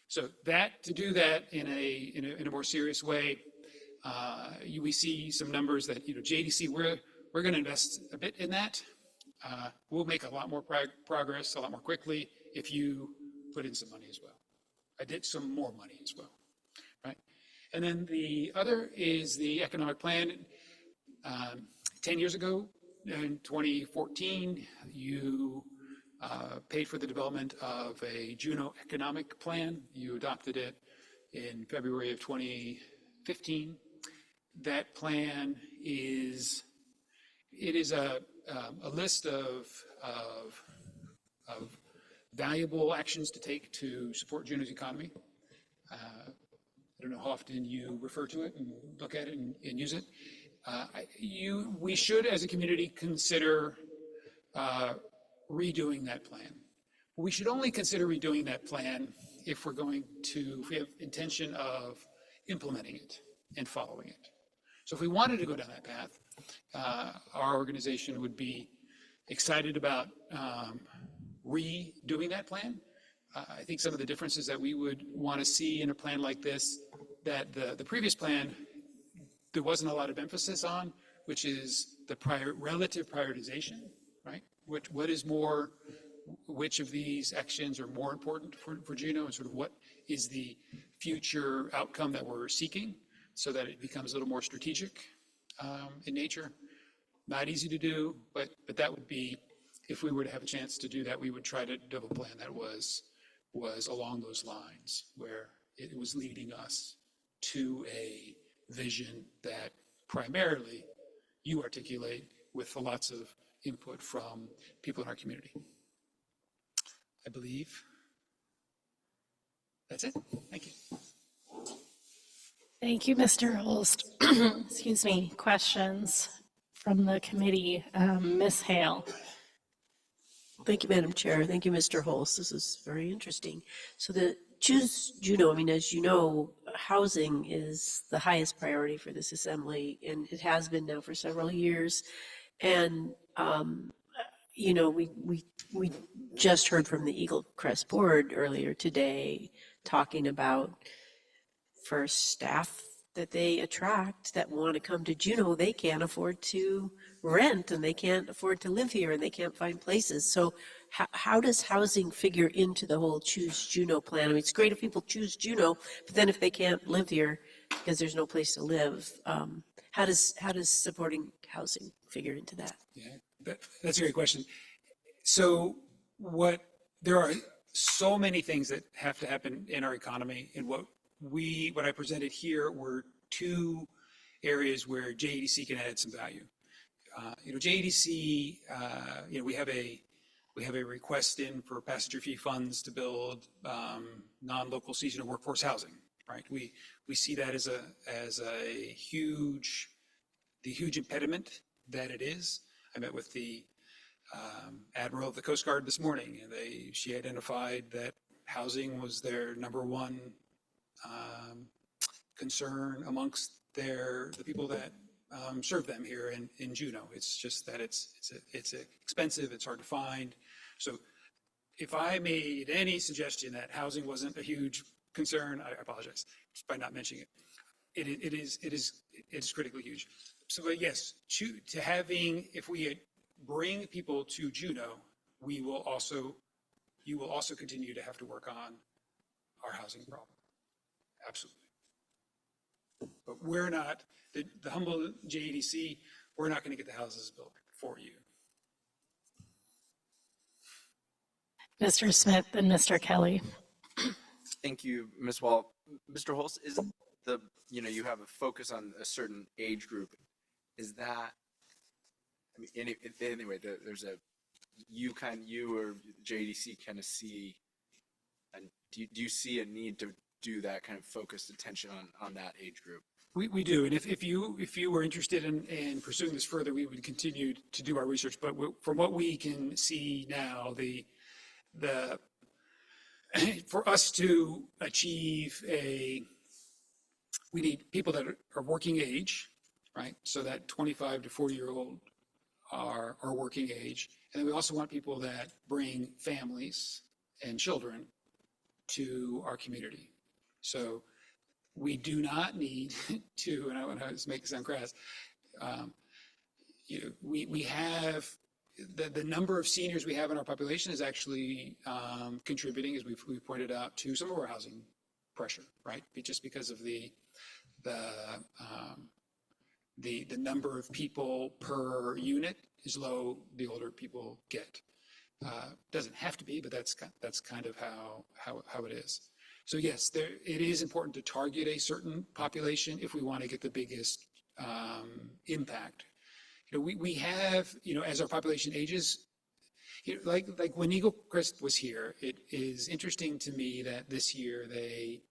Speaker 19: So to do that in a more serious way, we see some numbers that, JDC, we're going to invest a bit in that. We'll make a lot more progress a lot more quickly if you put in some money as well. I did some more money as well, right? And then the other is the economic plan. 10 years ago, in 2014, you paid for the development of a Juneau economic plan. You adopted it in February of 2015. That plan is a list of valuable actions to take to support Juneau's economy. I don't know how often you refer to it and look at it and use it. We should, as a community, consider redoing that plan. We should only consider redoing that plan if we have intention of implementing it and following it. So if we wanted to go down that path, our organization would be excited about redoing that plan. I think some of the differences that we would want to see in a plan like this, that the previous plan, there wasn't a lot of emphasis on, which is the relative prioritization, right? Which of these actions are more important for Juneau, and sort of what is the future outcome that we're seeking, so that it becomes a little more strategic in nature. Not easy to do, but that would be, if we were to have a chance to do that, we would try to develop a plan that was along those lines, where it was leading us to a vision that primarily you articulate with lots of input from people in our community. I believe that's it. Thank you.
Speaker 4: Thank you, Mr. Holst. Excuse me. Questions from the committee? Ms. Hale.
Speaker 1: Thank you, Madam Chair. Thank you, Mr. Holst. This is very interesting. So the Choose Juneau, as you know, housing is the highest priority for this assembly, and it has been now for several years. And, we just heard from the Eaglecrest board earlier today talking about for staff that they attract that want to come to Juneau, they can't afford to rent and they can't afford to live here and they can't find places. So how does housing figure into the whole Choose Juneau plan? It's great if people choose Juneau, but then if they can't live here because there's no place to live, how does supporting housing figure into that?
Speaker 19: Yeah, that's a great question. So there are so many things that have to happen in our economy, and what I presented here were two areas where JEDC can add some value. JEDC, we have a request in for passenger fee funds to build non-local seasonal workforce housing. Right? We see that as a huge impediment that it is. I met with the Admiral of the Coast Guard this morning, and she identified that housing was their number one concern amongst the people that serve them here in Juneau. It's just that it's expensive, it's hard to find. So if I made any suggestion that housing wasn't a huge concern, I apologize by not mentioning it. It is critically huge. So but yes, if we bring people to Juneau, you will also continue to have to work on our housing problem. Absolutely. But we're not, the humble JEDC, we're not going to get the houses built for you.
Speaker 4: Mr. Smith and Mr. Kelly.
Speaker 2: Thank you, Ms. Wall. Mr. Holst, is you have a focus on a certain age group. Is that, anyway, there's you or JDC kind of see, and do you see a need to do that kind of focused attention on that age group?
Speaker 19: We do, and if you were interested in pursuing this further, we would continue to do our research. But from what we can see now, the for us to achieve we need people that are working age, right? So that 25 to 40-year-old are working age, and then we also want people that bring families and children to our community. So we do not need to, and I want to make it sound crass, we have the number of seniors we have in our population is actually contributing, as we've pointed out, to some of our housing pressure, right? Just because of the number of people per unit is low the older people get. Doesn't have to be, but that's kind of how it is. So yes, it is important to target a certain population if we want to get the biggest impact. We have, as our population ages, like when Eaglecrest was here, it is interesting to me that this year they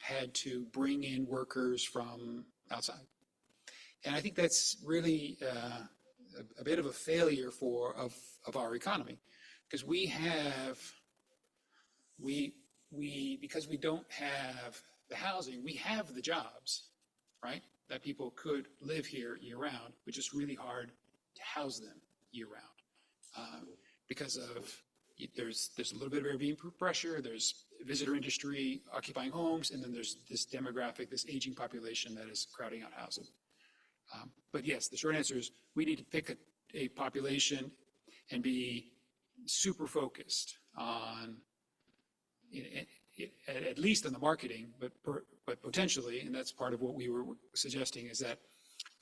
Speaker 19: had to bring in workers from outside. And I think that's really a bit of a failure of our economy, because because we don't have the housing, we have the jobs, right? That people could live here year round, which is really hard to house them year round because of there's a little bit of Airbnb pressure, there's visitor industry occupying homes, and then there's this demographic, this aging population that is crowding out housing. But yes, the short answer is we need to pick a population and be super focused on at least on the marketing, but potentially, and that's part of what we were suggesting, is that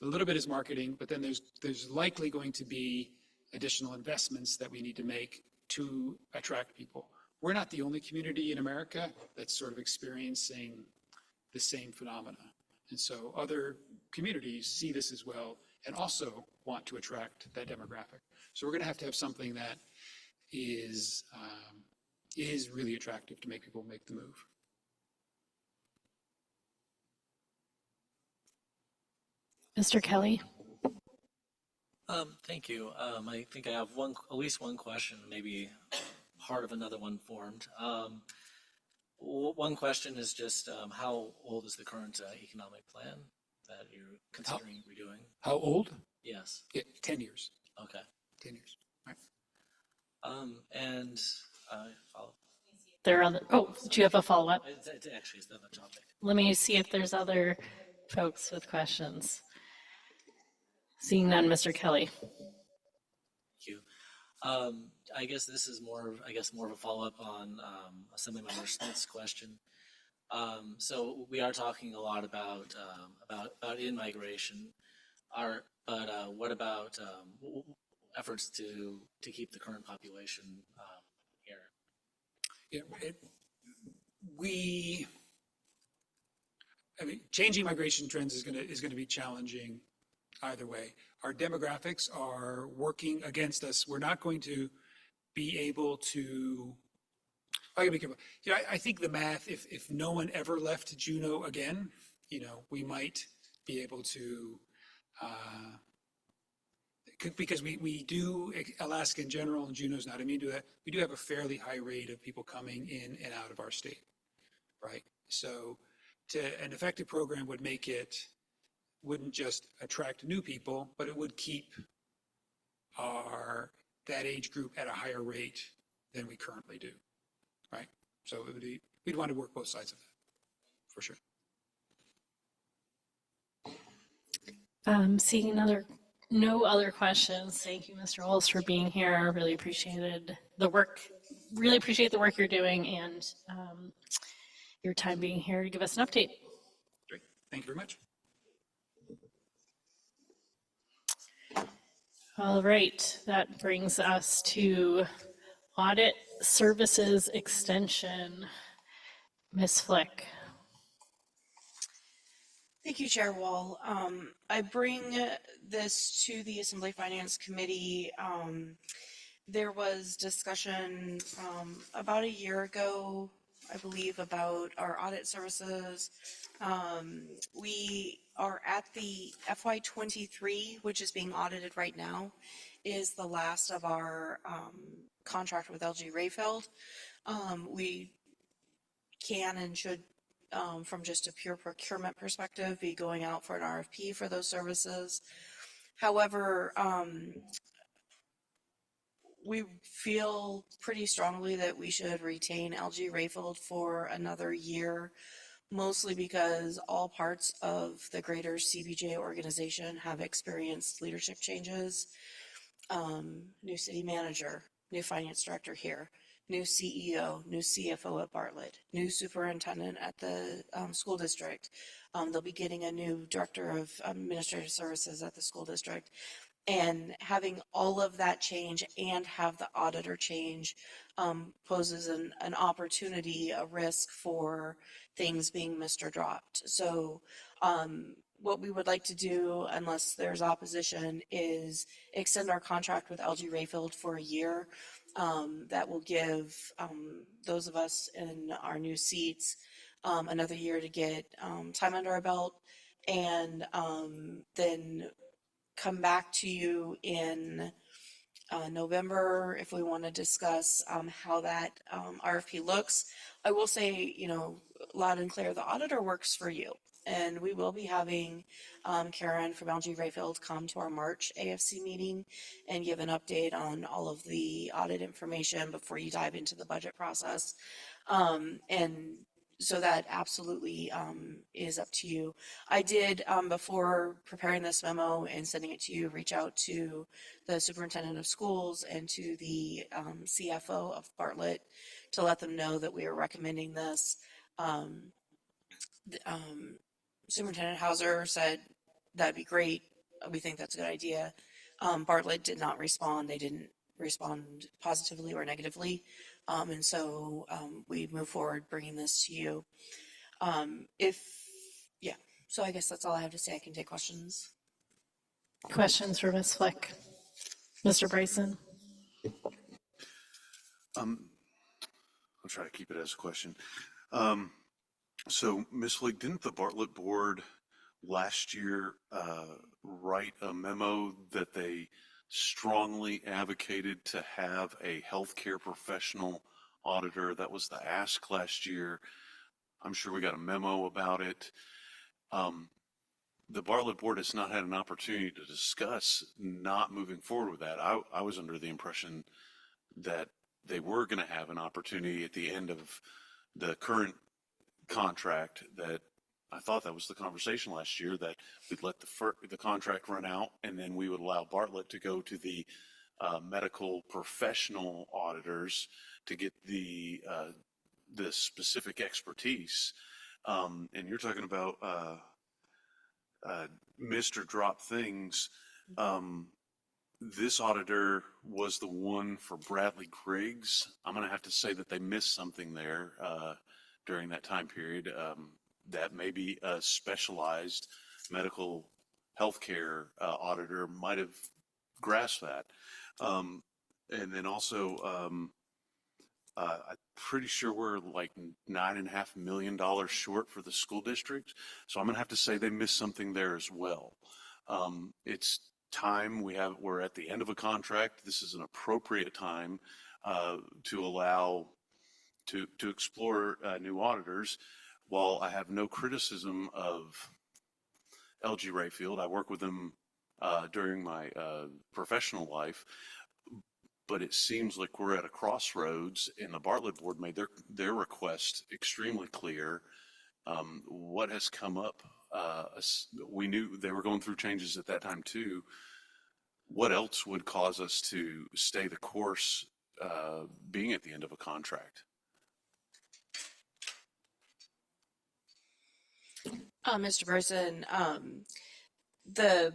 Speaker 19: a little bit is marketing, but then there's likely going to be additional investments that we need to make to attract people. We're not the only community in America that's sort of experiencing the same phenomena. And so other communities see this as well and also want to attract that demographic. So we're going to have something that is really attractive to make people make the move.
Speaker 4: Mr. Kelly?
Speaker 7: Thank you. I think I have at least one question, maybe part of another one formed. One question is just how old is the current economic plan that you're considering redoing?
Speaker 19: How old?
Speaker 7: Yes.
Speaker 19: 10 years.
Speaker 7: Okay.
Speaker 19: 10 years. Right.
Speaker 7: And follow.
Speaker 4: There are other, do you have a follow-up?
Speaker 7: It actually is another topic.
Speaker 4: Let me see if there's other folks with questions. Seeing none, Mr. Kelly.
Speaker 7: Thank you. I guess this is more of a follow-up on Assemblymember Smith's question. So we are talking a lot about in-migration. But what about efforts to keep the current population here?
Speaker 19: Yeah, changing migration trends is going to be challenging either way. Our demographics are working against us. We're not going to be able to. I gotta be careful. I think the math. If no one ever left Juneau again, we might be able to. Because we do, Alaska in general, and Juneau's not immune to that, we do have a fairly high rate of people coming in and out of our state, right? So an effective program wouldn't just attract new people, but it would keep that age group at a higher rate than we currently do, right? So we'd want to work both sides of that, for sure.
Speaker 4: Seeing no other questions. Thank you, Mr. Olds, for being here. Really appreciated the work. Really appreciate the work you're doing and your time being here to give us an update.
Speaker 19: Great. Thank you very much.
Speaker 4: All right, that brings us to Audit Services Extension. Ms. Flick.
Speaker 18: Thank you, Chair Wall. I bring this to the Assembly Finance Committee there was discussion about a year ago, I believe, about our audit services. We are at the FY23, which is being audited right now, is the last of our contract with LG Rayfeld. We can and should, from just a pure procurement perspective, be going out for an RFP for those services. However, we feel pretty strongly that we should retain LG Rayfield for another year, mostly because all parts of the greater CBJ organization have experienced leadership changes. New city manager, new finance director here, new CEO, new CFO at Bartlett, new superintendent at the school district. They'll be getting a new director of administrative services at the school district. And having all of that change and have the auditor change poses an opportunity, a risk for things being missed or dropped. So what we would like to do, unless there's opposition, is extend our contract with LG Rayfield for a year. That will give those of us in our new seats another year to get time under our belt, and then come back to you in November if we want to discuss how that RFP looks. I will say, loud and clear, the auditor works for you. And we will be having Karen from LG Rayfield come to our March AFC meeting and give an update on all of the audit information before you dive into the budget process. And so that absolutely is up to you. I did, before preparing this memo and sending it to you, reach out to the superintendent of schools and to the CFO of Bartlett to let them know that we are recommending this. Superintendent Hauser said that'd be great. We think that's a good idea. Bartlett did not respond. They didn't respond positively or negatively. And so we move forward bringing this to you. So I guess that's all I have to say. I can take questions.
Speaker 4: Questions for Ms. Flick? Mr. Bryson?
Speaker 5: I'll try to keep it as a question. So, Ms. Flick, didn't the Bartlett board last year write a memo that they strongly advocated to have a healthcare professional auditor? That was the ask last year. I'm sure we got a memo about it. The Bartlett board has not had an opportunity to discuss not moving forward with that. I was under the impression that they were going to have an opportunity at the end of the current contract. That I thought that was the conversation last year, that we'd let the contract run out and then we would allow Bartlett to go to the medical professional auditors to get the specific expertise. And you're talking about Mr. Drop Things. This auditor was the one for Bradley Griggs. I'm going to have to say that they missed something there during that time period. That maybe a specialized medical healthcare auditor might have grasped that. And then also, I'm pretty sure we're like $9.5 million short for the school district. So I'm gonna have to say they missed something there as well. It's time. We're at the end of a contract. This is an appropriate time to allow to explore new auditors. While I have no criticism of LG Rayfield, I work with them during my professional life. But it seems like we're at a crossroads, and the Bartlett board made their request extremely clear. What has come up, we knew they were going through changes at that time too. What else would cause us to stay the course, being at the end of a contract?
Speaker 18: Mr. Bryson, the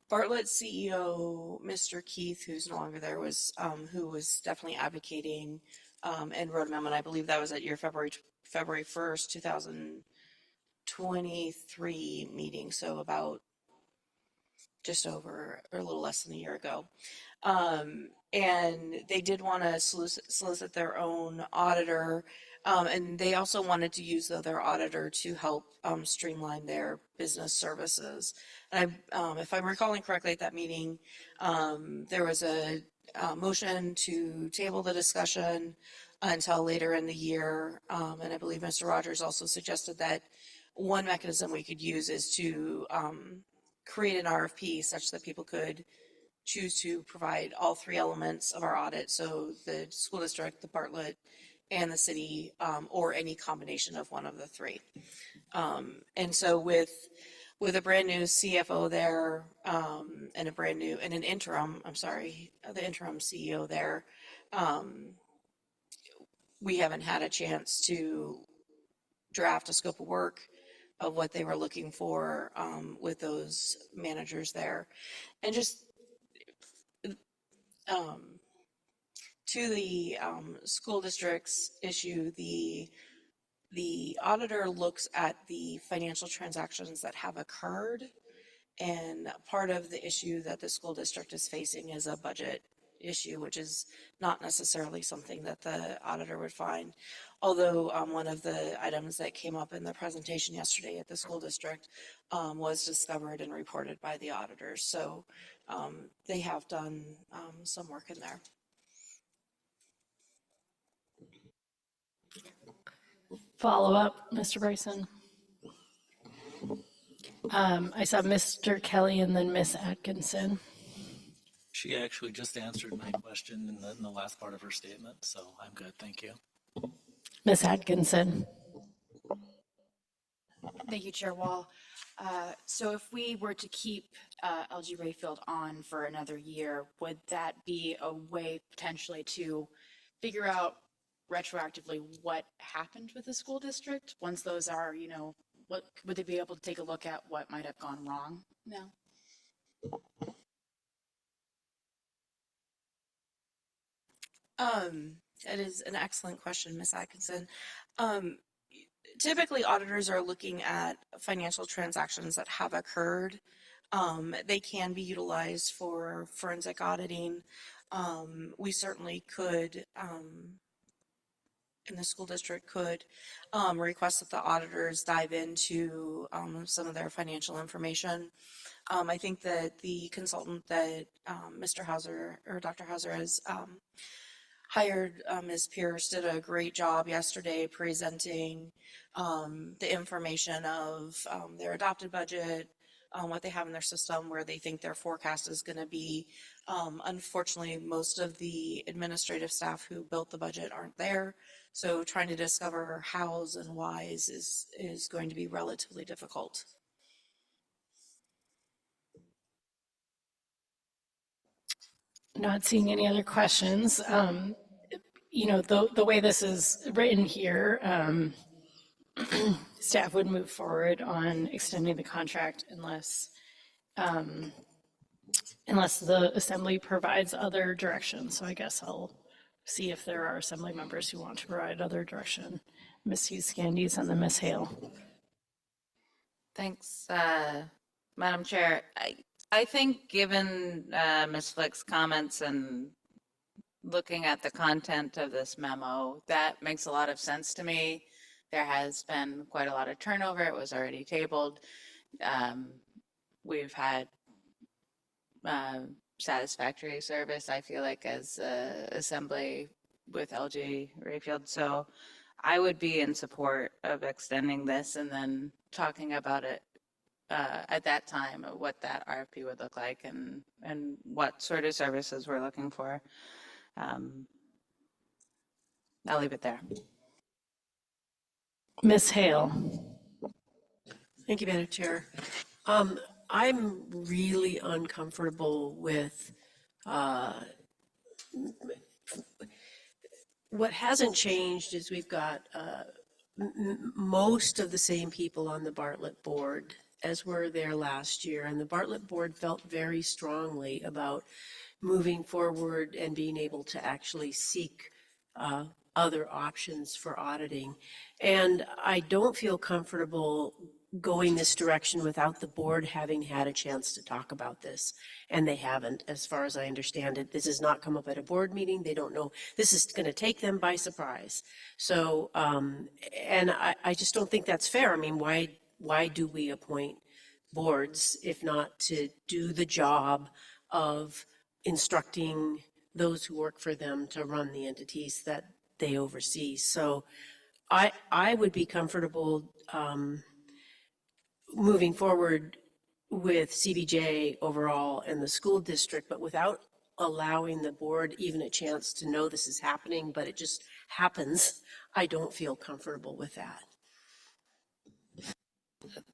Speaker 18: Bartlett CEO, Mr. Keith, who's no longer there, was who was definitely advocating and wrote a memo. And I believe that was at your February 1st, 2023 meeting. So about just over or a little less than a year ago. And they did want to solicit their own auditor. And they also wanted to use the other auditor to help streamline their business services. And if I'm recalling correctly at that meeting, there was a motion to table the discussion until later in the year. And I believe Mr. Rogers also suggested that one mechanism we could use is to create an RFP such that people could choose to provide all three elements of our audit. So the school district, the Bartlett, and the city, or any combination of one of the three. And so with a brand new CFO there, and an interim, the interim CEO there, we haven't had a chance to draft a scope of work of what they were looking for with those managers there. And just to the school district's issue, the auditor looks at the financial transactions that have occurred. And part of the issue that the school district is facing is a budget issue, which is not necessarily something that the auditor would find. Although one of the items that came up in the presentation yesterday at the school district was discovered and reported by the auditors. So they have done some work in there.
Speaker 4: Follow up, Mr. Bryson. I saw Mr. Kelly and then Miss Atkinson.
Speaker 7: She actually just answered my question in the last part of her statement, so I'm good, thank you.
Speaker 4: Miss Atkinson.
Speaker 10: Thank you, Chair Wall. So if we were to keep LG Rayfield on for another year, would that be a way potentially to figure out retroactively what happened with the school district? Once those are, what would they be able to take a look at what might have gone wrong now?
Speaker 18: That is an excellent question, Ms. Atkinson. Typically, auditors are looking at financial transactions that have occurred. They can be utilized for forensic auditing. We certainly could, and the school district could, request that the auditors dive into some of their financial information. I think that the consultant that Mr. Hauser or Dr. Hauser has hired, Ms. Pierce, did a great job yesterday presenting the information of their adopted budget, what they have in their system, where they think their forecast is going to be. Unfortunately, most of the administrative staff who built the budget aren't there, so trying to discover hows and whys is going to be relatively difficult.
Speaker 4: Not seeing any other questions. The way this is written here, staff would move forward on extending the contract unless the assembly provides other direction. So I guess I'll see if there are assembly members who want to provide other direction. Ms. Hughes Candies and then Ms. Hale.
Speaker 9: Thanks, Madam Chair. I think given Ms. Flick's comments and looking at the content of this memo, that makes a lot of sense to me. There has been quite a lot of turnover. It was already tabled. We've had satisfactory service, I feel like, as assembly with LG Rayfield. So I would be in support of extending this and then talking about it at that time, what that RFP would look like and what sort of services we're looking for. I'll leave it there.
Speaker 4: Ms. Hale.
Speaker 1: Thank you, Madam Chair. I'm really uncomfortable with what hasn't changed is we've got most of the same people on the Bartlett board as were there last year, and the Bartlett board felt very strongly about moving forward and being able to actually seek other options for auditing. And I don't feel comfortable going this direction without the board having had a chance to talk about this. And they haven't, as far as I understand it. This has not come up at a board meeting. They don't know. This is going to take them by surprise. So, and I just don't think that's fair. I mean, why do we appoint boards if not to do the job of instructing those who work for them to run the entities that they oversee? So I would be comfortable moving forward with CBJ overall and the school district, but without allowing the board even a chance to know this is happening, but it just happens, I don't feel comfortable with that.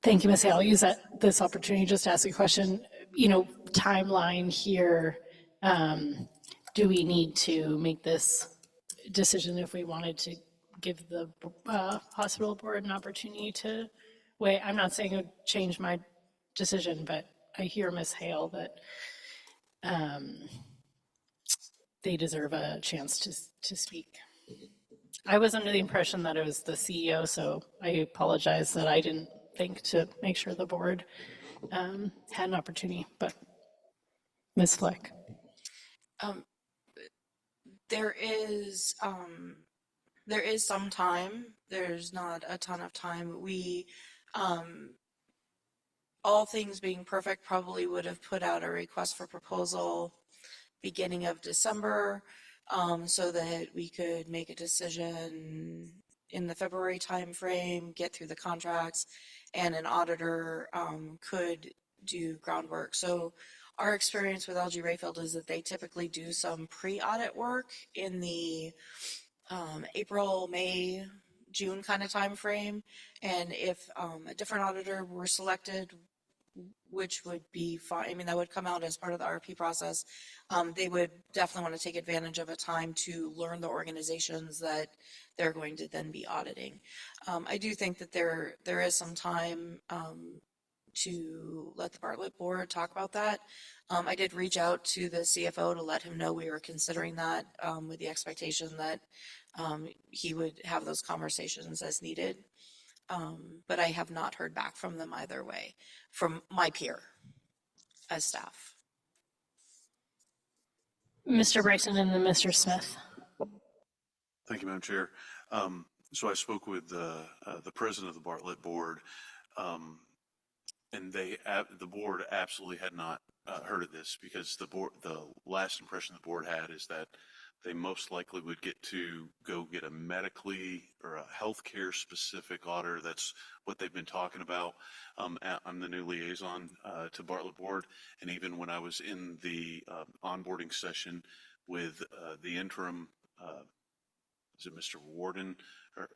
Speaker 4: Thank you, Ms. Hale. I'll use this opportunity just to ask a question. You know, timeline here, do we need to make this decision if we wanted to give the hospital board an opportunity to wait? I'm not saying it would change my decision, but I hear Ms. Hale that they deserve a chance to speak. I was under the impression that it was the CEO, so I apologize that I didn't think to make sure the board had an opportunity, but Ms. Fleck.
Speaker 18: There is some time. There's not a ton of time. We, all things being perfect, probably would have put out a request for proposal beginning of December, so that we could make a decision in the February timeframe, get through the contracts, and an auditor could do groundwork. So our experience with LG Rayfield is that they typically do some pre-audit work in the April, May, June kind of time frame. And if a different auditor were selected, which would be fine, I mean, that would come out as part of the RFP process, they would definitely want to take advantage of a time to learn the organizations that they're going to then be auditing. I do think that there is some time to let the Bartlett board talk about that. I did reach out to the CFO to let him know we were considering that, with the expectation that he would have those conversations as needed. But I have not heard back from them either way, from my peer as staff.
Speaker 4: Mr. Bryson and then Mr. Smith.
Speaker 5: Thank you, Madam Chair. So I spoke with the president of the Bartlett board, and the board absolutely had not heard of this, because the last impression the board had is that they most likely would get to go get a medically or a healthcare specific auditor. That's what they've been talking about. I'm the new liaison to Bartlett board, and even when I was in the onboarding session with the interim, is it Mr. Warden, or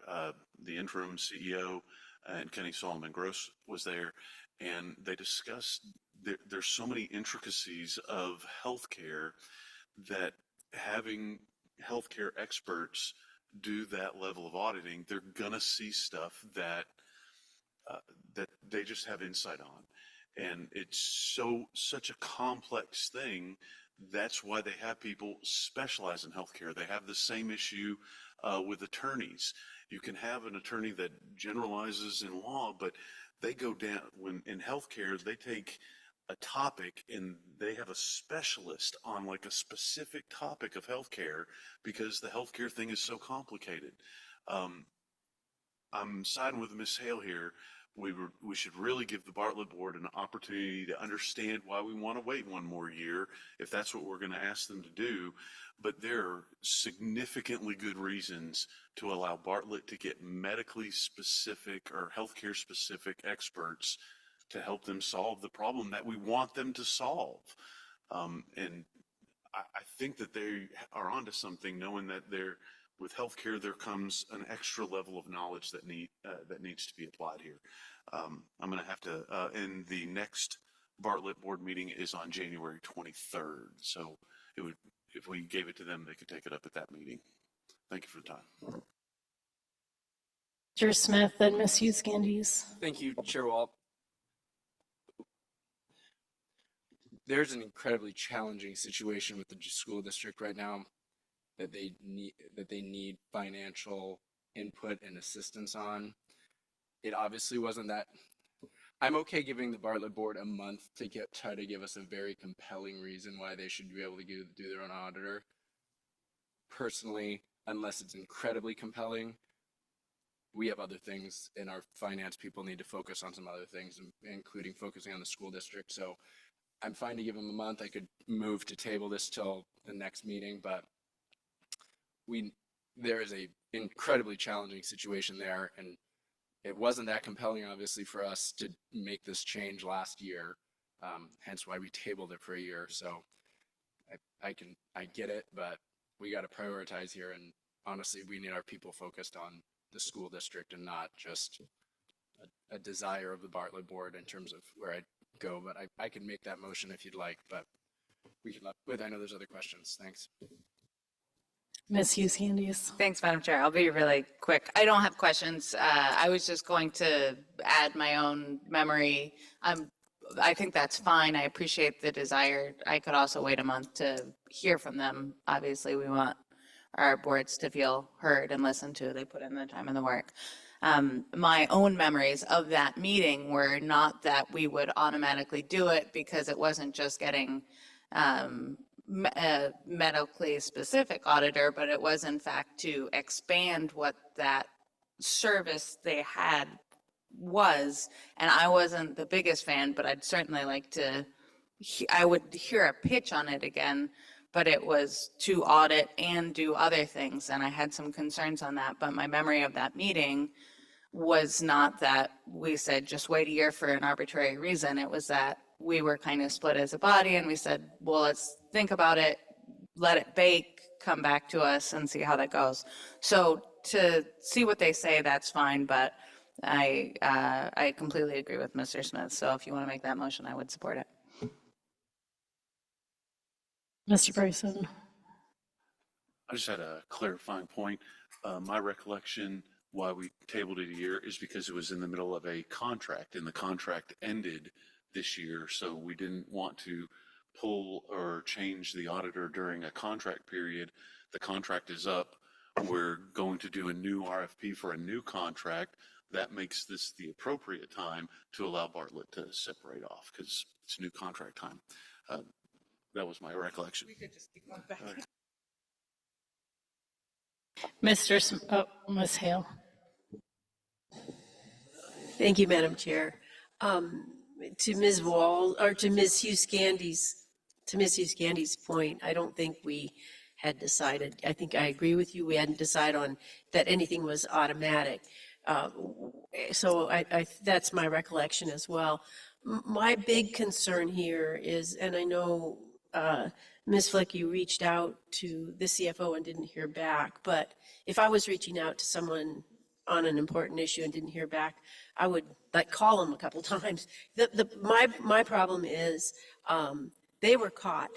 Speaker 5: the interim CEO, and Kenny Solomon Gross was there, and they discussed there's so many intricacies of healthcare that having healthcare experts do that level of auditing, they're gonna see stuff that that they just have insight on, and it's such a complex thing. That's why they have people specialize in healthcare. They have the same issue with attorneys. You can have an attorney that generalizes in law, but they go down when in healthcare, they take a topic and they have a specialist on like a specific topic of healthcare, because the healthcare thing is so complicated. I'm siding with Ms. Hale here. We should really give the Bartlett board an opportunity to understand why we want to wait one more year, if that's what we're going to ask them to do. But there are significantly good reasons to allow Bartlett to get medically specific or healthcare specific experts to help them solve the problem that we want them to solve. And I think that they are onto something, knowing that with healthcare there comes an extra level of knowledge that needs to be applied here. I'm going to have to, and the next Bartlett board meeting is on January 23rd. So if we gave it to them, they could take it up at that meeting. Thank you for the time.
Speaker 4: Mr. Smith and Ms. Hughes Candies.
Speaker 2: Thank you, Chair Walt. There's an incredibly challenging situation with the school district right now that they need financial input and assistance on. It obviously wasn't that I'm okay giving the Bartlett board a month to try to give us a very compelling reason why they should be able to do their own auditor. Personally, unless it's incredibly compelling, we have other things, and our finance people need to focus on some other things, including focusing on the school district. So I'm fine to give them a month. I could move to table this till the next meeting, but there is a incredibly challenging situation there, and it wasn't that compelling, obviously, for us to make this change last year. Hence why we tabled it for a year. So I get it, but we got to prioritize here. And honestly, we need our people focused on the school district and not just a desire of the Bartlett board in terms of where I go. But I can make that motion if you'd like, but we can, I know there's other questions. Thanks.
Speaker 4: Ms. Hughes Candies.
Speaker 9: Thanks, Madam Chair. I'll be really quick. I don't have questions. I was just going to add my own memory. I think that's fine. I appreciate the desire. I could also wait a month to hear from them. Obviously, we want our boards to feel heard and listened to. They put in the time and the work. My own memories of that meeting were not that we would automatically do it because it wasn't just getting a medically specific auditor, but it was in fact to expand what that service they had was. And I wasn't the biggest fan, but I'd certainly like to, I would hear a pitch on it again, but it was to audit and do other things. And I had some concerns on that, but my memory of that meeting was not that we said, just wait a year for an arbitrary reason. It was that we were kind of split as a body and we said, well, let's think about it, let it bake, come back to us and see how that goes. So to see what they say, that's fine, but I completely agree with Mr. Smith. So if you want to make that motion, I would support it.
Speaker 4: Mr. Bryson.
Speaker 5: I just had a clarifying point. My recollection why we tabled it a year is because it was in the middle of a contract and the contract ended this year. So we didn't want to pull or change the auditor during a contract period. The contract is up. We're going to do a new RFP for a new contract. That makes this the appropriate time to allow Bartlett to separate off because it's new contract time. That was my recollection.
Speaker 3: We could just keep going back.
Speaker 4: Ms. Hale.
Speaker 1: Thank you, Madam Chair. To Ms. Wall, or to Ms. Hughes Candy's point, I don't think we had decided. I think I agree with you. We hadn't decided on that anything was automatic. So that's my recollection as well. My big concern here is, and I know Ms. Flick, you reached out to the CFO and didn't hear back, but if I was reaching out to someone on an important issue and didn't hear back, I would call them a couple times. My problem is they were caught.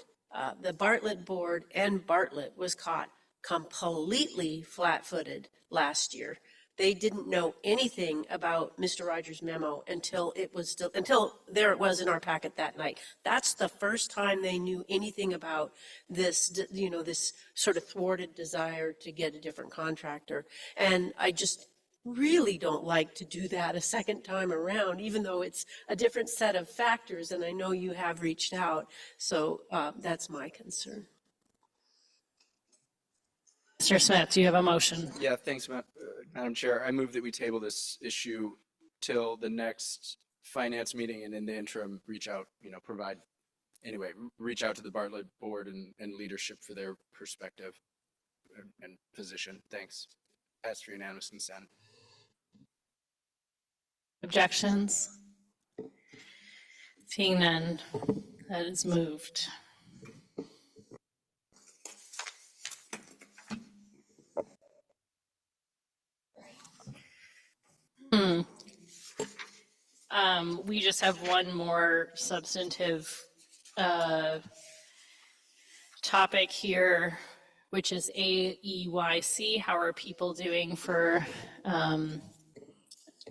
Speaker 1: The Bartlett board and Bartlett was caught completely flat-footed last year. They didn't know anything about Mr. Rogers' memo until there it was in our packet that night. That's the first time they knew anything about this, this sort of thwarted desire to get a different contractor. And I just really don't like to do that a second time around, even though it's a different set of factors, and I know you have reached out. So that's my concern.
Speaker 4: Mr. Smith, do you have a motion?
Speaker 2: Yeah, thanks, Madam Chair. I move that we table this issue till the next finance meeting, and in the interim, reach out to the Bartlett board and leadership for their perspective and position. Thanks. Pass for unanimous consent.
Speaker 4: Objections? Seeing none, that is moved. We just have one more substantive topic here, which is AEYC. How are people doing for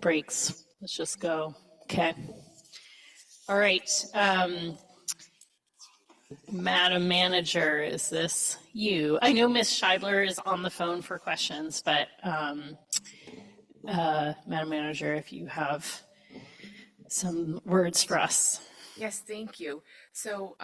Speaker 4: breaks? Let's just go. Okay. All right. Madam Manager, is this you? I know Ms. Scheidler is on the phone for questions, but Madam Manager, if you have some words for us.
Speaker 10: Yes, thank you. So,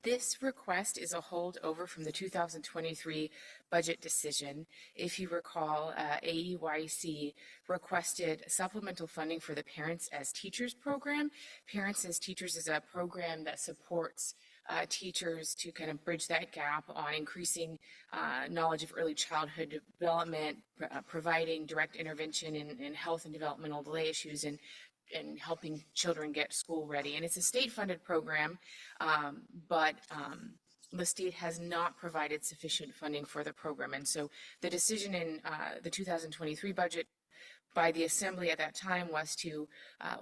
Speaker 10: this request is a holdover from the 2023 budget decision. If you recall, AEYC requested supplemental funding for the Parents as Teachers program. Parents as Teachers is a program that supports teachers to kind of bridge that gap on increasing knowledge of early childhood development, providing direct intervention in health and developmental delay issues, and helping children get school ready. And it's a state-funded program, but the state has not provided sufficient funding for the program. And so the decision in the 2023 budget by the Assembly at that time was to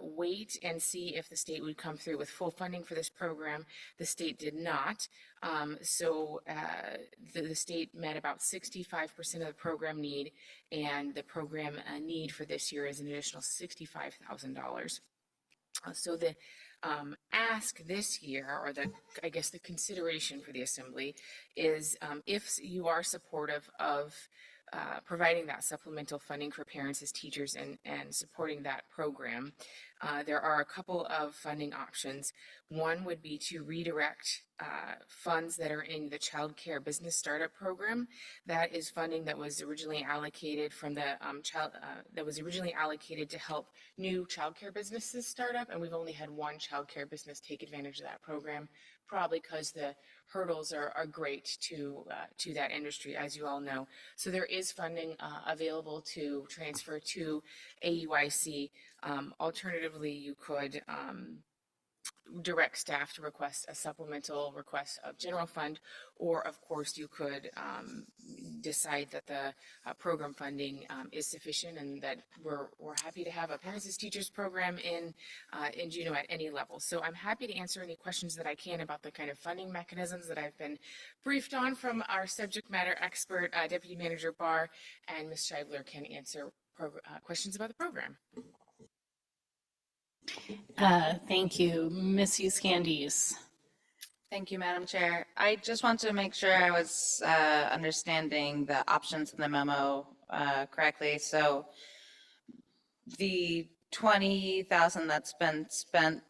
Speaker 10: wait and see if the state would come through with full funding for this program. The state did not. So the state met about 65% of the program need, and the program need for this year is an additional $65,000. So the ask this year, or I guess the consideration for the Assembly is if you are supportive of providing that supplemental funding for parents as teachers and supporting that program, there are a couple of funding options. One would be to redirect funds that are in the Child Care Business Startup Program. That is funding that was originally allocated from the allocated to help new childcare businesses start up, and we've only had one childcare business take advantage of that program, probably because the hurdles are great to that industry, as you all know. So there is funding available to transfer to AUIC. Alternatively, you could direct staff to request a supplemental request of general fund, or of course you could decide that the program funding is sufficient, and that we're happy to have a Parents as Teachers program in Juneau at any level. So I'm happy to answer any questions that I can about the kind of funding mechanisms that I've been briefed on from our subject matter expert, Deputy Manager Barr, and Ms. Scheibler can answer questions about the program.
Speaker 4: Thank you. Ms. Candies.
Speaker 9: Thank you, Madam Chair. I just want to make sure I was understanding the options in the memo correctly. So the 20,000 that's been spent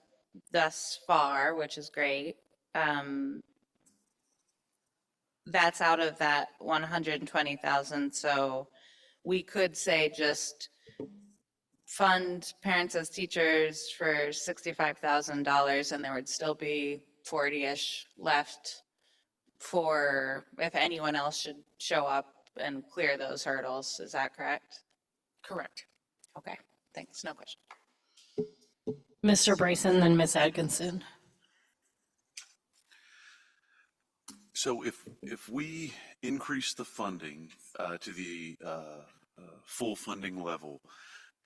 Speaker 9: thus far, which is great, that's out of that 120,000. So we could say just fund Parents as Teachers for $65,000, and there would still be 40-ish left for if anyone else should show up and clear those hurdles. Is that correct?
Speaker 10: Correct.
Speaker 9: Okay, thanks. No question.
Speaker 4: Mr. Bryson, then Ms. Atkinson.
Speaker 5: So if we increase the funding to the full funding level,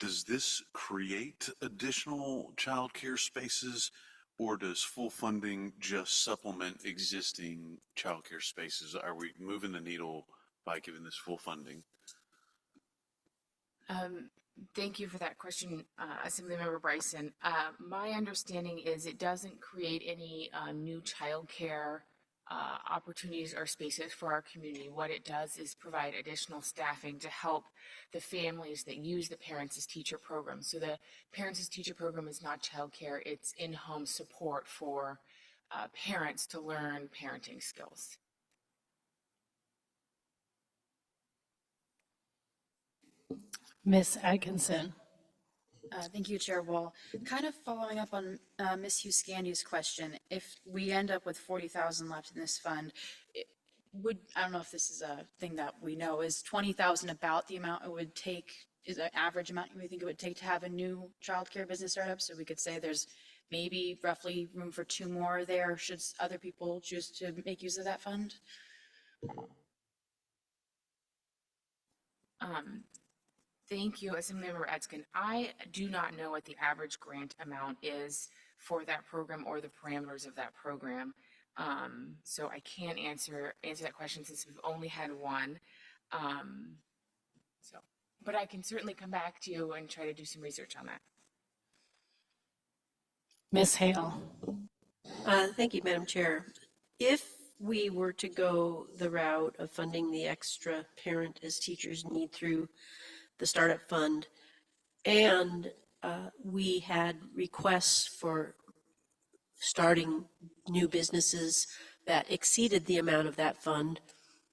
Speaker 5: does this create additional childcare spaces, or does full funding just supplement existing childcare spaces? Are we moving the needle by giving this full funding?
Speaker 10: Thank you for that question, Assemblymember Bryson. My understanding is it doesn't create any new childcare opportunities or spaces for our community. What it does is provide additional staffing to help the families that use the Parents as Teacher program. So the Parents as Teacher program is not childcare, it's in-home support for parents to learn parenting skills.
Speaker 4: Ms. Atkinson.
Speaker 8: Thank you, Chair Wall. Kind of following up on Ms. Huskandi's question, if we end up with 40,000 left in this fund, I don't know if this is a thing that we know, is 20,000 about the amount it would take, is an average amount you think it would take to have a new childcare business startup? So we could say there's maybe roughly room for 2 more there should other people choose to make use of that fund?
Speaker 10: Thank you, Assemblymember Edskin. I do not know what the average grant amount is for that program or the parameters of that program. So I can't answer that question since we've only had one. But I can certainly come back to you and try to do some research on that.
Speaker 4: Ms. Hale.
Speaker 1: Thank you, Madam Chair. If we were to go the route of funding the extra Parent as Teachers need through the startup fund, and we had requests for starting new businesses that exceeded the amount of that fund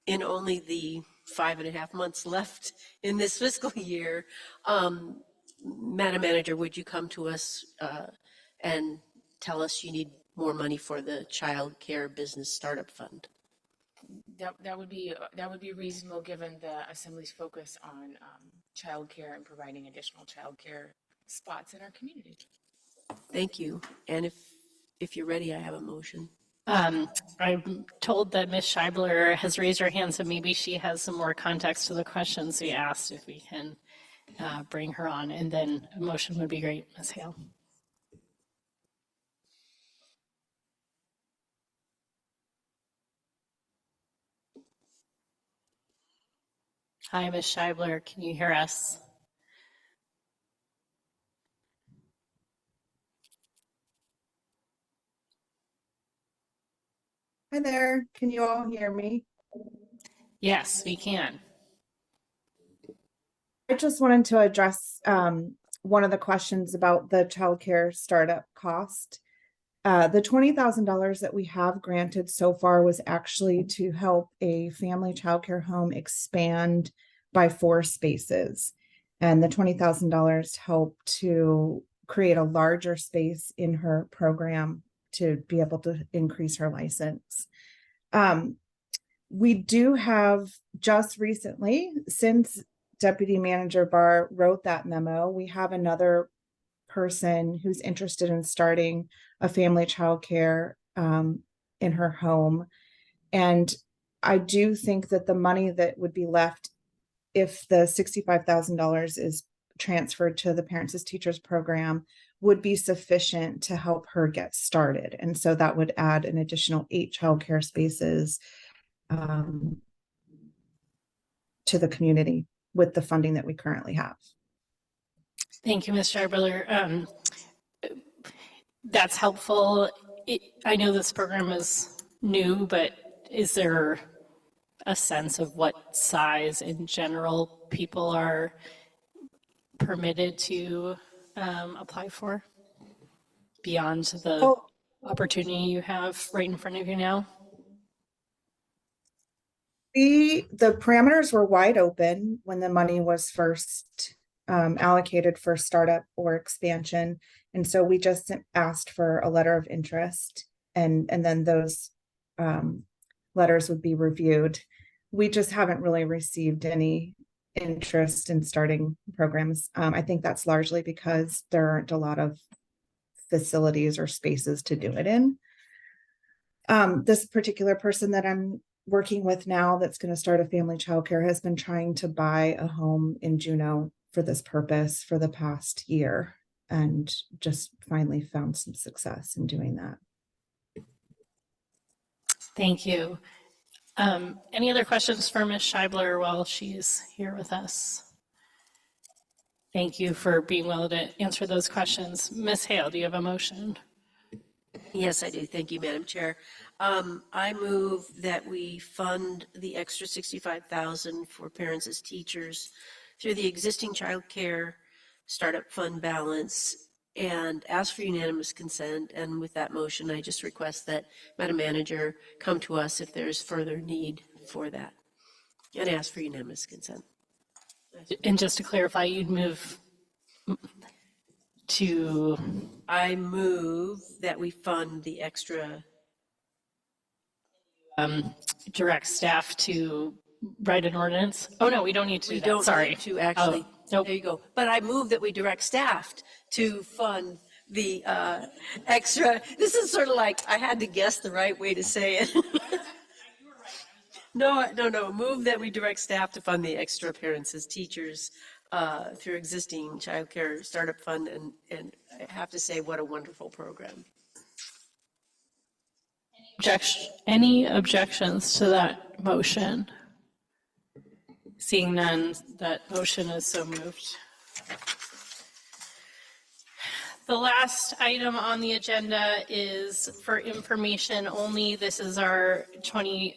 Speaker 1: in only the 5.5 months left in this fiscal year. Madam Manager, would you come to us and tell us you need more money for the Child Care Business Startup Fund?
Speaker 10: That would be reasonable given the Assembly's focus on childcare and providing additional childcare spots in our community.
Speaker 1: Thank you. And if you're ready, I have a motion.
Speaker 4: I'm told that Ms. Scheibler has raised her hand, so maybe she has some more context to the questions we asked, if we can bring her on, and then a motion would be great, Ms. Hale. Hi, Ms. Scheibler, can you hear us?
Speaker 20: Hi there, can you all hear me?
Speaker 4: Yes, we can.
Speaker 20: I just wanted to address one of the questions about the childcare startup cost. The $20,000 that we have granted so far was actually to help a family childcare home expand by 4 spaces. And the $20,000 helped to create a larger space in her program to be able to increase her license. We do have just recently, since Deputy Manager Barr wrote that memo, we have another person who's interested in starting a family childcare in her home. And I do think that the money that would be left if the $65,000 is transferred to the Parents as Teachers program would be sufficient to help her get started. And so that would add an additional 8 childcare spaces to the community with the funding that we currently have.
Speaker 4: Thank you, Ms. Scheibler. That's helpful. I know this program is new, but is there a sense of what size in general people are permitted to apply for beyond the opportunity you have right in front of you now?
Speaker 20: The parameters were wide open when the money was first allocated for startup or expansion. And so we just asked for a letter of interest, and then those letters would be reviewed. We just haven't really received any interest in starting programs. I think that's largely because there aren't a lot of facilities or spaces to do it in. This particular person that I'm working with now that's going to start a family childcare has been trying to buy a home in Juneau for this purpose for the past year, and just finally found some success in doing that.
Speaker 4: Thank you. Any other questions for Ms. Scheibler while she's here with us? Thank you for being willing to answer those questions. Ms. Hale, do you have a motion?
Speaker 1: Yes, I do. Thank you, Madam Chair. I move that we fund the extra $65,000 for Parents as Teachers through the existing child care startup fund balance, and ask for unanimous consent. And with that motion, I just request that Madam Manager come to us if there's further need for that, and ask for unanimous consent.
Speaker 4: And just to clarify, you'd move to...
Speaker 1: I move that we fund the extra...
Speaker 4: direct staff to write an ordinance? Oh, no, we don't need to do that. Sorry.
Speaker 1: We don't need to actually.
Speaker 4: Oh, nope.
Speaker 1: There you go. But I move that we direct staff to fund the extra. This is sort of like, I had to guess the right way to say it. No. Move that we direct staff to fund the extra Parents as Teachers through existing childcare startup fund, and I have to say, what a wonderful program.
Speaker 4: Any objections to that motion? Seeing none, that motion is so moved. The last item on the agenda is for information only. This is our FY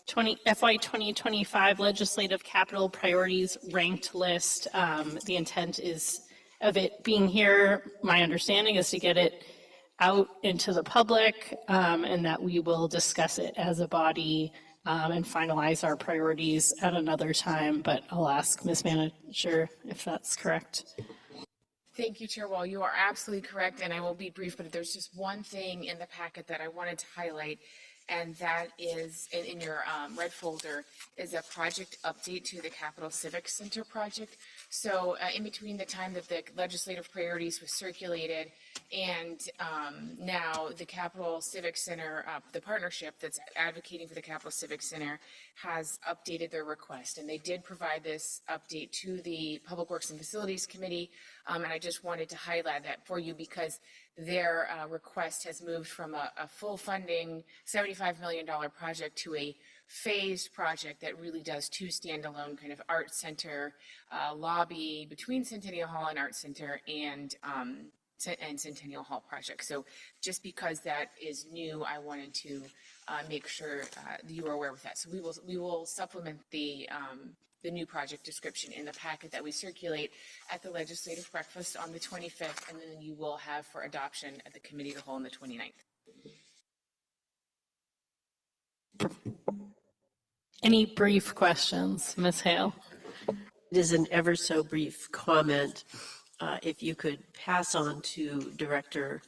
Speaker 4: 2025 legislative capital priorities ranked list. The intent is, of it being here, my understanding is to get it out into the public, and that we will discuss it as a body and finalize our priorities at another time, but I'll ask Ms. Manager if that's correct.
Speaker 10: Thank you, Chair Wall. You are absolutely correct, and I will be brief, but there's just one thing in the packet that I wanted to highlight, and that is in your red folder is a project update to the Capital Civic Center project. So in between the time that the legislative priorities was circulated and now the Capital Civic Center, the partnership that's advocating for the Capital Civic Center has updated their request. And they did provide this update to the Public Works and Facilities Committee. And I just wanted to highlight that for you because their request has moved from a full funding $75 million project to a phased project that really does two standalone kind of art center lobby between Centennial Hall and Art Center and Centennial Hall project. So just because that is new, I wanted to make sure you are aware of that. So we will supplement the new project description in the packet that we circulate at the legislative breakfast on the 25th, and then you will have for adoption at the committee of the whole on the 29th.
Speaker 4: Any brief questions, Ms. Hale?
Speaker 1: It is an ever so brief comment. If you could pass on to Director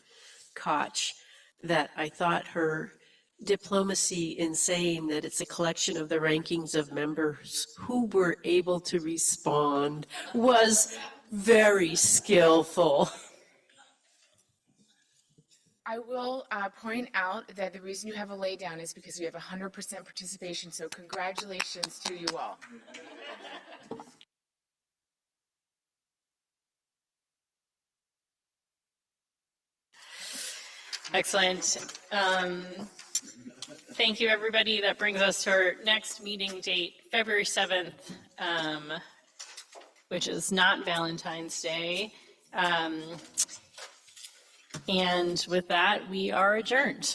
Speaker 1: Koch that I thought her diplomacy in saying that it's a collection of the rankings of members who were able to respond was very skillful.
Speaker 10: I will point out that the reason you have a lay down is because we have 100% participation, so congratulations to you all.
Speaker 4: Excellent. Thank you, everybody. That brings us to our next meeting date, February 7th, which is not Valentine's Day. And with that, we are adjourned.